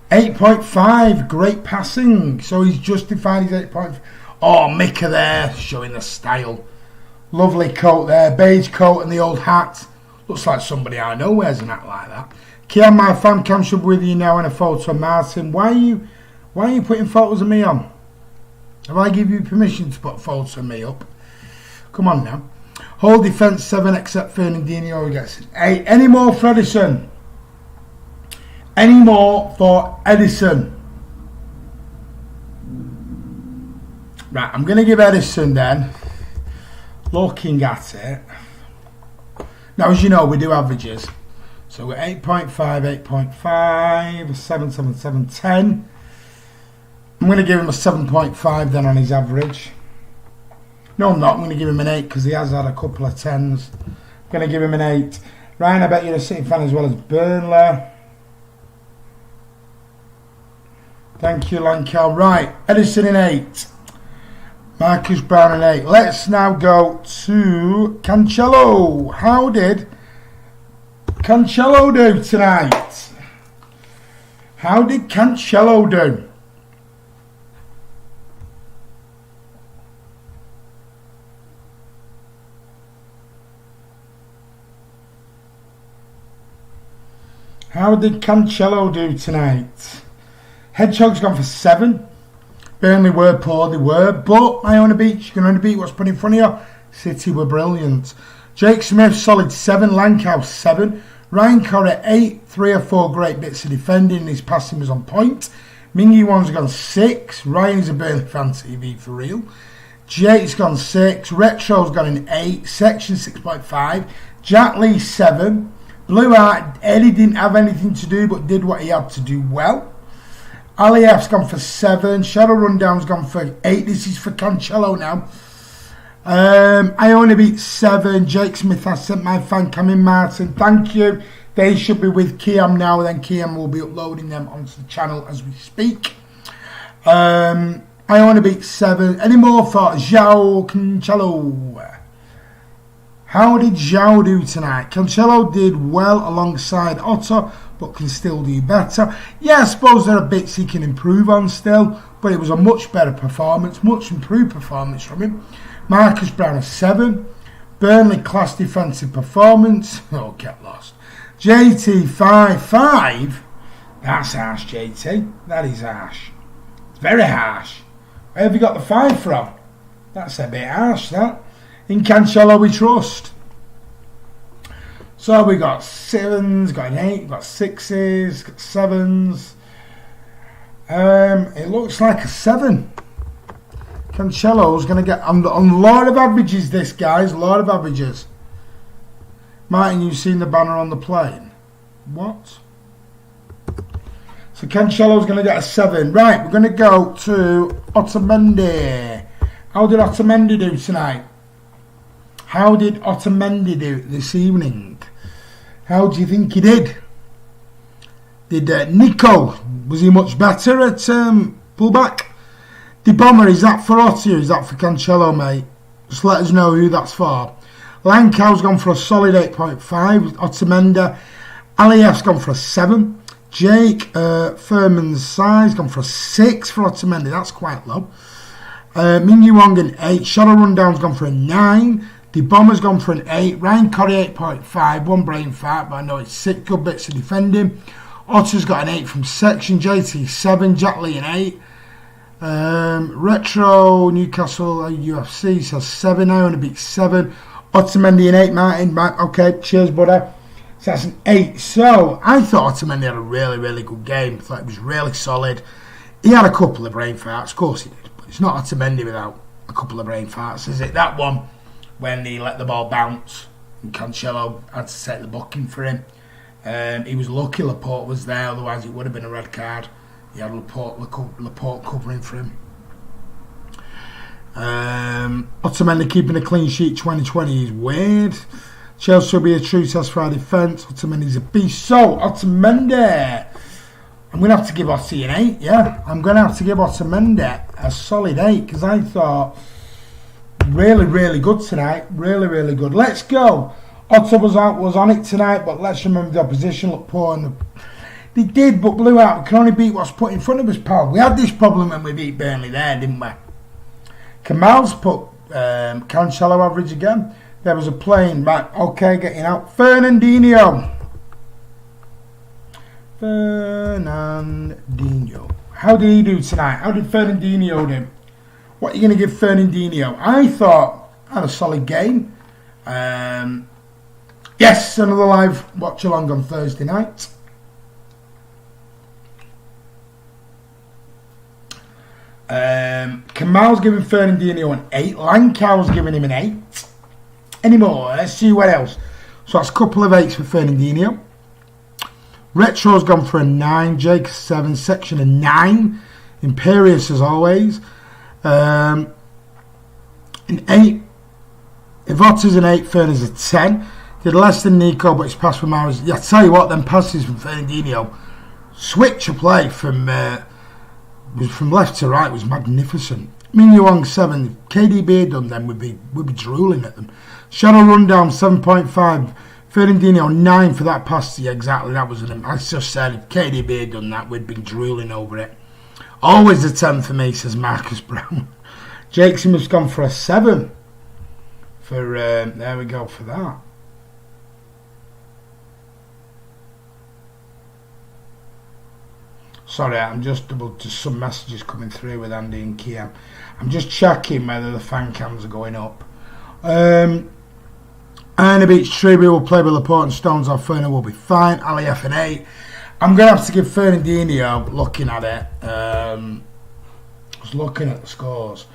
A: 8.5, great passing. So he's justified his 8.5. Oh, Mika there, showing the style. Lovely coat there, beige coat and the old hat. Looks like somebody I know wears an hat like that. Kian, my fan cam should be with you now in a photo of Martin. Why are you putting photos of me on? Have I give you permission to put photos of me up? Come on now. Whole defence 7 except Fernandinho gets 8. Any more for Edison? Any more for Edison? Right, I'm going to give Edison then, looking at it. Now, as you know, we do averages. So we're 8.5, 8.5, 7, 7, 7, 10. I'm going to give him a 7.5 then on his average. No, I'm not. I'm going to give him an 8 because he has had a couple of 10s. I'm going to give him an 8. Ryan, I bet you're a City fan as well as Burnley. Thank you, Lankal. Right, Edison in 8. Marcus Brown in 8. Let's now go to Cancelo. How did Cancelo do tonight? How did Cancelo do? How did Cancelo do tonight? Hedgehog's gone for 7. Burnley were poor, they were, but I own a beat. You can only beat what's put in front of you. City were brilliant. Jake Smith, solid 7. Lankhouse, 7. Ryan Corrie, 8. 3 or 4 great bits of defending. His passing was on point. Mingy One's gone 6. Ryan's a Burnley fan TV for real. Jake's gone 6. Retro's gone in 8. Section 6.5. Jack Lee, 7. Blue Art, Eddie didn't have anything to do but did what he had to do well. Ali F's gone for 7. Shadow Rundown's gone for 8. This is for Cancelo now. I only beat 7. Jake Smith has sent my fan cam in. Martin, thank you. They should be with Kiam now. Then Kiam will be uploading them onto the channel as we speak. I only beat 7. Any more for João Cancelo? How did Zhao do tonight? Cancelo did well alongside Otto, but can still do better. Yeah, I suppose there are bits he can improve on still, but it was a much better performance, much improved performance from him. Marcus Brown a 7. Burnley class defensive performance. Oh, get lost. JT 5. That's harsh, JT. That is harsh. It's very harsh. Where have you got the 5 from? That's a bit harsh, that. In Cancelo we trust. So we got 7s, got an 8, got 6s, got 7s. It looks like a 7. Cancelo's going to get on a lot of averages, this, guys. A lot of averages. Martin, you've seen the banner on the plane. What? So Cancelo's going to get a 7. Right, we're going to go to Otamendi. How did Otamendi do tonight? How did Otamendi do this evening? How do you think he did? Did Nico, was he much better at pullback? The Bomber, is that for Otti or is that for Cancelo, mate? Just let us know who that's for. Lankow's gone for a solid 8.5. Otamendi. Aliyev's gone for a 7. Jake Furman's size gone for a 6 for Otamendi. That's quite low. Mingyu Wong an 8. Shadow Rundown's gone for a 9. The Bomber's gone for an 8. Ryan Corey 8.5. One brain fart, but I know it's 6 good bits of defending. Otter's got an 8 from section. JT 7. Jack Lee an 8. Retro Newcastle UFC says 7 now and a big 7. Otamendi an 8, Martin. Right, okay, cheers, buddy. So that's an 8. So I thought Otamendi had a really, really good game. I thought it was really solid. He had a couple of brain farts, of course he did, but it's not Otamendi without a couple of brain farts, is it? That one when he let the ball bounce and Cancelo had to set the booking for him. He was lucky Laporte was there, otherwise it would have been a red card. He had Laporte covering for him. Otamendi keeping a clean sheet 2020 is weird. Chelsea will be a true test for our defence. Otamendi's a beast. So, Otamendi, I'm going to have to give Otti an 8, yeah. I'm going to have to give Otamendi a solid 8 because I thought really, really good tonight. Really, really good. Let's go. Otto was on it tonight, but let's remember the opposition looked poor. And they did, but blew out. We can only beat what's put in front of us, pal. We had this problem when we beat Burnley there, didn't we? Kamal's put Cancelo average again. There was a plane. Right, okay, getting out. Fernandinho. How did he do tonight? How did Fernandinho do? What are you going to give Fernandinho? I thought had a solid game. Yes, another live watch along on Thursday night. Kamal's giving Fernandinho an 8. Lankow's giving him an 8. Any more? Let's see what else. So that's a couple of 8s for Fernandinho. Retro's gone for a 9. Jake 7. Section a 9. Imperious as always. An 8. If Otter's an 8, Fern is a 10. Did less than Nico, but his pass from Mahrez. Yeah, I tell you what, them passes from Fernandinho, switch of play from left to right was magnificent. Mingyu Wong 7. If KDB had done them, we'd be drooling at them. Shadow Rundown 7.5. Fernandinho 9 for that pass. Yeah, exactly, that was an. I just said if KDB had done that, we'd been drooling over it. Always a 10 for me, says Marcus Brown. Jakeson has gone for a 7. For there we go for that. Sorry, I'm just some messages coming through with Andy and Kiam. I'm just checking whether the fan cams are going up. Erna Beach Tree, we will play with Laporte and Stones. Our Ferner will be fine. Aliyef an 8. I'm going to have to give Fernandinho, looking at it, I was looking at the scores.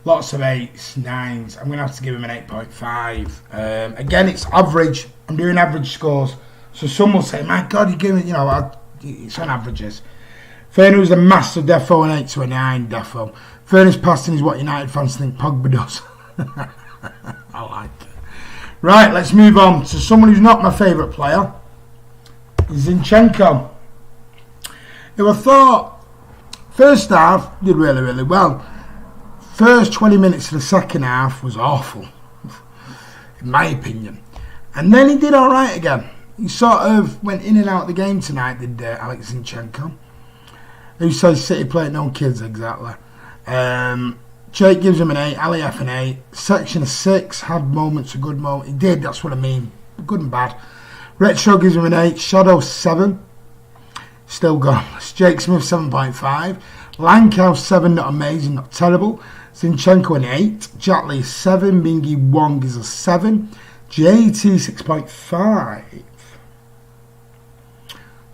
A: Lots of 8s, 9s. I'm going to have to give him an 8.5. Again, it's average. I'm doing average scores. So some will say, my God, you're giving, it's on averages. Ferner was a master defo, an 8 to a 9 defo. Ferner's passing is what United fans think Pogba does. I like it. Right, let's move on to someone who's not my favourite player. Zinchenko. Who I thought, first half, did really, really well. First 20 minutes of the second half was awful. in my opinion. And then he did alright again. He sort of went in and out of the game tonight, did Alex Zinchenko. Who says City played no kids, exactly. Jake gives him an 8, Ali F an 8. Section of 6, had moments, a good moment. He did, that's what I mean. Good and bad. Retro gives him an 8. Shadow 7. Still gone. Jake Smith 7.5. Lankhouse 7, not amazing, not terrible. Zinchenko an 8. Jatley 7. Mingy Wong is a 7. JT 6.5.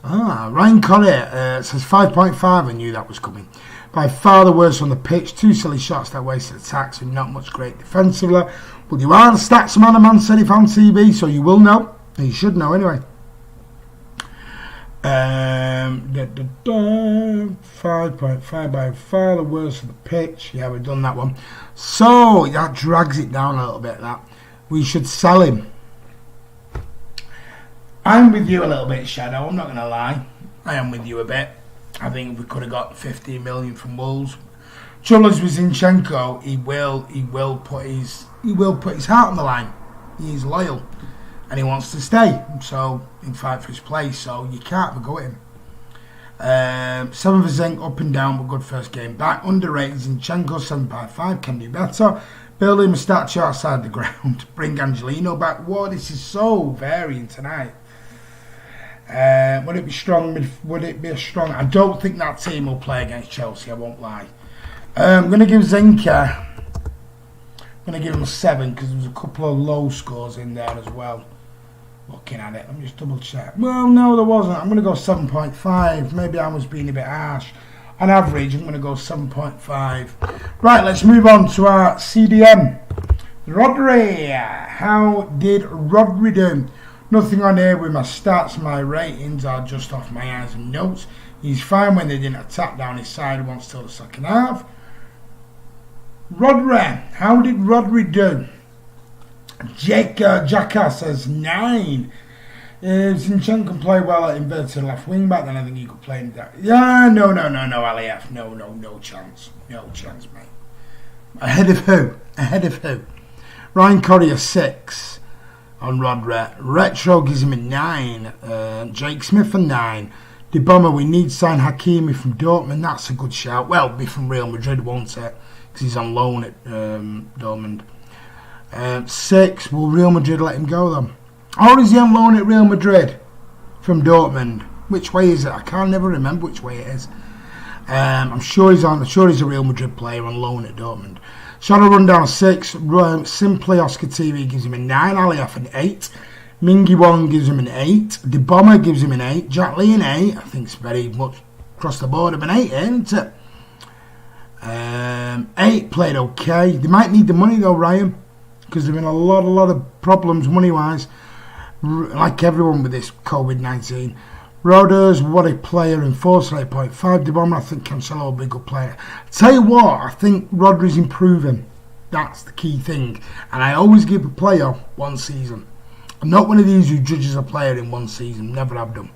A: Ryan Collier says 5.5. I knew that was coming. By far the worst on the pitch. 2 silly shots that wasted attacks and not much great defensively. But you are the stats man of Man City on TV, so you will know. And you should know anyway. 5.5 by far the worst of the pitch. Yeah, we've done that one. So that drags it down a little bit. That we should sell him. I'm with you a little bit, Shadow. I'm not going to lie. I am with you a bit. I think we could have got 15 million from Wolves. Trouble is with Zinchenko, he will put his heart on the line. He's loyal, and he wants to stay. So in fight for his place. So you can't have a go at him. 7 for Zenk, up and down, but good first game back. Underrated Zinchenko, 7.5, can do better. Build him a statue outside the ground. Bring Angelino back. Whoa, this is so varying tonight. Would it be strong? Would it be a strong? I don't think that team will play against Chelsea. I won't lie. I'm going to give Zenka. I'm going to give him a 7 because there's a couple of low scores in there as well. Looking at it, let me just double check. Well, no, there wasn't. I'm going to go 7.5. Maybe I was being a bit harsh. On average, I'm going to go 7.5. Right, let's move on to our CDM. Rodri. How did Rodri do? Nothing on here with my stats. My ratings are just off my eyes and notes. He's fine when they didn't attack down his side once till the second half. Rodri. How did Rodri do? Jacka says 9. Zinchenko can play well at inverted left wing back, then I think he could play in that. Yeah, no, Aliaf. No chance. No chance, mate. Ahead of who? Ryan Corrie a 6 on Rodri. Retro gives him a 9. Jake Smith a 9. De Bomber, we need to sign Hakimi from Dortmund. That's a good shout. Well, it'll be from Real Madrid, won't it? Because he's on loan at Dortmund. 6. Will Real Madrid let him go then? Or is he on loan at Real Madrid from Dortmund? Which way is it? I can't never remember which way it is. I'm sure he's a Real Madrid player on loan at Dortmund. Shadow run down a 6. Simply Oscar TV gives him a 9. Aliaf an 8. Mingy Wong gives him an 8. De Bomber gives him an 8. Jack Lee an 8. I think it's very much across the board of an 8, isn't it? 8 played okay. They might need the money though, Ryan, because they're in a lot of problems money-wise, like everyone with this COVID-19. Roders, what a player, Enforcer 8.5. De Bomber, I think Cancelo will be a good player. Tell you what, I think Rodri's improving. That's the key thing. And I always give a player 1 season. I'm not one of these who judges a player in 1 season. Never have done.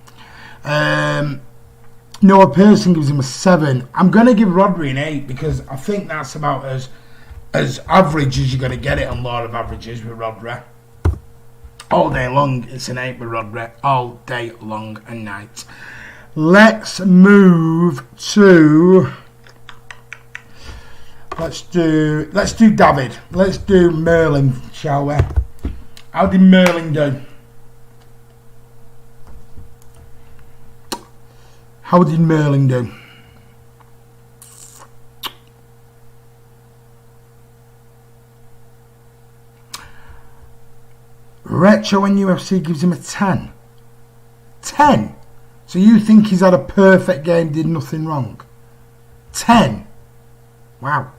A: Noah Pearson gives him a 7. I'm going to give Rodri an 8 because I think that's about as average as you're going to get it on law of averages with Rodri. All day long, it's an 8 with Rodri. All day long and night. Let's move to... Let's do David. Let's do Merlin, shall we? How did Merlin do? How did Merlin do? Retro and UFC gives him a 10. 10? So you think he's had a perfect game, did nothing wrong? 10? Wow.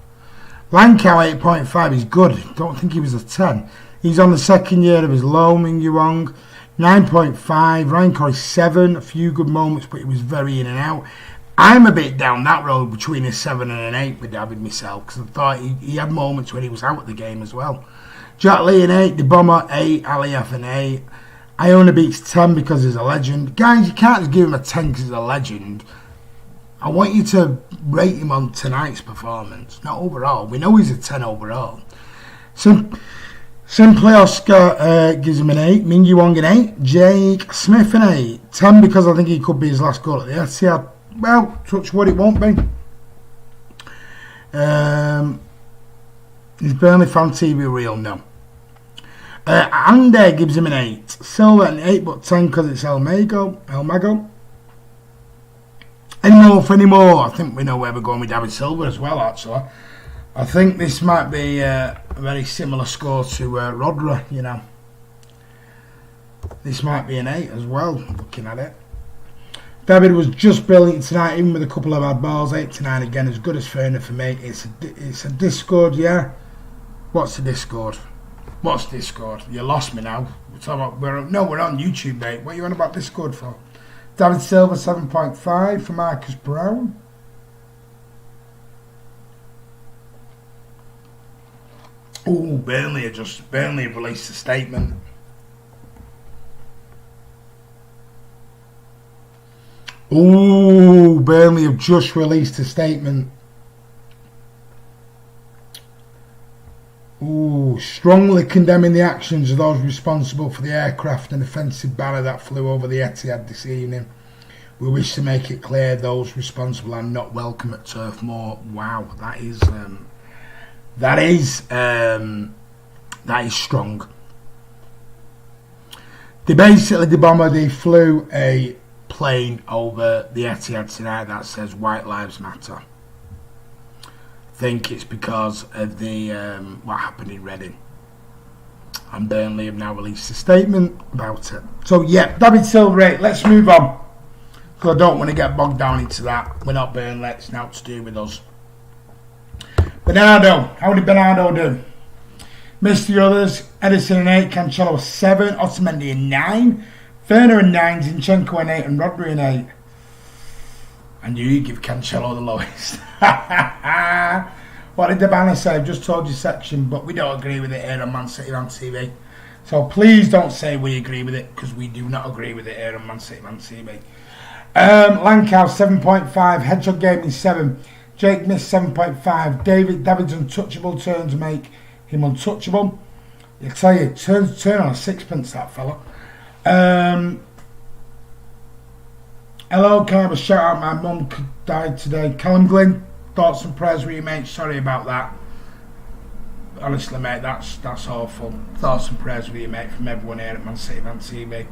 A: Lankow 8.5 is good. Don't think he was a 10. He's on the second year of his loan, Mingyu Wong. 9.5. Ryan Corey 7. A few good moments, but he was very in and out. I'm a bit down that road between a 7 and an 8 with David myself, because I thought he had moments when he was out of the game as well. Jack Lee an 8. De Bomber 8. Aliaf an 8. Iona beats 10 because he's a legend. Guys, you can't just give him a 10 because he's a legend. I want you to rate him on tonight's performance, not overall. We know he's a 10 overall. Simply Oscar gives him an 8. Mingyu Wong an 8. Jake Smith an 8. 10 because I think he could be his last goal at the Etihad. Well, touch wood, it won't be. Is Burnley fan TV real? No. Andy gives him an 8. Silver an 8 but 10 because it's El Mago. Any more. I think we know where we're going with David Silva as well, actually. I think this might be a very similar score to Rodra, you know. This might be an 8 as well, looking at it. David was just brilliant tonight, even with a couple of bad balls. 8 to 9 again, as good as Ferner for me. It's a Discord, yeah. What's the Discord? You lost me now. We're on YouTube, mate. What are you on about Discord for? David Silva 7.5 for Marcus Brown. Oh, Burnley have released a statement. Oh, Burnley have just released a statement. Oh, strongly condemning the actions of those responsible for the aircraft and offensive banner that flew over the Etihad this evening. We wish to make it clear those responsible are not welcome at Turf Moor. Wow, that is strong. They flew a plane over the Etihad tonight that says White Lives Matter. I think it's because of the what happened in Reading, and Burnley have now released a statement about it. So yeah, David Silva, let's move on, because I don't want to get bogged down into that. We're not Burnley, it's now to do with us. Bernardo, how did Bernardo do? Missed the others. Edison an 8, Cancelo a 7, Otamendi a 9, Ferner a 9, Zinchenko an 8, and Rodri an 8. And you give Cancelo the lowest. What did the banner say? I've just told you section, but we don't agree with it here on Man City on TV. So please don't say we agree with it, because we do not agree with it here on Man City on TV. Lankow 7.5, Hedgehog Gaming 7, Jake missed 7.5. David's untouchable turn to make him untouchable. I tell you, turn on a sixpence, that fella. Hello, can I have a shout out? My mum died today. Callum Glynn, thoughts and prayers for you, mate. Sorry about that. Honestly, mate, that's awful. Thoughts and prayers for you, mate, from everyone here at Man City Man TV.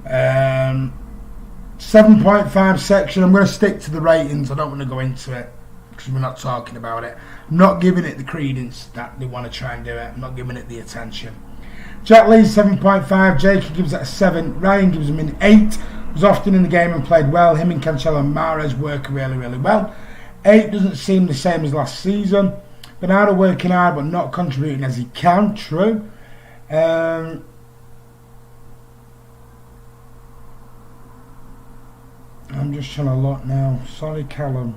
A: 7.5 section. I'm going to stick to the ratings. I don't want to go into it, because we're not talking about it. I'm not giving it the credence that they want to try and do it. I'm not giving it the attention. Jack Lee 7.5. Jake gives it a 7. Ryan gives him an 8. Was often in the game and played well. Him and Cancelo and Mahrez work really, really well. 8 doesn't seem the same as last season. Bernardo working hard but not contributing as he can. True. I'm just trying to look now. Sorry, Callum.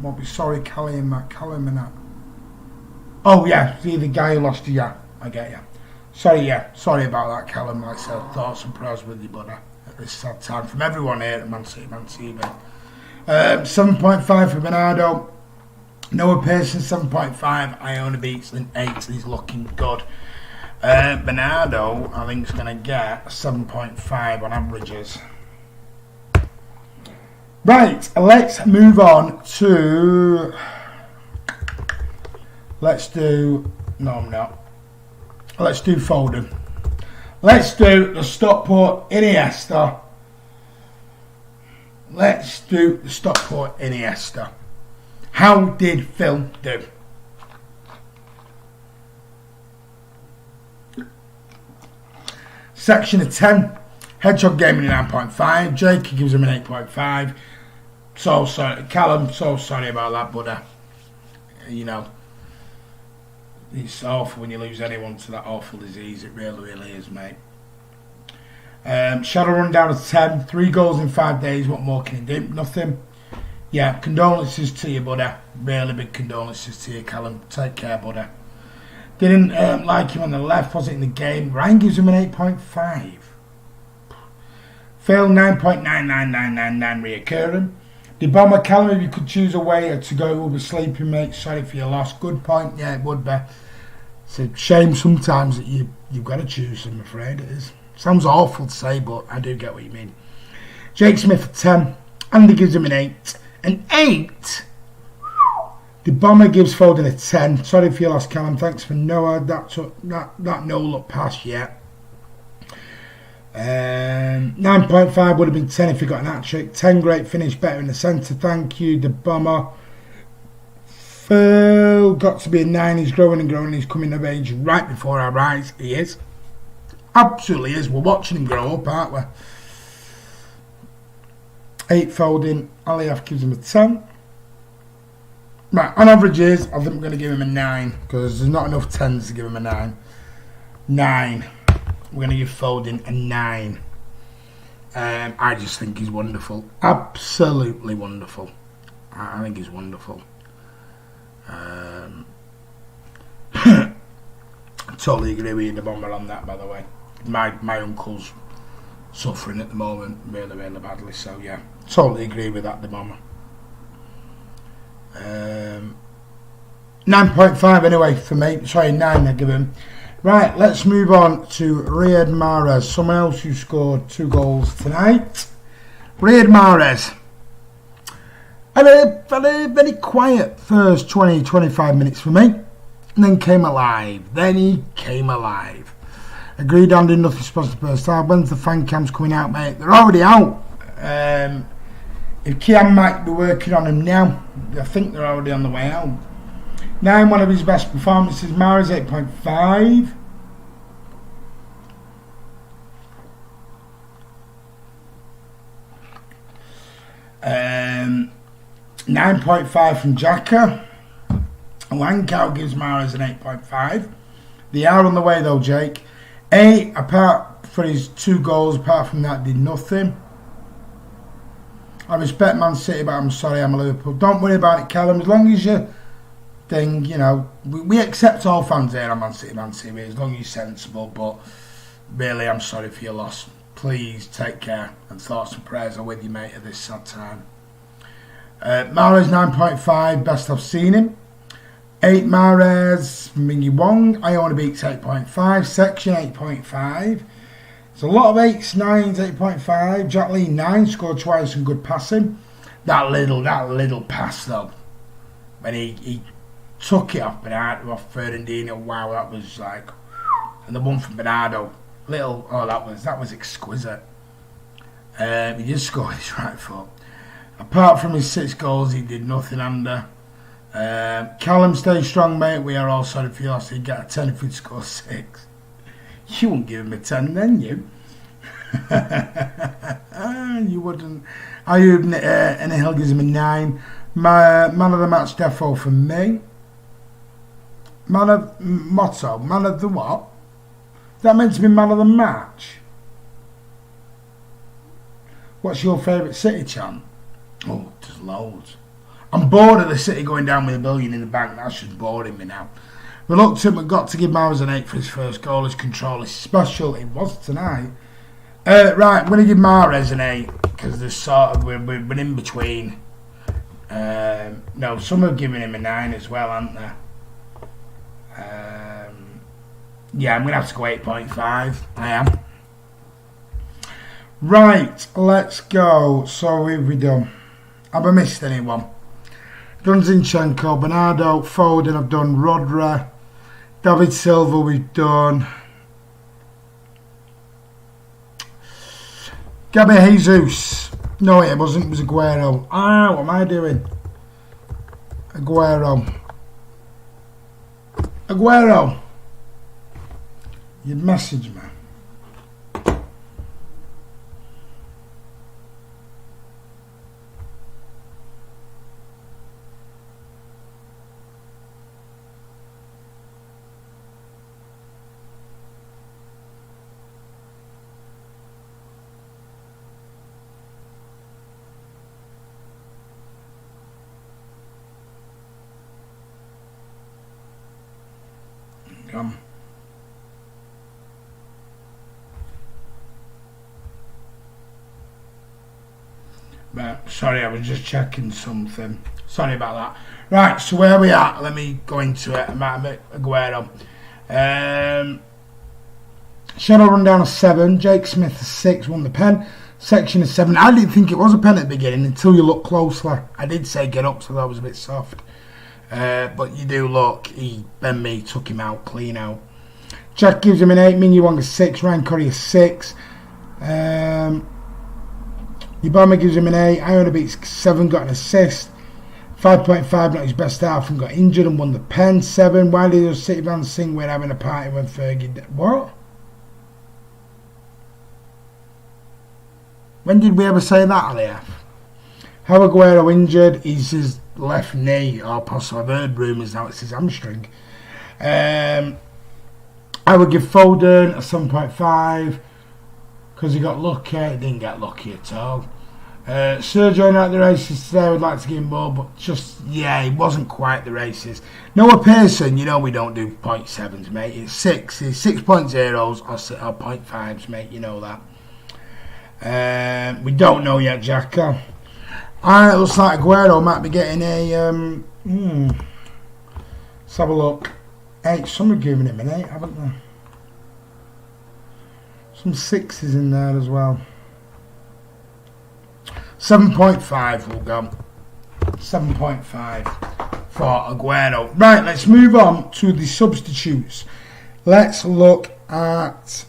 A: What be sorry, Callum and that. Oh yeah, see the guy who lost you. Yeah, I get you. Sorry about that, Callum. Like I said, thoughts and prayers with you, buddy. At this sad time from everyone here at Man City Man TV. 7.5 for Bernardo. Noah Pearson 7.5. Iona beats an 8. He's looking good. Bernardo, I think, is going to get 7.5 on averages. Right, let's move on to. Let's do Foden. Let's do the Stockport Iniesta. How did Phil do? Section of 10. Hedgehog Gaming 9.5. Jake gives him an 8.5. So sorry, Callum. So sorry about that, but you know. It's awful when you lose anyone to that awful disease. It really, really is, mate. Shadow run down to 10. 3 goals in 5 days. What more can he do? Nothing. Yeah, condolences to you, buddy. Really big condolences to you, Callum. Take care, buddy. Didn't like him on the left. Was it in the game? Ryan gives him an 8.5. Phil 9.99999 reoccurring. The bomber, Callum, if you could choose a way to go, it would be sleeping, mate. Sorry for your loss. Good point. Yeah, it would be. It's a shame sometimes that you've got to choose, I'm afraid it is. Sounds awful to say, but I do get what you mean. Jake Smith a 10. Andy gives him an 8. An 8? The Bomber gives Foden a 10. Sorry for your loss, Callum. Thanks for Noah. That no look past yet. 9.5 would have been 10 if he got an hat-trick. 10 great finish, better in the centre. Thank you, the Bomber. Phil got to be a 9. He's growing and growing. He's coming of age right before our eyes. He is. Absolutely is. We're watching him grow up, aren't we? 8 Foden. Aliyaf gives him a 10. Right, on averages, I think I'm going to give him a 9 because there's not enough 10s to give him a 9. 9. We're going to give Foden a 9. I just think he's wonderful. Absolutely wonderful. I think he's wonderful. I totally agree with you, the Bomber, on that, by the way. My uncle's suffering at the moment really, really badly, so yeah, totally agree with that, the Bomber. 9.5 anyway for me. Sorry, 9 I give him. Right, let's move on to Riyad Mahrez, someone else who scored 2 goals tonight. Riyad Mahrez had a very quiet first 20-25 minutes for me, and then came alive. Agreed on doing nothing supposed to first half. When's the fan cams coming out, mate? They're already out. If Kian might be working on him now, I think they're already on the way out. 9, one of his best performances. Mahrez 8.5. Um, 9.5 from Xhaka. Lankau gives Mahrez an 8.5. They are on the way though, Jake. 8, apart for his 2 goals, apart from that, did nothing. I respect Man City, but I'm sorry, I'm a Liverpool. Don't worry about it, Callum. As long as you think, you know, we accept all fans here on Man City, as long as you're sensible. But really, I'm sorry for your loss. Please take care, and thoughts and prayers are with you, mate, at this sad time. Mahrez 9.5, best I've seen him. 8 Mahrez, Mingy Wong, Iona Beats 8.5, Section 8.5. There's a lot of 8s, 9s, 8.5. Jack Lee 9, scored twice and good passing. That little pass though, when he took it off Bernardo, off Ferdinand, wow, that was like, and the one from Bernardo, that was exquisite. He just scored his right foot. Apart from his 6 goals, he did nothing under. Callum, stay strong, mate. We are all sorry for you. So you get a 10 if he'd score 6. You wouldn't give him a 10 then, you. You wouldn't. Ayub Nihil gives him a 9. Man of the match defo for me. Man of the what? Is that meant to be man of the match? What's your favourite City chant? Oh, there's loads. I'm bored of the City going down with $1 billion in the bank. That's just boring me now. Reluctant, but got to give Mahrez an 8 for his first goal. His control is special. It was tonight. Right, I'm going to give Mahrez an 8 because there's sort of we're in between. No, some have given him a 9 as well, haven't they? Yeah, I'm going to have to go 8.5. I am. Right, let's go. So what have we done? Have I missed anyone? Done Zinchenko, Bernardo, Foden, I've done Rodra, David Silva, we've done Gabriel Jesus. No, it wasn't, it was Aguero. What am I doing? Aguero. You'd message me. But sorry, I was just checking something. Sorry about that. Right, so where are we at? Let me go into it. I'm at Aguero. Shadow run down a 7. Jake Smith a 6. Won the pen. Section a 7. I didn't think it was a pen at the beginning until you look closely. I did say get up, so that was a bit soft. But you do look. Ben Mee took him out, clean out. Jack gives him an 8. Ming Wong a 6. Ryan Curry a 6. Yubama gives him an 8. Iona beats 7. Got an assist. 5.5 not his best half and got injured and won the pen. 7. Why did those City fans sing we're having a party when Fergie did? What? When did we ever say that, Aliyah? How Aguero injured? He's his left knee, or possibly I've heard rumours now it's his hamstring. I would give Foden a 7.5 because he got lucky. He didn't get lucky at all. Sergio not the races today. I would like to give him more, but just he wasn't quite the races. Noah Pearson, you know we don't do 0.7s, mate. It's 6. It's 6.0s or 0.5s, mate. You know that. We don't know yet, Jacko. It looks like Aguero might be getting a. Let's have a look. 8. Some have given him an 8, haven't they? Some 6s in there as well. 7.5 will go. 7.5 for Aguero. Right, let's move on to the substitutes. Let's look at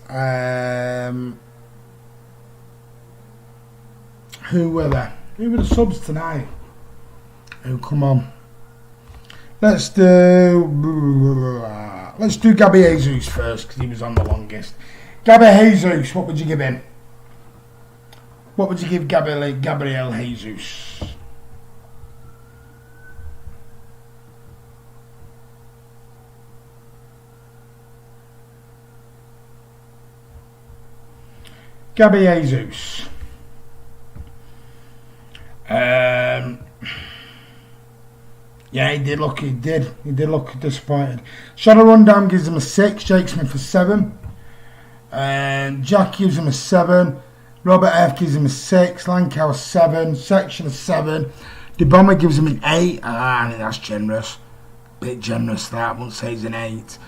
A: who were there? Who were the subs tonight? Oh, come on. Let's do Gabby Jesus first because he was on the longest. Gabby Jesus, what would you give him? What would you give Gabriel Jesus? Gabby Jesus. He did look disappointed. Shadow Rundown gives him a 6. Jake Smith a 7. Jack gives him a 7. Robert F gives him a 6. Lankow a 7. Section a 7. DeBomber gives him an 8. I think that's generous. Bit generous that. I wouldn't say he's an 8.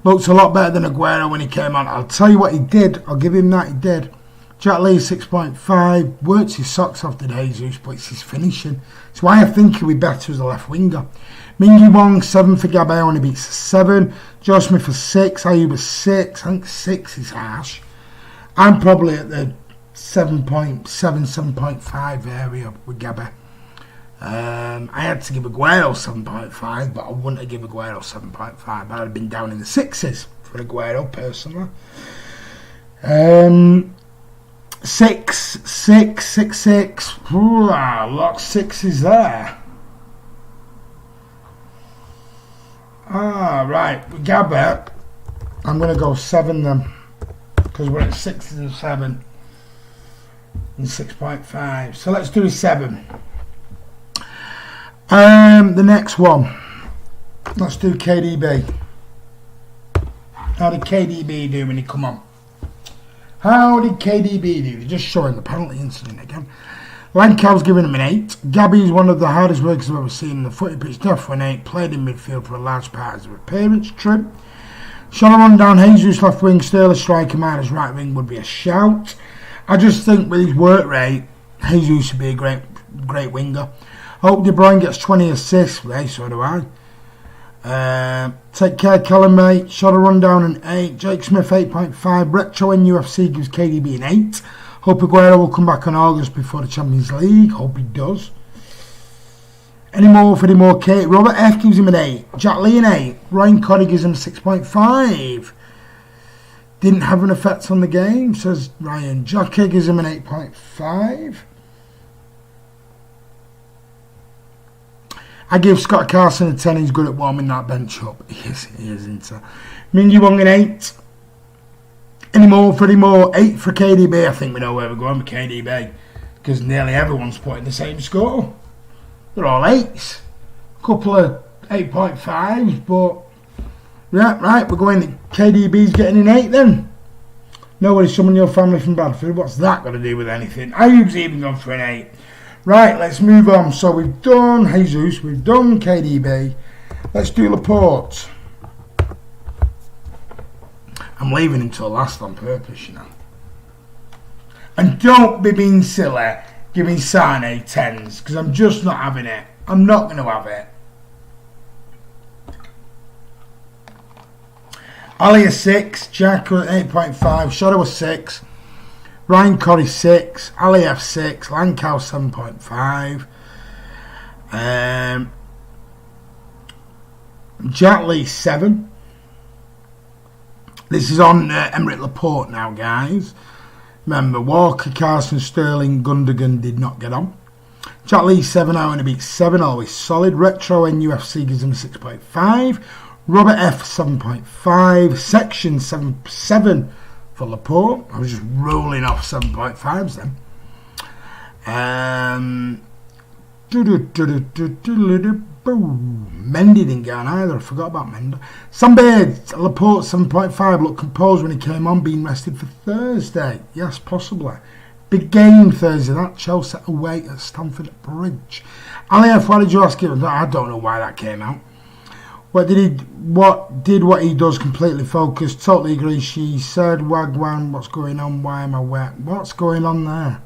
A: Looks a lot better than Aguero when he came on. I'll tell you what he did. I'll give him that. He did. Jack Lee 6.5. Works his socks off today, Jesus, but it's his finishing. It's why I think he'll be better as a left winger. Mingy Wong 7 for Gabay, only beats a 7. Joe Smith a 6. Ayub a 6. I think 6 is harsh. I'm probably at the 7.7, 7.5 area with Gabay. I had to give Aguero 7.5, but I wouldn't have given Aguero 7.5. I'd have been down in the 6s for Aguero personally. 6. Ooh, a lot of 6s there. Right. With Gabby, I'm going to go 7 then. Because we're at 6s and 7. And 6.5. So let's do a 7. The next one. Let's do KDB. How did KDB do when he come on? How did KDB do? They're just showing the penalty incident again. Lankow's giving him an 8. Gabby's one of the hardest workers I've ever seen in the footy pitch. Definitely an 8. Played in midfield for a large part as a appearance trip. Shall I run down Jesus left wing, Sterling striker, Mahrez right wing would be a shout. I just think with his work rate, Jesus would be a great winger. I hope De Bruyne gets 20 assists. Well, so do I. Take care, Callum, mate. Shot a run down an 8. Jake Smith 8.5. Retro NFC gives KDB an 8. Hope Aguero will come back in August before the Champions League. Hope he does. Any more for the more Kate? Robert F gives him an 8. Jack Lee an 8. Ryan Coddy gives him 6.5. Didn't have an effect on the game, says Ryan. Jack K gives him an 8.5. I give Scott Carson a 10. He's good at warming that bench up. He is, isn't he? Mingy Wong an 8. Any more for any more? 8 for KDB. I think we know where we're going with KDB. Because nearly everyone's putting the same score. They're all 8s. A couple of 8.5s, but... Right, we're going... KDB's getting an 8 then. Nobody's summoned your family from Bradford. What's that got to do with anything? Ayub's even gone for an 8. Right, let's move on. So we've done Jesus, we've done KDB. Let's do Laporte. I'm leaving until last on purpose, you know. And don't be being silly giving Sane 10s, because I'm just not having it. I'm not going to have it. Ali a 6, Jack 8.5, Shadow a 6, Ryan Corrie 6, Ali F 6, Lankow 7.5, Jack Lee 7. This is on Emerick Laporte now, guys. Remember, Walker, Carson, Sterling, Gundogan did not get on. Jack Lee 7 out and a beat 7, always solid. Retro NUFC gives him a 6.5. Robert F 7.5. Section 7 for Laporte. I was just rolling off 7.5s then. Mendy didn't get on either. I forgot about Mendy. Sunbeard, Laporte 7.5. Looked composed when he came on, being rested for Thursday. Yes, possibly. Big game Thursday. That Chelsea away at Stamford Bridge. Aliyah, why did you ask him? I don't know why that came out. What he does completely focused. Totally agree. She said, Wagwan, what's going on? Why am I wet? What's going on there?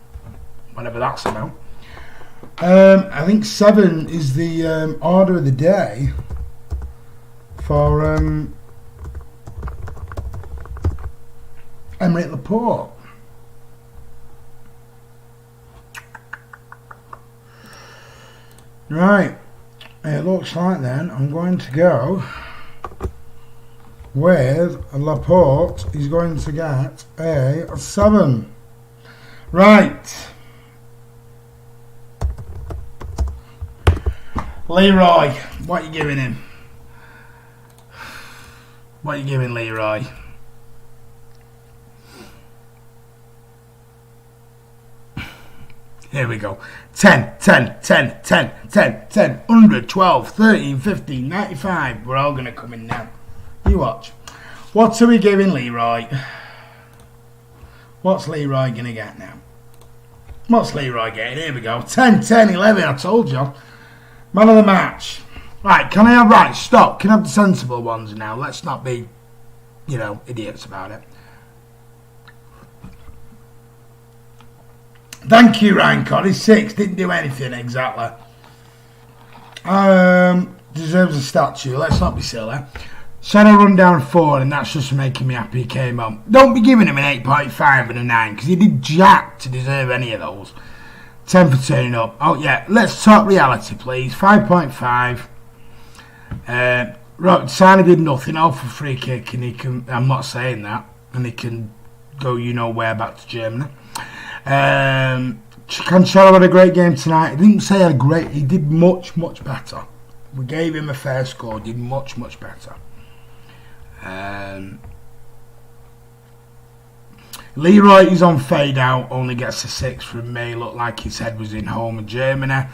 A: Whatever that's about. I think 7 is the order of the day for Emerick Laporte. Right, it looks like then I'm going to go with Laporte. He's going to get a 7. Right. Leroy, what are you giving him? What are you giving Leroy? Here we go. 10, 10, 10, 10, 10, 10, 100, 12, 13, 15, 95. We're all going to come in now. You watch. What are we giving Leroy? What's Leroy going to get now? What's Leroy getting? Here we go. 10, 10, 11. I told you. Man of the match. Right, can I have... Right, stop. Can I have the sensible ones now? Let's not be, you know, idiots about it. Thank you, Ryan Coddy. 6. Didn't do anything, exactly. Deserves a statue. Let's not be silly. Said I run down 4, and that's just making me happy he came on. Don't be giving him an 8.5 and a 9, because he did jack to deserve any of those. 10 for turning up. Oh, yeah. Let's talk reality, please. 5.5. Sane did nothing. All for free kick, and he can... I'm not saying that. And he can go, you know where, back to Germany. Cancelo had a great game tonight. I didn't say a great... He did much, much better. We gave him a fair score. Did much, much better. Leroy is on fade out, only gets a 6 from me. Looked like his head was in home in Germany.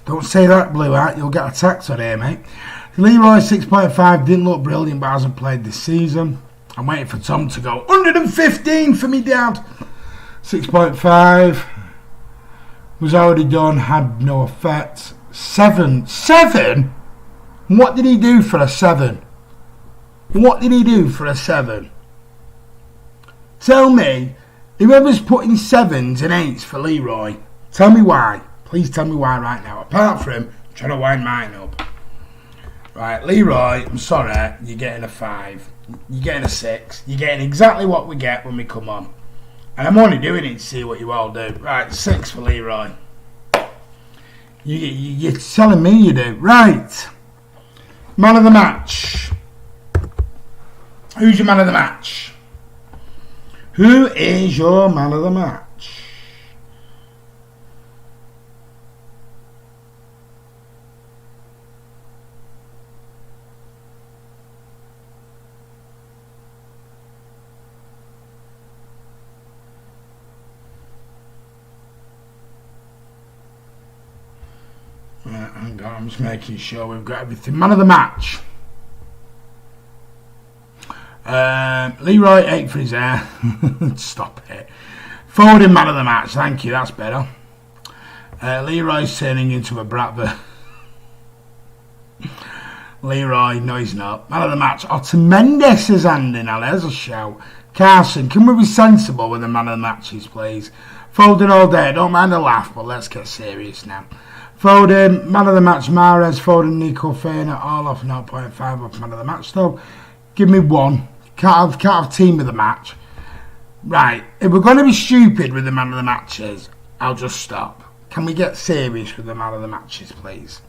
A: Don't say that, Blue Hat. You'll get attacked on here, mate. Leroy 6.5 didn't look brilliant, but hasn't played this season. I'm waiting for Tom to go 115 for me, Dad. 6.5 was already done, had no effect. 7. What did he do for a 7? What did he do for a 7? Tell me, whoever's putting 7s and 8s for Leroy, tell me why. Please tell me why right now. Apart from him, I'm trying to wind mine up. Right, Leroy, I'm sorry, you're getting a 5. You're getting a 6. You're getting exactly what we get when we come on. And I'm only doing it to see what you all do. Right, 6 for Leroy. You're telling me you do. Right. Man of the match. Who's your man of the match? Who is your man of the match? Right, hang on, I'm just making sure we've got everything. Man of the match. Leroy 8 for his hair. Stop it. Foden man of the match. Thank you. That's better. Leroy's turning into a brat. Leroy, no he's not. Man of the match. Otamendi is Andy now. There's a shout. Carson, can we be sensible with the man of the matches, please? Foden all day. Don't mind the laugh, but let's get serious now. Foden, man of the match. Mahrez, Foden, Nico Feiner, all off 0.5 off man of the match though. Give me one. Can't have team of the match. Right, if we're going to be stupid with the man of the matches, I'll just stop. Can we get serious with the man of the matches, please?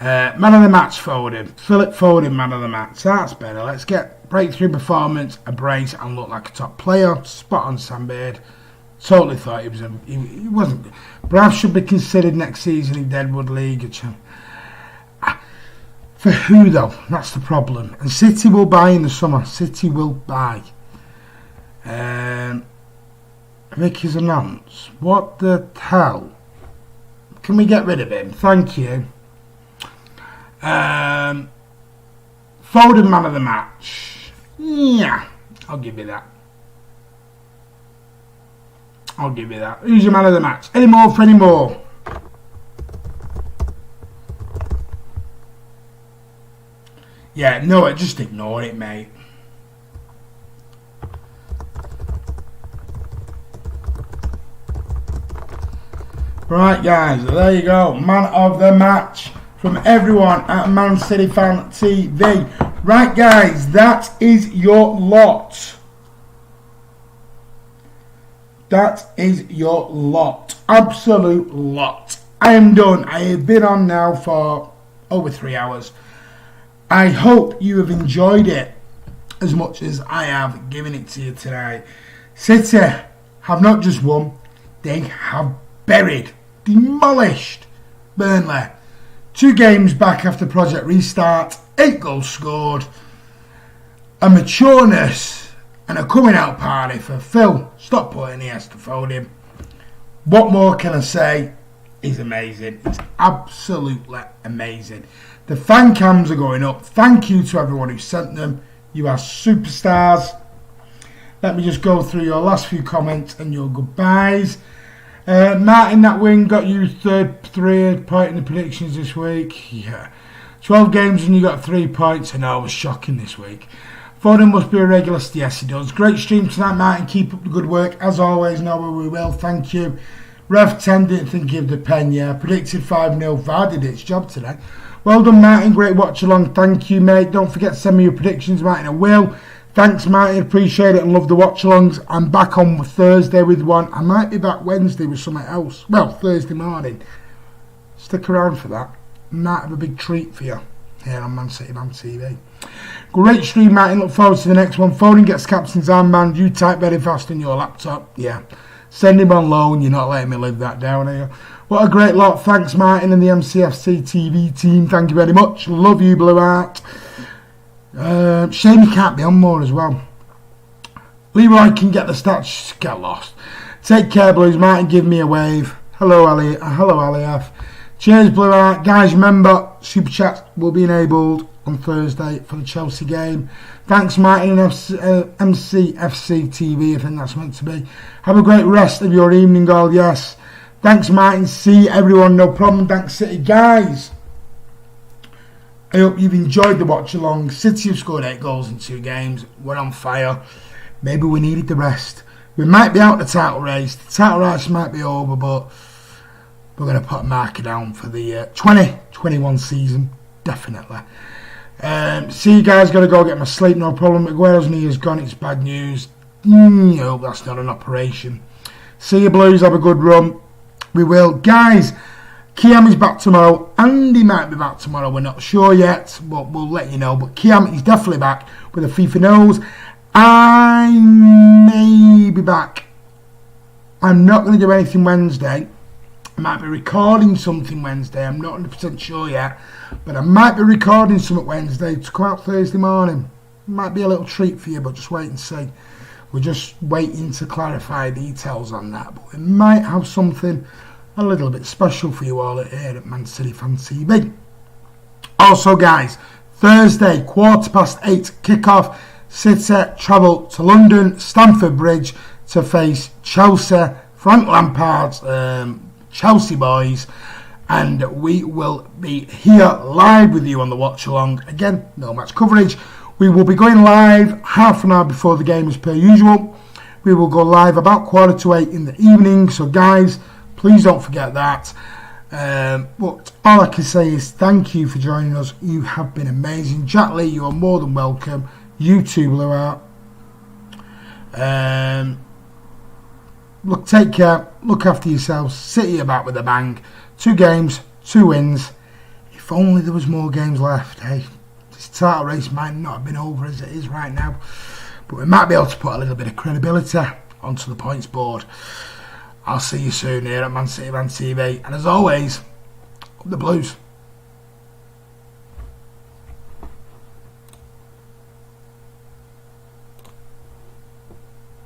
A: Man of the match, Foden. Philip Foden, man of the match. That's better. Let's get breakthrough performance, a brace, and look like a top player. Spot on, Sam Baird. Totally thought he wasn't. Brav should be considered next season in Deadwood League. For who though? That's the problem. And City will buy in the summer. City will buy. Ricky's announced. What the hell? Can we get rid of him? Thank you. Foden, man of the match. Yeah, I'll give you that. Who's your man of the match? Any more for any more? Yeah, no, just ignore it, mate. Right, guys, there you go. Man of the match from everyone at Man City Fan TV. Right, guys, that is your lot. That is your lot. Absolute lot. I am done. I have been on now for over 3 hours. I hope you have enjoyed it as much as I have given it to you tonight. City have not just won, they have buried, demolished Burnley. 2 games back after Project Restart, 8 goals scored, a matureness and a coming out party for Phil. Stop putting the S to Foden. What more can I say? It's amazing. It's absolutely amazing. The fan cams are going up. Thank you to everyone who sent them. You are superstars. Let me just go through your last few comments and your goodbyes. Martin, that win got you third point in the predictions this week. Yeah. 12 games and you got 3 points. I know, it was shocking this week. Foden must be a regular. Yes, he does. Great stream tonight, Martin. Keep up the good work. As always, Noah, we will. Thank you. Rev 10 didn't think of the pen, yeah. Predicted 5-0. VAR did its job today. Well done, Martin. Great watch along. Thank you, mate. Don't forget to send me your predictions, Martin. I will. Thanks, Martin. Appreciate it and love the watch alongs. I'm back on Thursday with one. I might be back Wednesday with something else. Well, Thursday morning. Stick around for that. Might have a big treat for you here on Man City Man TV. Great stream, Martin. Look forward to the next one. Foden gets captain's armband. You type very fast on your laptop. Yeah. Send him on loan. You're not letting me live that down here. What a great lot. Thanks, Martin and the MCFC TV team. Thank you very much. Love you, Blue Art. Shame you can't be on more as well. Leroy can get the stats. Get lost. Take care, Blues. Martin, give me a wave. Hello, Ali. Hello, Aliaf. Cheers, Blue Art. Guys, remember, Super Chats will be enabled on Thursday for the Chelsea game. Thanks, Martin and MCFC TV. I think that's meant to be. Have a great rest of your evening, all. Yes. Thanks, Martin. See everyone. No problem. Thanks, City. Guys, I hope you've enjoyed the watch along. City have scored 8 goals in 2 games. We're on fire. Maybe we needed the rest. We might be out the title race. The title race might be over, but we're going to put a marker down for the 2021 season. Definitely. See you guys. Got to go get my sleep. No problem. Aguero's knee is gone. It's bad news. No, that's not an operation. See you, Blues. Have a good run. We will. Guys, Kiam is back tomorrow. Andy might be back tomorrow. We're not sure yet, but we'll let you know. But Kiam is definitely back with a FIFA nose. I may be back. I'm not going to do anything Wednesday. I might be recording something Wednesday. I'm not 100% sure yet. But I might be recording something Wednesday to come out Thursday morning. Might be a little treat for you, but just wait and see. We're just waiting to clarify details on that. But we might have something a little bit special for you all here at Man City Fan TV. Also, guys, Thursday, 8:15 kickoff. City travel to London, Stamford Bridge to face Chelsea, Frank Lampard's Chelsea boys. and we will be here live with you on the watch along. Again, no match coverage. We will be going live half an hour before the game as per usual. We will go live about 7:45 in the evening, so guys, please don't forget that. But all I can say is thank you for joining us. You have been amazing. Jack Lee, you are more than welcome. You too, Blue Art. Look, take care. Look after yourselves. City are back with a bang. 2 games, 2 wins. If only there was more games left, hey. This title race might not have been over as it is right now, but we might be able to put a little bit of credibility onto the points board. I'll see you soon here at Man City Man TV, and as always, up the Blues.